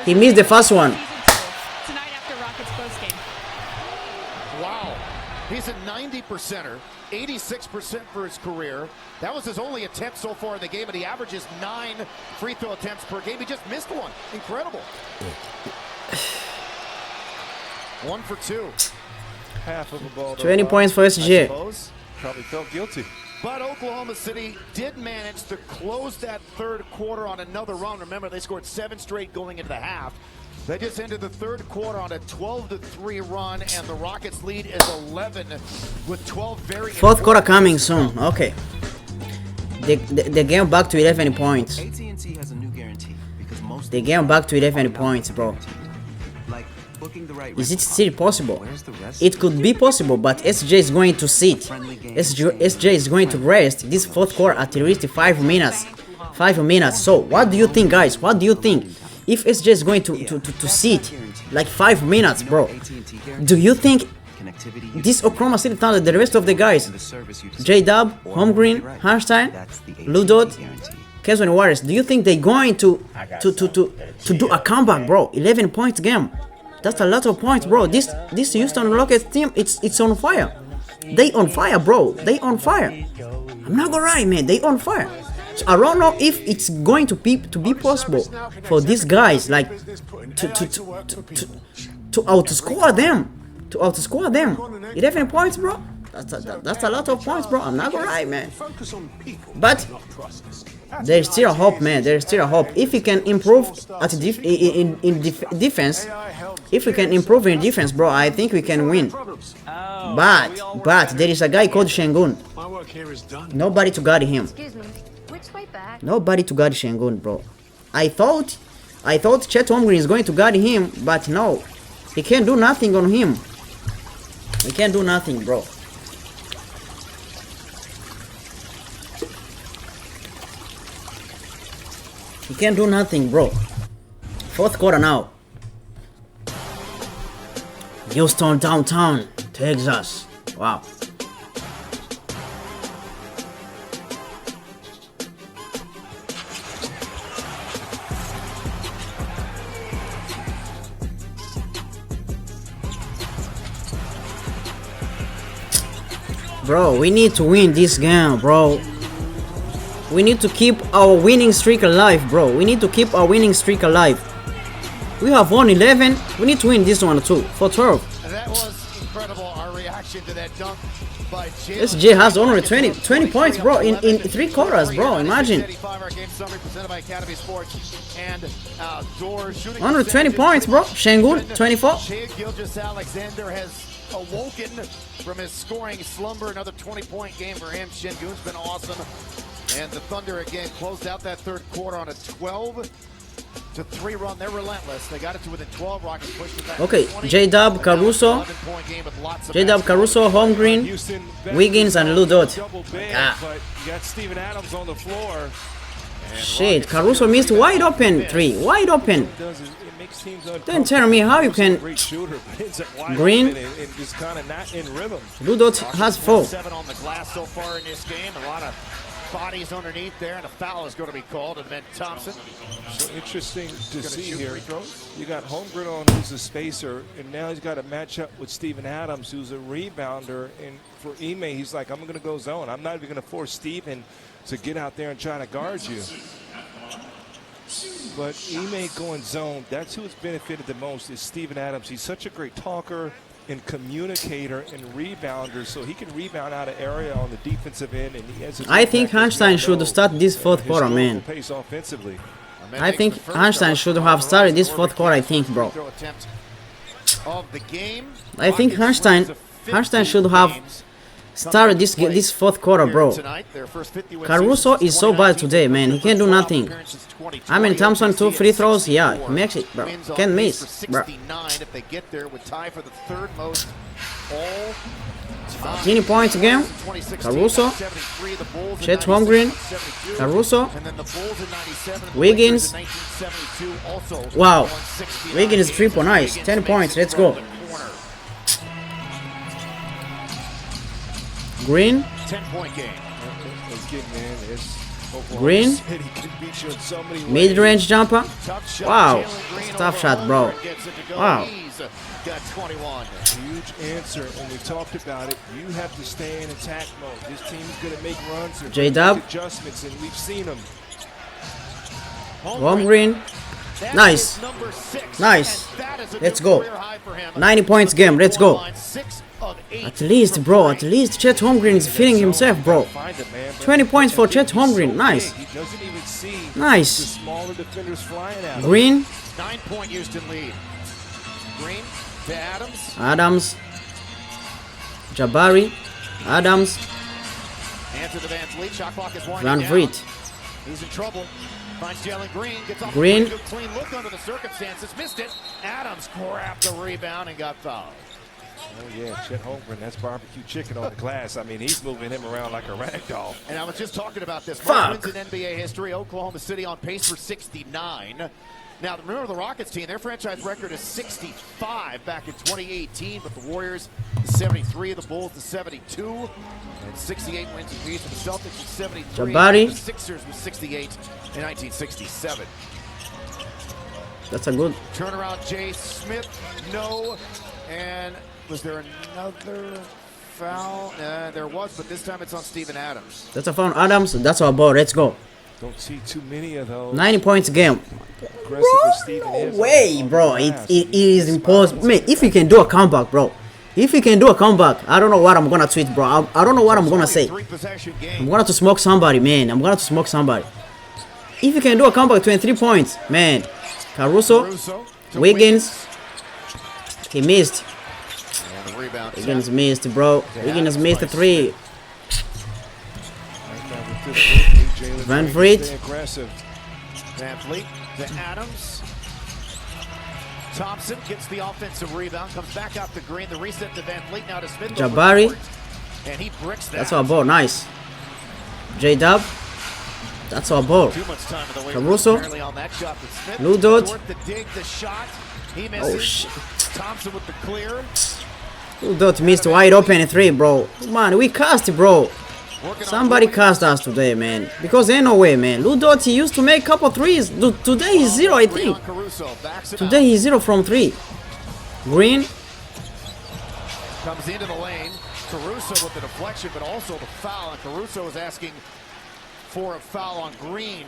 He missed the first one. Wow. He's a 90%er, 86% for his career. That was his only attempt so far in the game, and he averages 9 free throw attempts per game. He just missed one. Incredible. 1 for 2. Half of a ball. 20 points for SGA. Probably felt guilty. But Oklahoma City did manage to close that third quarter on another run. Remember, they scored 7 straight going into the half. They just ended the third quarter on a 12-3 run, and the Rockets' lead is 11 with 12 very. Fourth quarter coming soon. Okay. They game back to 11 points. AT&T has a new guarantee because most they game back to 11 points, bro. Like booking the right is it still possible? It could be possible, but SJ is going to sit. SJ is going to rest this fourth quarter at least 5 minutes. 5 minutes. So what do you think, guys? What do you think? If SJ is going to sit like 5 minutes, bro, do you think this Oklahoma City Thunder, the rest of the guys, J-Dub, Holmgren, Hartenstein, Ludot, Casual Warriors, do you think they're going to do a comeback, bro? 11 points game. That's a lot of points, bro. This Houston Rockets team, it's on fire. They on fire, bro. They on fire. I'm not gonna lie, man. They on fire. So I don't know if it's going to be possible for these guys like to outscore them. To outscore them. 11 points, bro. That's a lot of points, bro. I'm not gonna lie, man. But there's still hope, man. There's still hope. If you can improve at defense, if we can improve in defense, bro, I think we can win. But there is a guy called Şengün. Nobody to guard him. Nobody to guard Şengün, bro. I thought Chet Holmgren is going to guard him, but no. He can't do nothing on him. He can't do nothing, bro. He can't do nothing, bro. Fourth quarter now. Houston downtown, Texas. Wow. Bro, we need to win this game, bro. We need to keep our winning streak alive, bro. We need to keep our winning streak alive. We have won 11. We need to win this one too for 12. That was incredible. Our reaction to that dunk by Jalen. SJ has only 20 points, bro, in 3 quarters, bro. Imagine. 120 points, bro. Şengün 24. Shai Gilgeous-Alexander has awoken from his scoring slumber. Another 20-point game for him. Şengün's been awesome. And the Thunder again closed out that third quarter on a 12-3 run. They're relentless. They got it to within 12. Rockets pushed it back. Okay, J-Dub, Caruso. J-Dub, Caruso, Holmgren, Wiggins, and Lou Dort. Ah. But you got Steven Adams on the floor. Shit, Caruso missed wide open 3. Wide open. Then tell me how you can. Green. Lou Dort has 4. 7 on the glass so far in this game. A lot of bodies underneath there, and a foul is going to be called. And then Thompson. So interesting to see here. You got Holmgren on, who's a spacer, and now he's got a matchup with Steven Adams, who's a rebounder. And for Ime, he's like, I'm going to go zone. I'm not even going to force Steven to get out there and try to guard you. But Ime going zone, that's who has benefited the most is Steven Adams. He's such a great talker and communicator and rebounder, so he can rebound out of area on the defensive end. And he has I think Einstein should start this fourth quarter, man. Pace offensively. I think Einstein should have started this fourth quarter, I think, bro. I think Einstein should have started this fourth quarter, bro. Caruso is so bad today, man. He can't do nothing. I mean, Thompson 2 free throws, yeah, he makes it, bro. Can't miss, bro. 20 points again. Caruso, Chet Holmgren, Caruso, Wiggins. Wow, Wiggins triple, nice. 10 points, let's go. Green. 10-point game. Green. Mid-range jumper. Wow. Tough shot, bro. Wow. Huge answer, and we talked about it. You have to stay in attack mode. This team's going to make runs and J-Dub. adjustments, and we've seen them. Holmgren. Nice. Nice. Let's go. 90 points game. Let's go. At least, bro. At least Chet Holmgren is feeling himself, bro. 20 points for Chet Holmgren. Nice. Nice. Green. 9-point Houston lead. Green to Adams. Adams. Jabari. Adams. Answer the Van Vliet. Shot clock is winding Van down. Vliet. He's in trouble. Finds Jalen Green. Gets off Green. a clean look under the circumstances. Missed it. Adams grabbed the rebound and got fouled. Oh, yeah, Chet Holmgren, that's barbecue chicken on the glass. I mean, he's moving him around like a rag doll. And I was just talking about this. Fuck. First wins in NBA history. Oklahoma City on pace for 69. Now, remember the Rockets team, their franchise record is 65 back in 2018, but the Warriors, the 73, the Bulls, the 72, and 68 wins apiece. And the Celtics with 73, Jabari. the Sixers with 68 in 1967. That's a good. Turnaround, Jay Smith, no. And was there another foul? There was, but this time it's on Steven Adams. That's a foul on Adams. That's our ball. Let's go. Don't see too many of those. 90 points game. Bro, no way, bro. It is impossible. Man, if you can do a comeback, bro. If you can do a comeback, I don't know what I'm gonna tweet, bro. I don't know what I'm gonna say. I'm gonna to smoke somebody, man. I'm gonna to smoke somebody. If you can do a comeback, 23 points, man. Caruso, Wiggins. He missed. Wiggins missed, bro. Wiggins missed the 3. Van Vliet. Van Vliet to Adams. Thompson gets the offensive rebound, comes back out to Green. The reset to Van Vliet, now to Smith. Jabari. And he bricks that. That's our ball. Nice. J-Dub. That's our ball. Too much time in the way. Caruso. Apparently on that shot with Smith. Ludot. Short the dig, the shot. He misses. Oh shit. Thompson with the clear. Ludot missed wide open in 3, bro. Come on, we cast, bro. Somebody cast us today, man. Because ain't no way, man. Ludot, he used to make a couple threes. Today he's 0, I think. Today he's 0 from 3. Green. Comes into the lane. Caruso with the deflection, but also the foul. And Caruso is asking for a foul on Green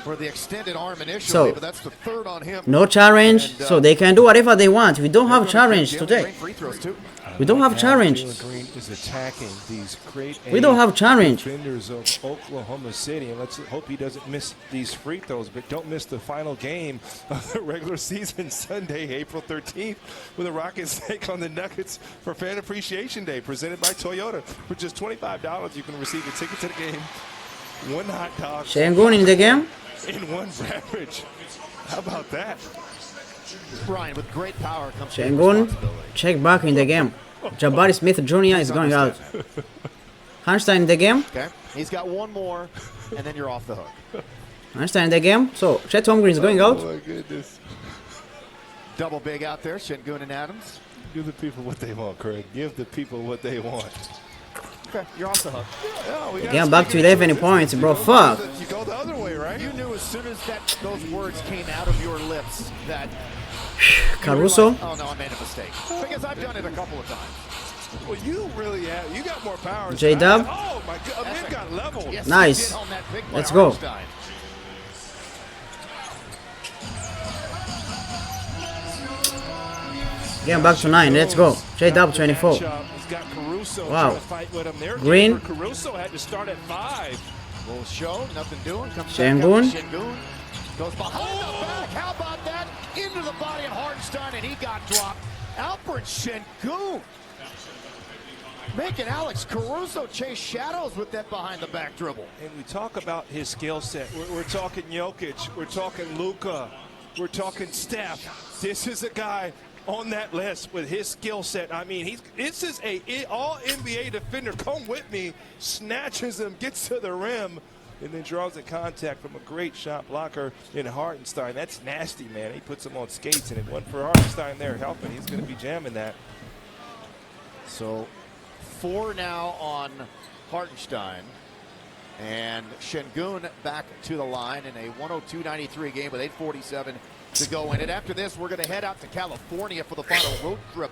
for the extended arm initially, but that's the third on him. No challenge, so they can do whatever they want. We don't have challenge today. We don't have challenge. Green is attacking these great We don't have challenge. defenders of Oklahoma City, and let's hope he doesn't miss these free throws. But don't miss the final game of the regular season, Sunday, April 13th, when the Rockets take on the Nuggets for Fan Appreciation Day, presented by Toyota. For just $25, you can receive a ticket to the game, 1 hot dog, Şengün in the game. in 1 beverage. How about that? Brian, with great power comes Şengün, check back in the game. Jabari Smith Jr. is going out. Einstein in the game. Okay, he's got one more, and then you're off the hook. Einstein in the game. So Chet Holmgren is going out. Oh my goodness. Double big out there, Şengün and Adams. Give the people what they want, Craig. Give the people what they want. Okay, you're off the hook. Again, back to 11 points, bro. Fuck. You go the other way, right? You knew as soon as those words came out of your lips that Caruso. like, oh no, I made a mistake. Because I've done it a couple of times. Well, you really have. You got more power. J-Dub. Oh my God, Amin got leveled. Yes, Nice. he did on that big Let's by go. Hartenstein. Again, back to 9. Let's go. J-Dub 24. He's got Caruso Wow. trying to fight with him. Their Green. game for Caruso had to start at 5. Little show, nothing doing. Comes Şengün. back up. Şengün goes behind the back. How about that? Into the body of Hartenstein, and he got dropped. Alperen Şengün making Alex Caruso chase shadows with that behind the back dribble. And we talk about his skill set. We're talking Jokic. We're talking Luka. We're talking Steph. This is a guy on that list with his skill set. I mean, this is a all NBA defender. Come with me, snatches him, gets to the rim, and then draws the contact from a great shot blocker in Hartenstein. That's nasty, man. He puts him on skates, and it went for Hartenstein there helping. He's going to be jamming that. So 4 now on Hartenstein. And Şengün back to the line in a 102-93 game with 8:47 to go in it. After this, we're going to head out to California for the final road trip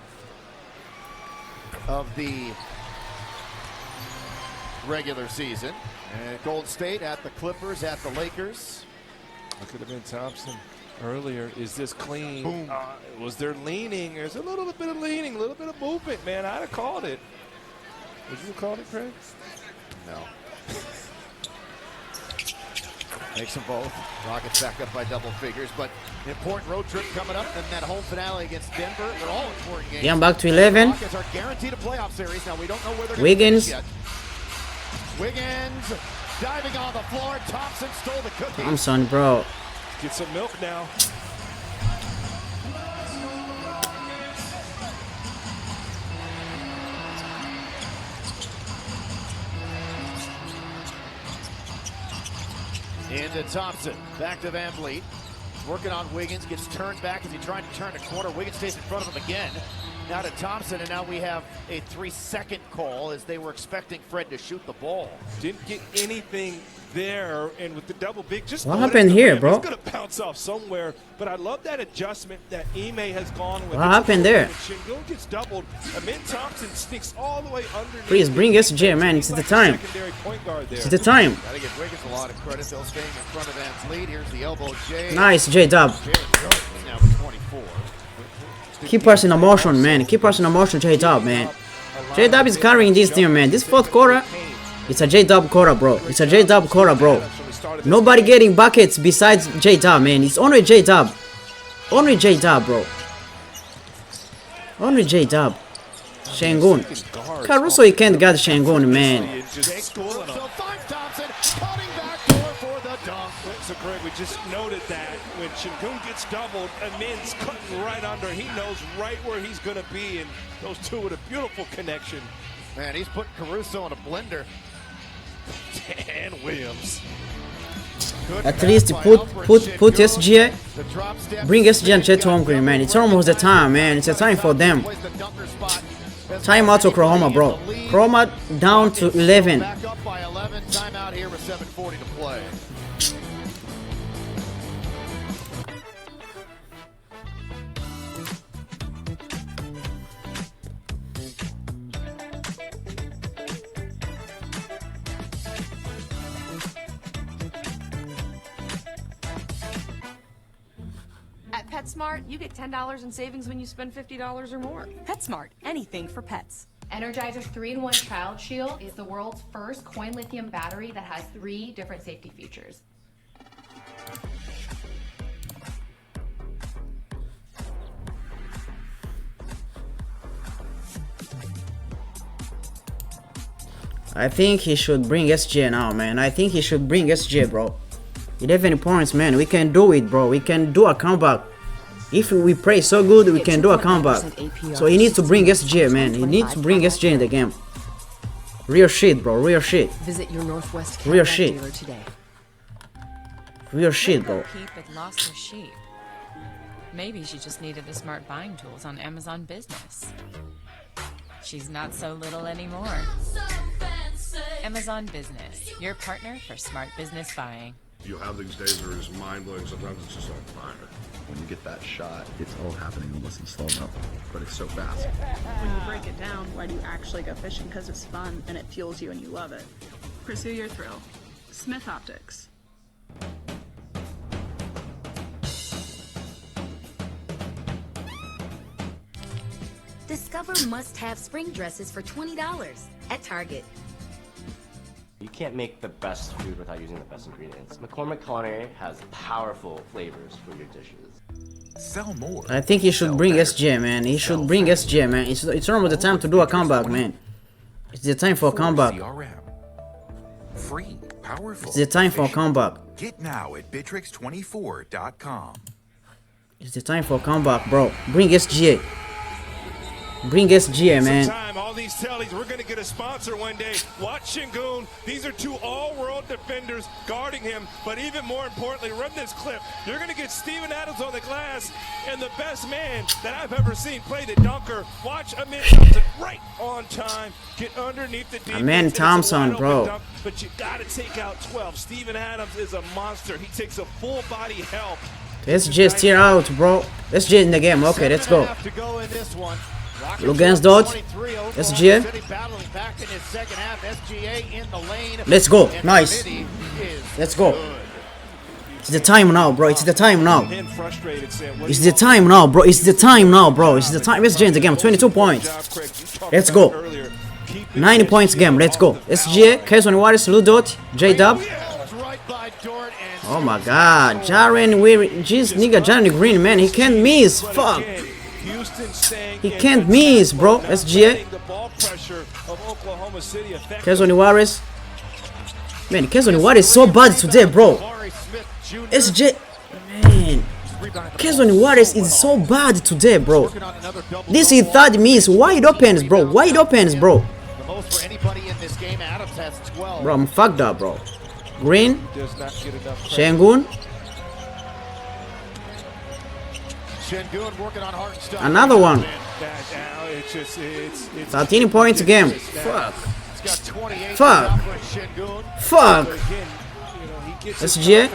of the regular season. And Golden State at the Clippers, at the Lakers. It could have been Thompson earlier. Is this clean? Boom. Was there leaning? There's a little bit of leaning, a little bit of movement, man. I'd have called it. Would you have called it, Craig? No. Makes them both. Rockets back up by double figures, but an important road trip coming up, and that home finale against Denver. They're all important games. Again, back to 11. Rockets are guaranteed a playoff series. Now we don't know where they're Wiggins. going to yet. Wiggins diving on the floor. Thompson stole the cookie. Thompson, bro. Get some milk now. Into Thompson. Back to Van Vliet. Working on Wiggins. Gets turned back as he tried to turn the corner. Wiggins stays in front of him again. Now to Thompson, and now we have a 3-second call as they were expecting Fred to shoot the ball. Didn't get anything there, and with the double big, just What happened here, bro? It's going to bounce off somewhere, but I love that adjustment that Ime has gone with. What happened there? Şengün gets doubled. Amin Thompson sneaks all the way underneath. Please bring SJ, man. It's the time. Secondary point guard there. It's the time. Gotta give Wiggins a lot of credit. They'll stay in front of Van Vliet. Here's the elbow J. Nice, J-Dub. Now with 24. Keep us in emotion, man. Keep us in emotion, J-Dub, man. J-Dub is carrying this team, man. This fourth quarter, it's a J-Dub quarter, bro. It's a J-Dub quarter, bro. Nobody getting buckets besides J-Dub, man. It's only J-Dub. Only J-Dub, bro. Only J-Dub. Şengün. Caruso, he can't guard Şengün, man. So, Greg, we just noted that when Şengün gets doubled, Amin's cutting right under. He knows right where he's going to be, and those two with a beautiful connection. Man, he's putting Caruso in a blender. Dan Williams. At least put SGA, bring SGA and Chet Holmgren, man. It's almost the time, man. It's a time for them. Time out to Oklahoma, bro. Oklahoma down to 11. Back up by 11. Timeout here with 7:40 to play. At PetSmart, you get $10 in savings when you spend $50 or more. PetSmart, anything for pets. Energizer 3-in-1 Child Shield is the world's first coin lithium battery that has 3 different safety features. I think he should bring SGA now, man. I think he should bring SGA, bro. 11 points, man. We can do it, bro. We can do a comeback. If we play so good, we can do a comeback. So he needs to bring SGA, man. He needs to bring SGA in the game. Real shit, bro. Real shit. Visit your Northwest Real Cadillac shit. dealer today. Real shit, bro. Peep had lost her sheep. Maybe she just needed the smart buying tools on Amazon Business. She's not so little anymore. Amazon Business, your partner for smart business buying. You have these days that are just mind-blowing. Sometimes it's just on fire. When you get that shot, it's all happening almost in slow-mo, but it's so fast. When you break it down, why do you actually go fishing? Because it's fun and it fuels you and you love it. Pursue your thrill. Smith Optics. Discover must-have spring dresses for $20 at Target. You can't make the best food without using the best ingredients. McCormick Culinary has powerful flavors for your dishes. Sell more. I think he should bring SGA, man. He should bring SGA, man. It's almost the time to do a comeback, man. It's the time for a comeback. Free, powerful. It's the time for a comeback. Get now at Bitrix24.com. It's the time for a comeback, bro. Bring SGA. Bring SGA, man. Sometime, all these tellies, we're going to get a sponsor one day. Watch Şengün. These are 2 all-world defenders guarding him. But even more importantly, run this clip. You're going to get Steven Adams on the glass, and the best man that I've ever seen play the dunker. Watch Amin Thompson right on time. Get underneath the defense. Amin Thompson, bro. Dunk, but you got to take out 12. Steven Adams is a monster. He takes a full body help. SGA still out, bro. SGA in the game. Okay, let's go. Luguentz dodge. SGA. Let's go. Nice. Let's go. It's the time now, bro. It's the time now. It's the time now, bro. It's the time now, bro. It's the time. SGA in the game. 22 points. Let's go. 90 points game. Let's go. SGA, Kayson Wallace, Ludot, J-Dub. Oh my god. Jaren, Jaren Green, man. He can't miss. Fuck. He can't miss, bro. SGA. Kayson Wallace. Man, Kayson Wallace is so bad today, bro. SGA. Man. Kayson Wallace is so bad today, bro. This is 3rd miss. Wide opens, bro. Wide opens, bro. Bro, I'm fucked up, bro. Green. Şengün. Another one. 13 points game. Fuck. Fuck. Fuck. SGA.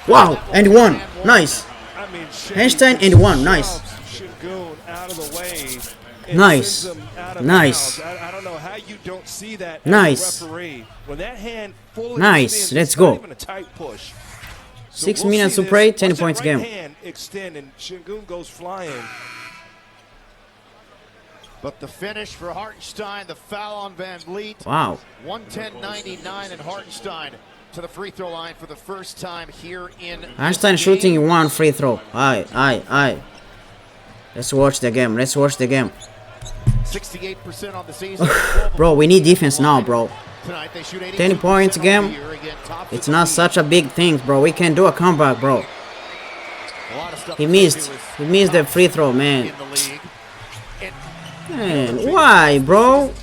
Wow. And 1. Nice. Einstein and 1. Nice. Nice. Nice. I don't know how you don't see that. Nice. When that hand fully nice. Let's go. 6 minutes to play, 10 points game. Hand extend and Şengün goes flying. But the finish for Hartenstein, the foul on Van Vliet. Wow. 110-99 and Hartenstein to the free throw line for the first time here in Einstein shooting 1 free throw. Aye. Let's watch the game. Let's watch the game. 68% on the season. Bro, we need defense now, bro. 10 points game. It's not such a big thing, bro. We can do a comeback, bro. He missed the free throw, man. Man, why, bro?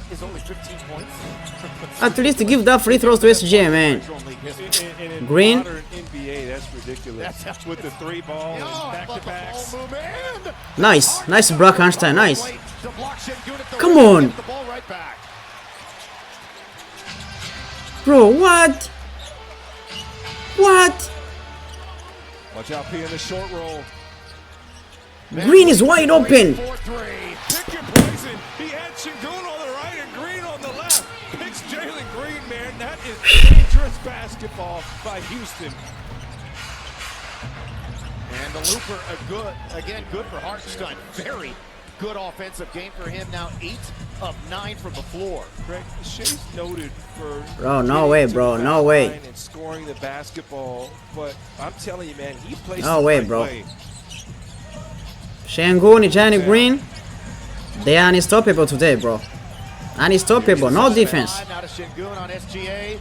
At least give that free throws to SGA, man. In Green. modern NBA, that's ridiculous. With the 3 ball and back-to-backs. Nice. Nice, Brock Einstein. Nice. Come on. Bro, what? What? Watch out, P in the short roll. Green is wide open. Pick your poison. He had Şengün on the right and Green on the left. Picks Jalen Green, man. That is dangerous basketball by Houston. And the looper, good for Hartenstein. Very good offensive game for him. Now 8 of 9 from the floor. Greg, Shea's noted for Bro, no way, bro. No way. And scoring the basketball, but I'm telling you, man, he plays No the way, right bro. way. Şengün and Jalen Green, they are unstoppable today, bro. Unstoppable, no defense. Now to Şengün on SGA.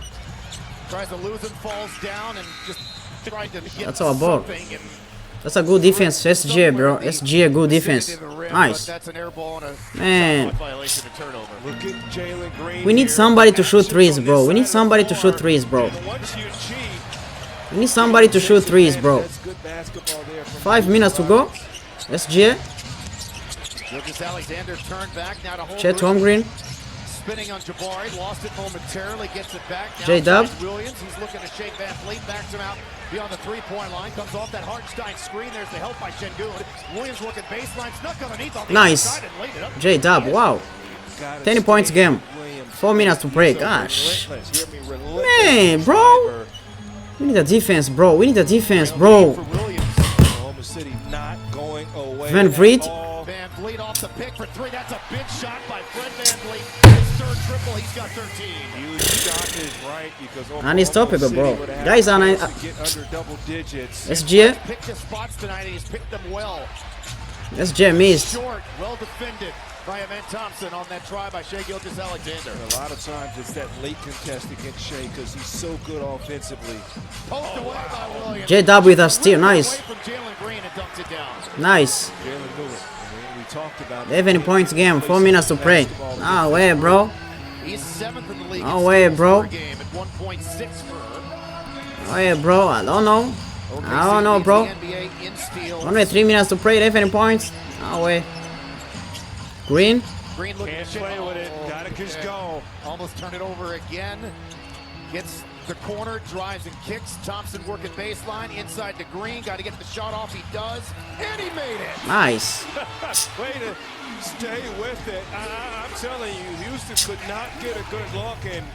Tries to lose him, falls down, and just tried to get That's our ball. something. And That's a good defense, SGA, bro. SGA, good defense. Nice. that's an air ball and a Man. violation and turnover. Look at Jalen Green. We need somebody to shoot threes, bro. We need somebody to shoot threes, bro. Once you cheat, We need somebody to shoot threes, bro. that's good basketball there from 5 minutes to go. SGA. Gilgeous Alexander turned back now to Chet Holmgren. Holmgren. Spinning on Jabari, lost it momentarily, gets it back. Now J-Dub. finds Williams, he's looking to shake Van Fleet, backs him out beyond the 3-point line, comes off that Hartenstein screen. There's the help by Şengün. Williams looking baseline, snuck underneath on the Nice. inside and laid it up. J-Dub, wow. 10 points game. 4 minutes to break. Gosh. Man, bro. We need a defense, bro. We need a defense, bro. Oklahoma City not going away. Van Vliet. Van Vliet off the pick for 3. That's a big shot by Fred Van Vliet. His third triple, he's got 13. Huge shot is right because Oklahoma Unstoppable, City bro. would have Guys are to get under double digits. SGA. Picked his spots tonight and he's picked them well. SGA missed. Short, well defended by Amen Thompson on that try by Shai Gilgeous-Alexander. A lot of times it's that late contest against Shai because he's so good offensively. Post away by Williams. J-Dub with a steal. Nice. Away from Jalen Green and dunked it down. Nice. Jalen knew it. We talked about 11 points game. 4 minutes to play. No way, bro. He's 7th in the league. No way, bro. Game at 1.6 for her. No way, bro. I don't know. I don't know, bro. NBA in steals. Only 3 minutes to play. 11 points. No way. Green. Green looking Can't to shake. play with it. Gotta just go. Almost turn it over again. Gets the corner, drives and kicks. Thompson working baseline inside to Green. Got to get the shot off. He does, and he made it. Nice. Way to stay with it. I'm telling you, Houston could not get a good look, and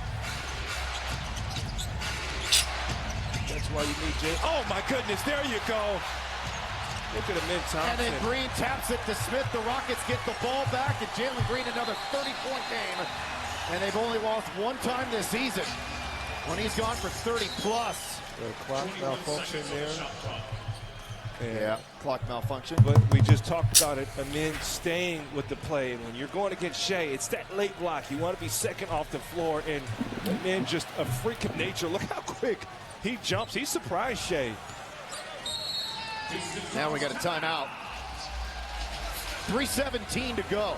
that's why you need Jay. Oh my goodness, there you go. Look at Amen Thompson. And then Green taps it to Smith. The Rockets get the ball back, and Jalen Green another 30-point game. And they've only lost one time this season when he's gone for 30-plus. The clock malfunction there. Yeah, clock malfunction. But we just talked about it. Amen staying with the play. And when you're going against Shai, it's that late block. You want to be second off the floor. And Amen just a freak of nature. Look how quick he jumps. He surprised Shai. Now we got a timeout. 3:17 to go.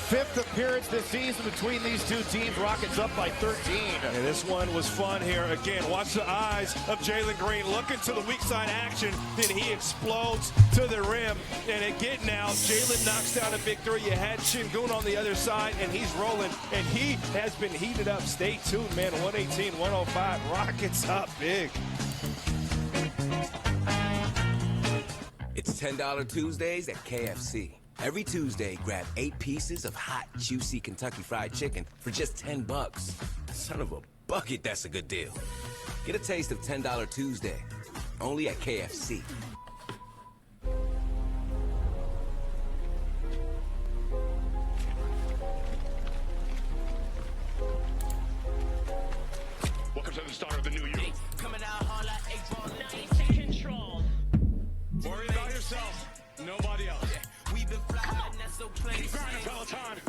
Fifth appearance this season between these two teams. Rockets up by 13. And this one was fun here. Again, watch the eyes of Jalen Green looking to the weak side action. Then he explodes to the rim. And again now, Jalen knocks down a big three. You had Şengün on the other side, and he's rolling. And he has been heated up. Stay tuned, man. 118-105. Rockets up big. It's $10 Tuesdays at KFC. Every Tuesday, grab 8 pieces of hot, juicy Kentucky Fried Chicken for just $10. Son of a bucket, that's a good deal. Get a taste of $10 Tuesday, only at KFC. Welcome to the start of the new year. Coming out hard like 8 ball, now take control. Worry about yourself, nobody else. We've been flying, that's so plain. Keep grinding, Peloton.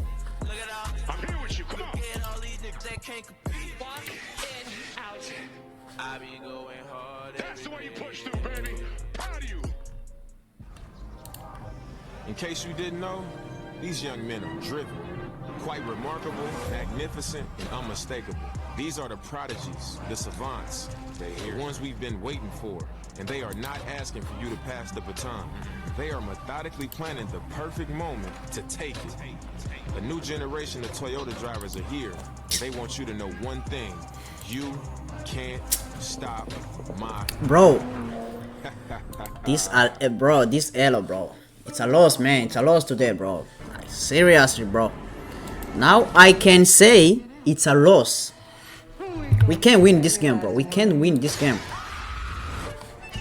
Look at all. I'm here with you, come on. Get all these niggas that can't compete. Walk in, out. I be going hard. That's the way you push through, baby. Proud of you. In case you didn't know, these young men are driven, quite remarkable, magnificent, and unmistakable. These are the prodigies, the savants, the ones we've been waiting for, and they are not asking for you to pass the baton. They are methodically planning the perfect moment to take it. A new generation of Toyota drivers are here. They want you to know one thing: you can't stop my bro. This Elo, bro. It's a loss, man. It's a loss today, bro. Like, seriously, bro. Now I can say it's a loss. We can't win this game, bro. We can't win this game.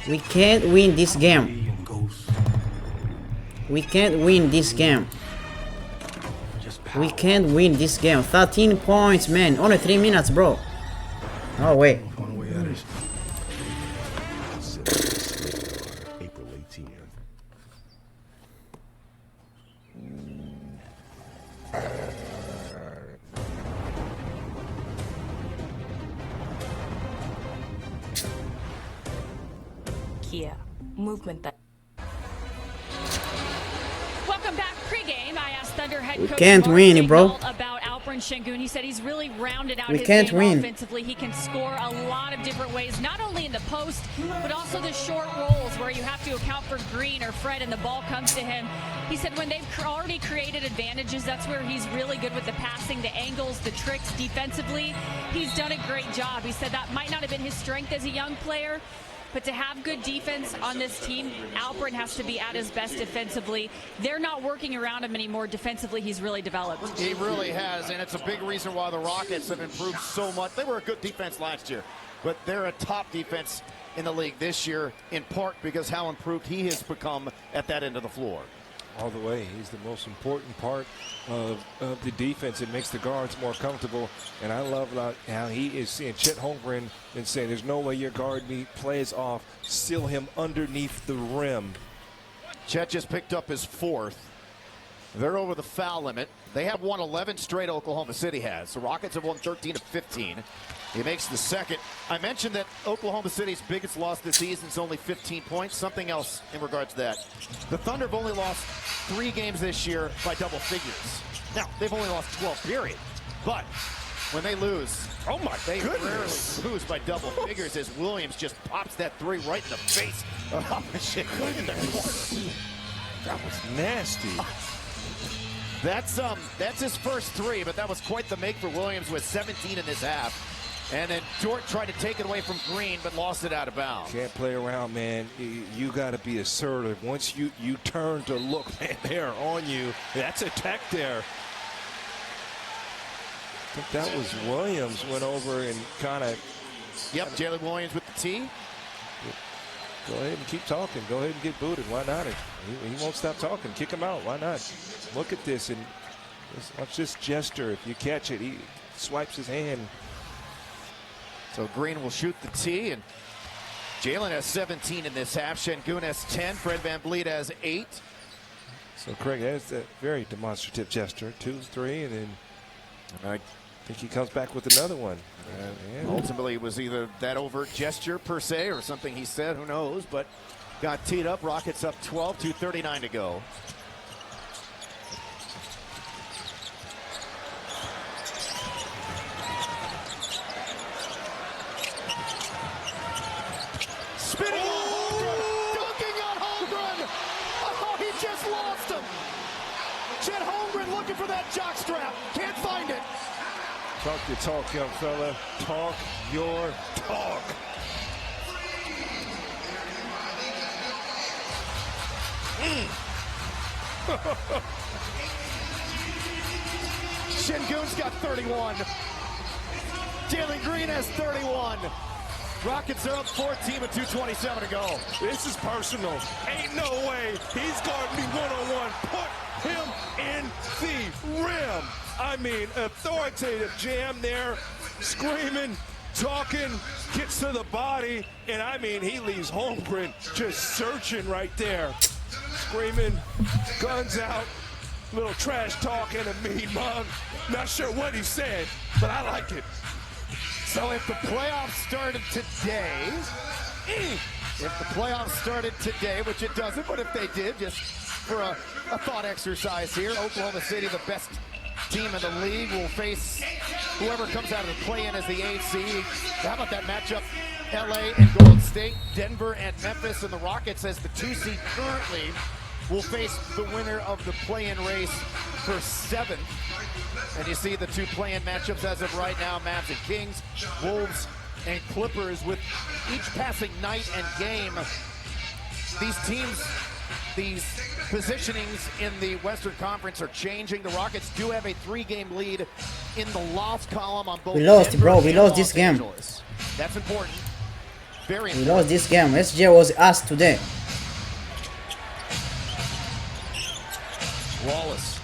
We can't win this game. We can't win this game. We can't win this game. 13 points, man. Only 3 minutes, bro. No way. April 18th. Kia, movement that. Welcome back. Pre-game, I asked Thunder head We coach can't Mark win, bro. Daigneault about Alperen Sengun. He said he's really rounded out We his can't game win. offensively. He can score a lot of different ways, not only in the post, but also the short rolls where you have to account for Green or Fred and the ball comes to him. He said when they've already created advantages, that's where he's really good with the passing, the angles, the tricks defensively. He's done a great job. He said that might not have been his strength as a young player, but to have good defense on this team, Alperen has to be at his best defensively. They're not working around him anymore. Defensively, he's really developed. He really has, and it's a big reason why the Rockets have improved so much. They were a good defense last year, but they're a top defense in the league this year, in part because how improved he has become at that end of the floor. All the way. He's the most important part of the defense. It makes the guards more comfortable. And I love how he is seeing Chet Holmgren and saying, there's no way your guard plays off. Seal him underneath the rim. Chet just picked up his 4th. They're over the foul limit. They have won 11 straight, Oklahoma City has. The Rockets have won 13 of 15. He makes the second. I mentioned that Oklahoma City's biggest loss this season is only 15 points. Something else in regards to that. The Thunder have only lost 3 games this year by double figures. Now, they've only lost 12, period. But when they lose, oh my they goodness, rarely lose by double figures as Williams just pops that 3 right in the face. Oh, shit. Look at that. That was nasty. That's his first 3, but that was quite the make for Williams with 17 in this half. And then Dort tried to take it away from Green, but lost it out of bounds. Can't play around, man. You got to be assertive. Once you turn to look, man, they're on you. That's a tech there. I think that was Williams went over and kind of. Yep, Jalen Williams with the tee. Go ahead and keep talking. Go ahead and get booted. Why not? He won't stop talking. Kick him out. Why not? Look at this and watch this gesture. If you catch it, he swipes his hand. So Green will shoot the tee, and Jalen has 17 in this half. Sengun has 10. Fred VanVleet has 8. So Craig has that very demonstrative gesture. 2, 3, and then I think he comes back with another one. Ultimately, it was either that overt gesture per se or something he said. Who knows? But got teed up. Rockets up 12. 2:39 to go. Spinning on Holmgren, dunking on Holmgren. Oh, he just lost him. Chet Holmgren looking for that jockstrap. Can't find it. Talk your talk, young fella. Talk your talk. Sengun's got 31. Jalen Green has 31. Rockets are up 14 with 2:27 to go. This is personal. Ain't no way he's guarding me one-on-one. Put him in the rim. I mean, authoritative jam there. Screaming, talking, gets to the body. And I mean, he leaves Holmgren just searching right there. Screaming, guns out, little trash talk and a mean mug. Not sure what he said, but I like it. So if the playoffs started today, which it doesn't, but if they did, just for a thought exercise here. Oklahoma City, the best team in the league, will face whoever comes out of the play-in as the 8th seed. How about that matchup? LA and Golden State, Denver and Memphis, and the Rockets as the 2 seed currently will face the winner of the play-in race for 7th. And you see the 2 play-in matchups as of right now, Mavs and Kings, Wolves and Clippers, with each passing night and game. These teams, these positionings in the Western Conference are changing. The Rockets do have a 3-game lead in the loss column on both. We lost, Denver bro. We and lost this Los game. Angeles. That's important. Very important. We lost this game. SJ was asked today. Wallace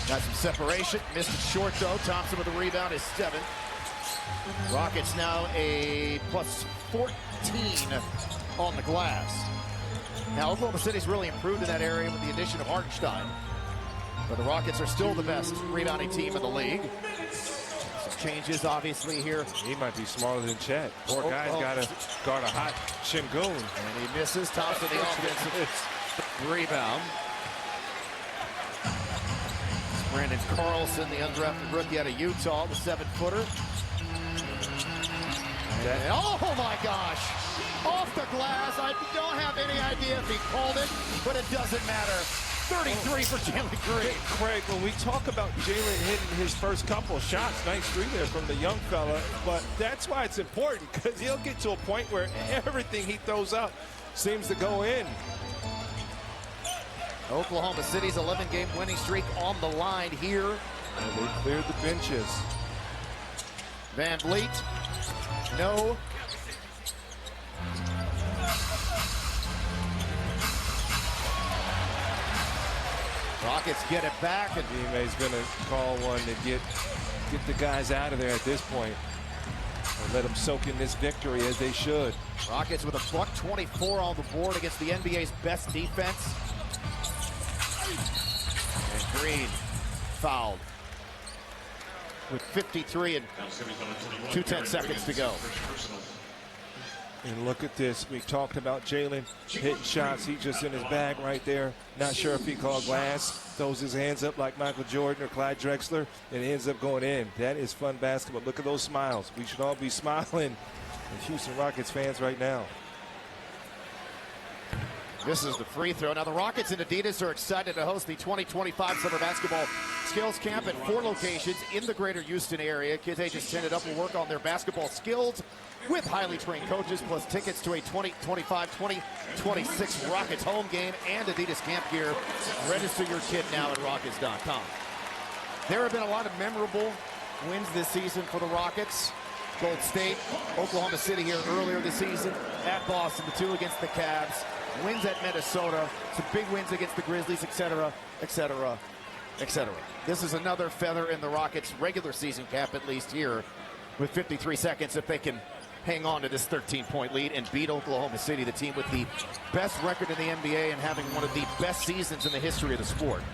got some separation, missed it short though. Thompson with the rebound is 7. Rockets now a plus 14 on the glass. Now Oklahoma City's really improved in that area with the addition of Hartenstein, but the Rockets are still the best rebounding team in the league. Some changes obviously here. He might be smaller than Chet. Poor guy's got to guard a hot Şengün. And he misses. Thompson the offensive rebound. Brandon Carlson, the undrafted rookie out of Utah, the 7-footer. Oh my gosh! Off the glass. I don't have any idea if he called it, but it doesn't matter. 33 for Jalen Green. Craig, when we talk about Jalen hitting his first couple shots, nice 3 there from the young fella, but that's why it's important, because he'll get to a point where everything he throws up seems to go in. Oklahoma City's 11-game winning streak on the line here. And they cleared the benches. Van Vliet, no. Rockets get it back. And Ime's going to call one to get the guys out of there at this point. And let them soak in this victory as they should. Rockets with a buck 24 on the board against the NBA's best defense. And Green fouled with 53 and 2:10 seconds to go. And look at this. We talked about Jalen hitting shots. He's just in his bag right there. Not sure if he called glass. Throws his hands up like Michael Jordan or Clyde Drexler and ends up going in. That is fun basketball. Look at those smiles. We should all be smiling as Houston Rockets fans right now. This is the free throw. Now the Rockets and Adidas are excited to host the 2025 Summer Basketball Skills Camp at 4 locations in the greater Houston area. Kids ages 10 and up will work on their basketball skills with highly trained coaches, plus tickets to a 2025-2026 Rockets home game and Adidas camp gear. Register your kid now at Rockets.com. There have been a lot of memorable wins this season for the Rockets. Gold State, Oklahoma City here earlier this season, at Boston, the 2 against the Cavs. Wins at Minnesota, some big wins against the Grizzlies, etc., etc., etc. This is another feather in the Rockets' regular season cap, at least here, with 53 seconds if they can hang on to this 13-point lead and beat Oklahoma City, the team with the best record in the NBA and having one of the best seasons in the history of the sport.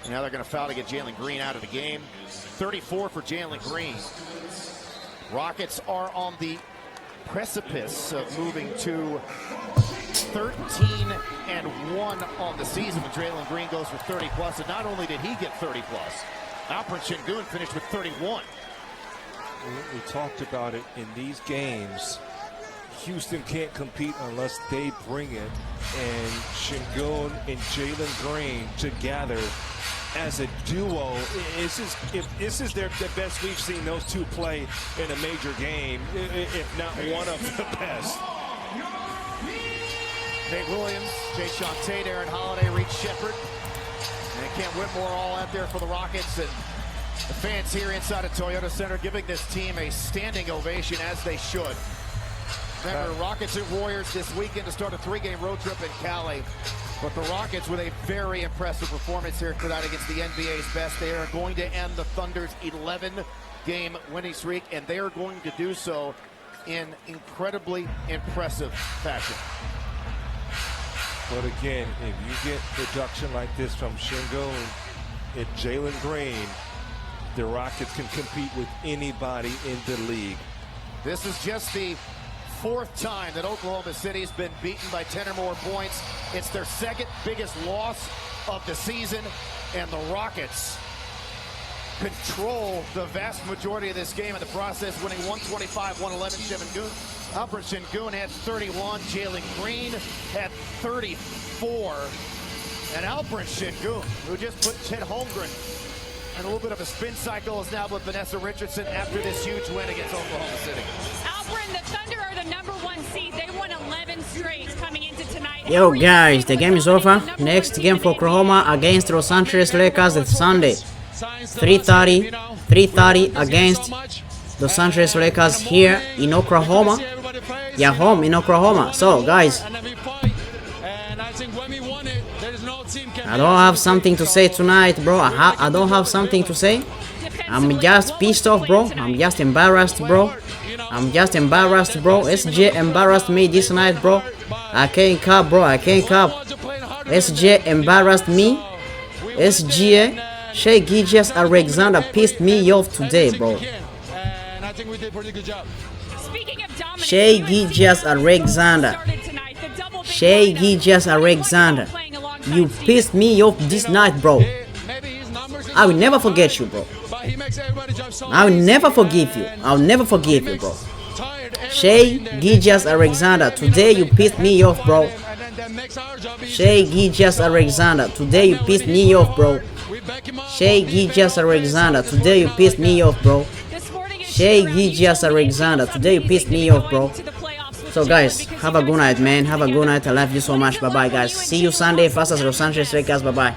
And now they're going to foul to get Jalen Green out of the game. 34 for Jalen Green. Rockets are on the precipice of moving to 13-1 on the season when Jalen Green goes for 30+. And not only did he get 30+, Alperen Şengün finished with 31. We talked about it in these games. Houston can't compete unless they bring it. And Şengün and Jalen Green together as a duo, if this is the best we've seen those two play in a major game, if not one of the best. Nate Williams, Jae'Sean Tate, Aaron Holiday, Reed Sheppard, and Cam Whitmore all out there for the Rockets. And the fans here inside of Toyota Center giving this team a standing ovation, as they should. Remember, Rockets and Warriors this weekend to start a 3-game road trip in Cali. But the Rockets with a very impressive performance here tonight against the NBA's best. They are going to end the Thunder's 11-game winning streak, and they are going to do so in incredibly impressive fashion. But again, if you get production like this from Şengün and Jalen Green, the Rockets can compete with anybody in the league. This is just the fourth time that Oklahoma City's been beaten by 10 or more points. It's their second biggest loss of the season, and the Rockets control the vast majority of this game in the process, winning 125-111. Alperen Sengun had 31. Jalen Green had 34. And Alperen Sengun, who just put Chet Holmgren in a little bit of a spin cycle, is now with Vanessa Richardson after this huge win against Oklahoma City. Alperen, the Thunder are the #1 seed. They won 11 straight coming into tonight. Yo guys, the game is over. Next game for Oklahoma against Los Angeles Lakers this Sunday. 3:30 against Los Angeles Lakers here in Oklahoma. Yeah, home in Oklahoma. So guys, I don't have something to say tonight, bro. I don't have something to say. I'm just pissed off, bro. I'm just embarrassed, bro. SJ embarrassed me this night, bro. I can't cap, bro. I can't cap. SJ embarrassed me. SGA, Shai Gilgeous-Alexander pissed me off today, bro. Shai Gilgeous-Alexander. Shai Gilgeous-Alexander. You pissed me off this night, bro. I will never forget you, bro. I will never forgive you. I'll never forgive you, bro. Shai Gilgeous-Alexander, today you pissed me off, bro. Shai Gilgeous-Alexander, today you pissed me off, bro. Shai Gilgeous-Alexander, today you pissed me off, bro. Shai Gilgeous-Alexander, today you pissed me off, bro. So guys, have a good night, man. Have a good night. I love you so much. Bye bye, guys. See you Sunday. Fast as Los Angeles Lakers. Bye bye.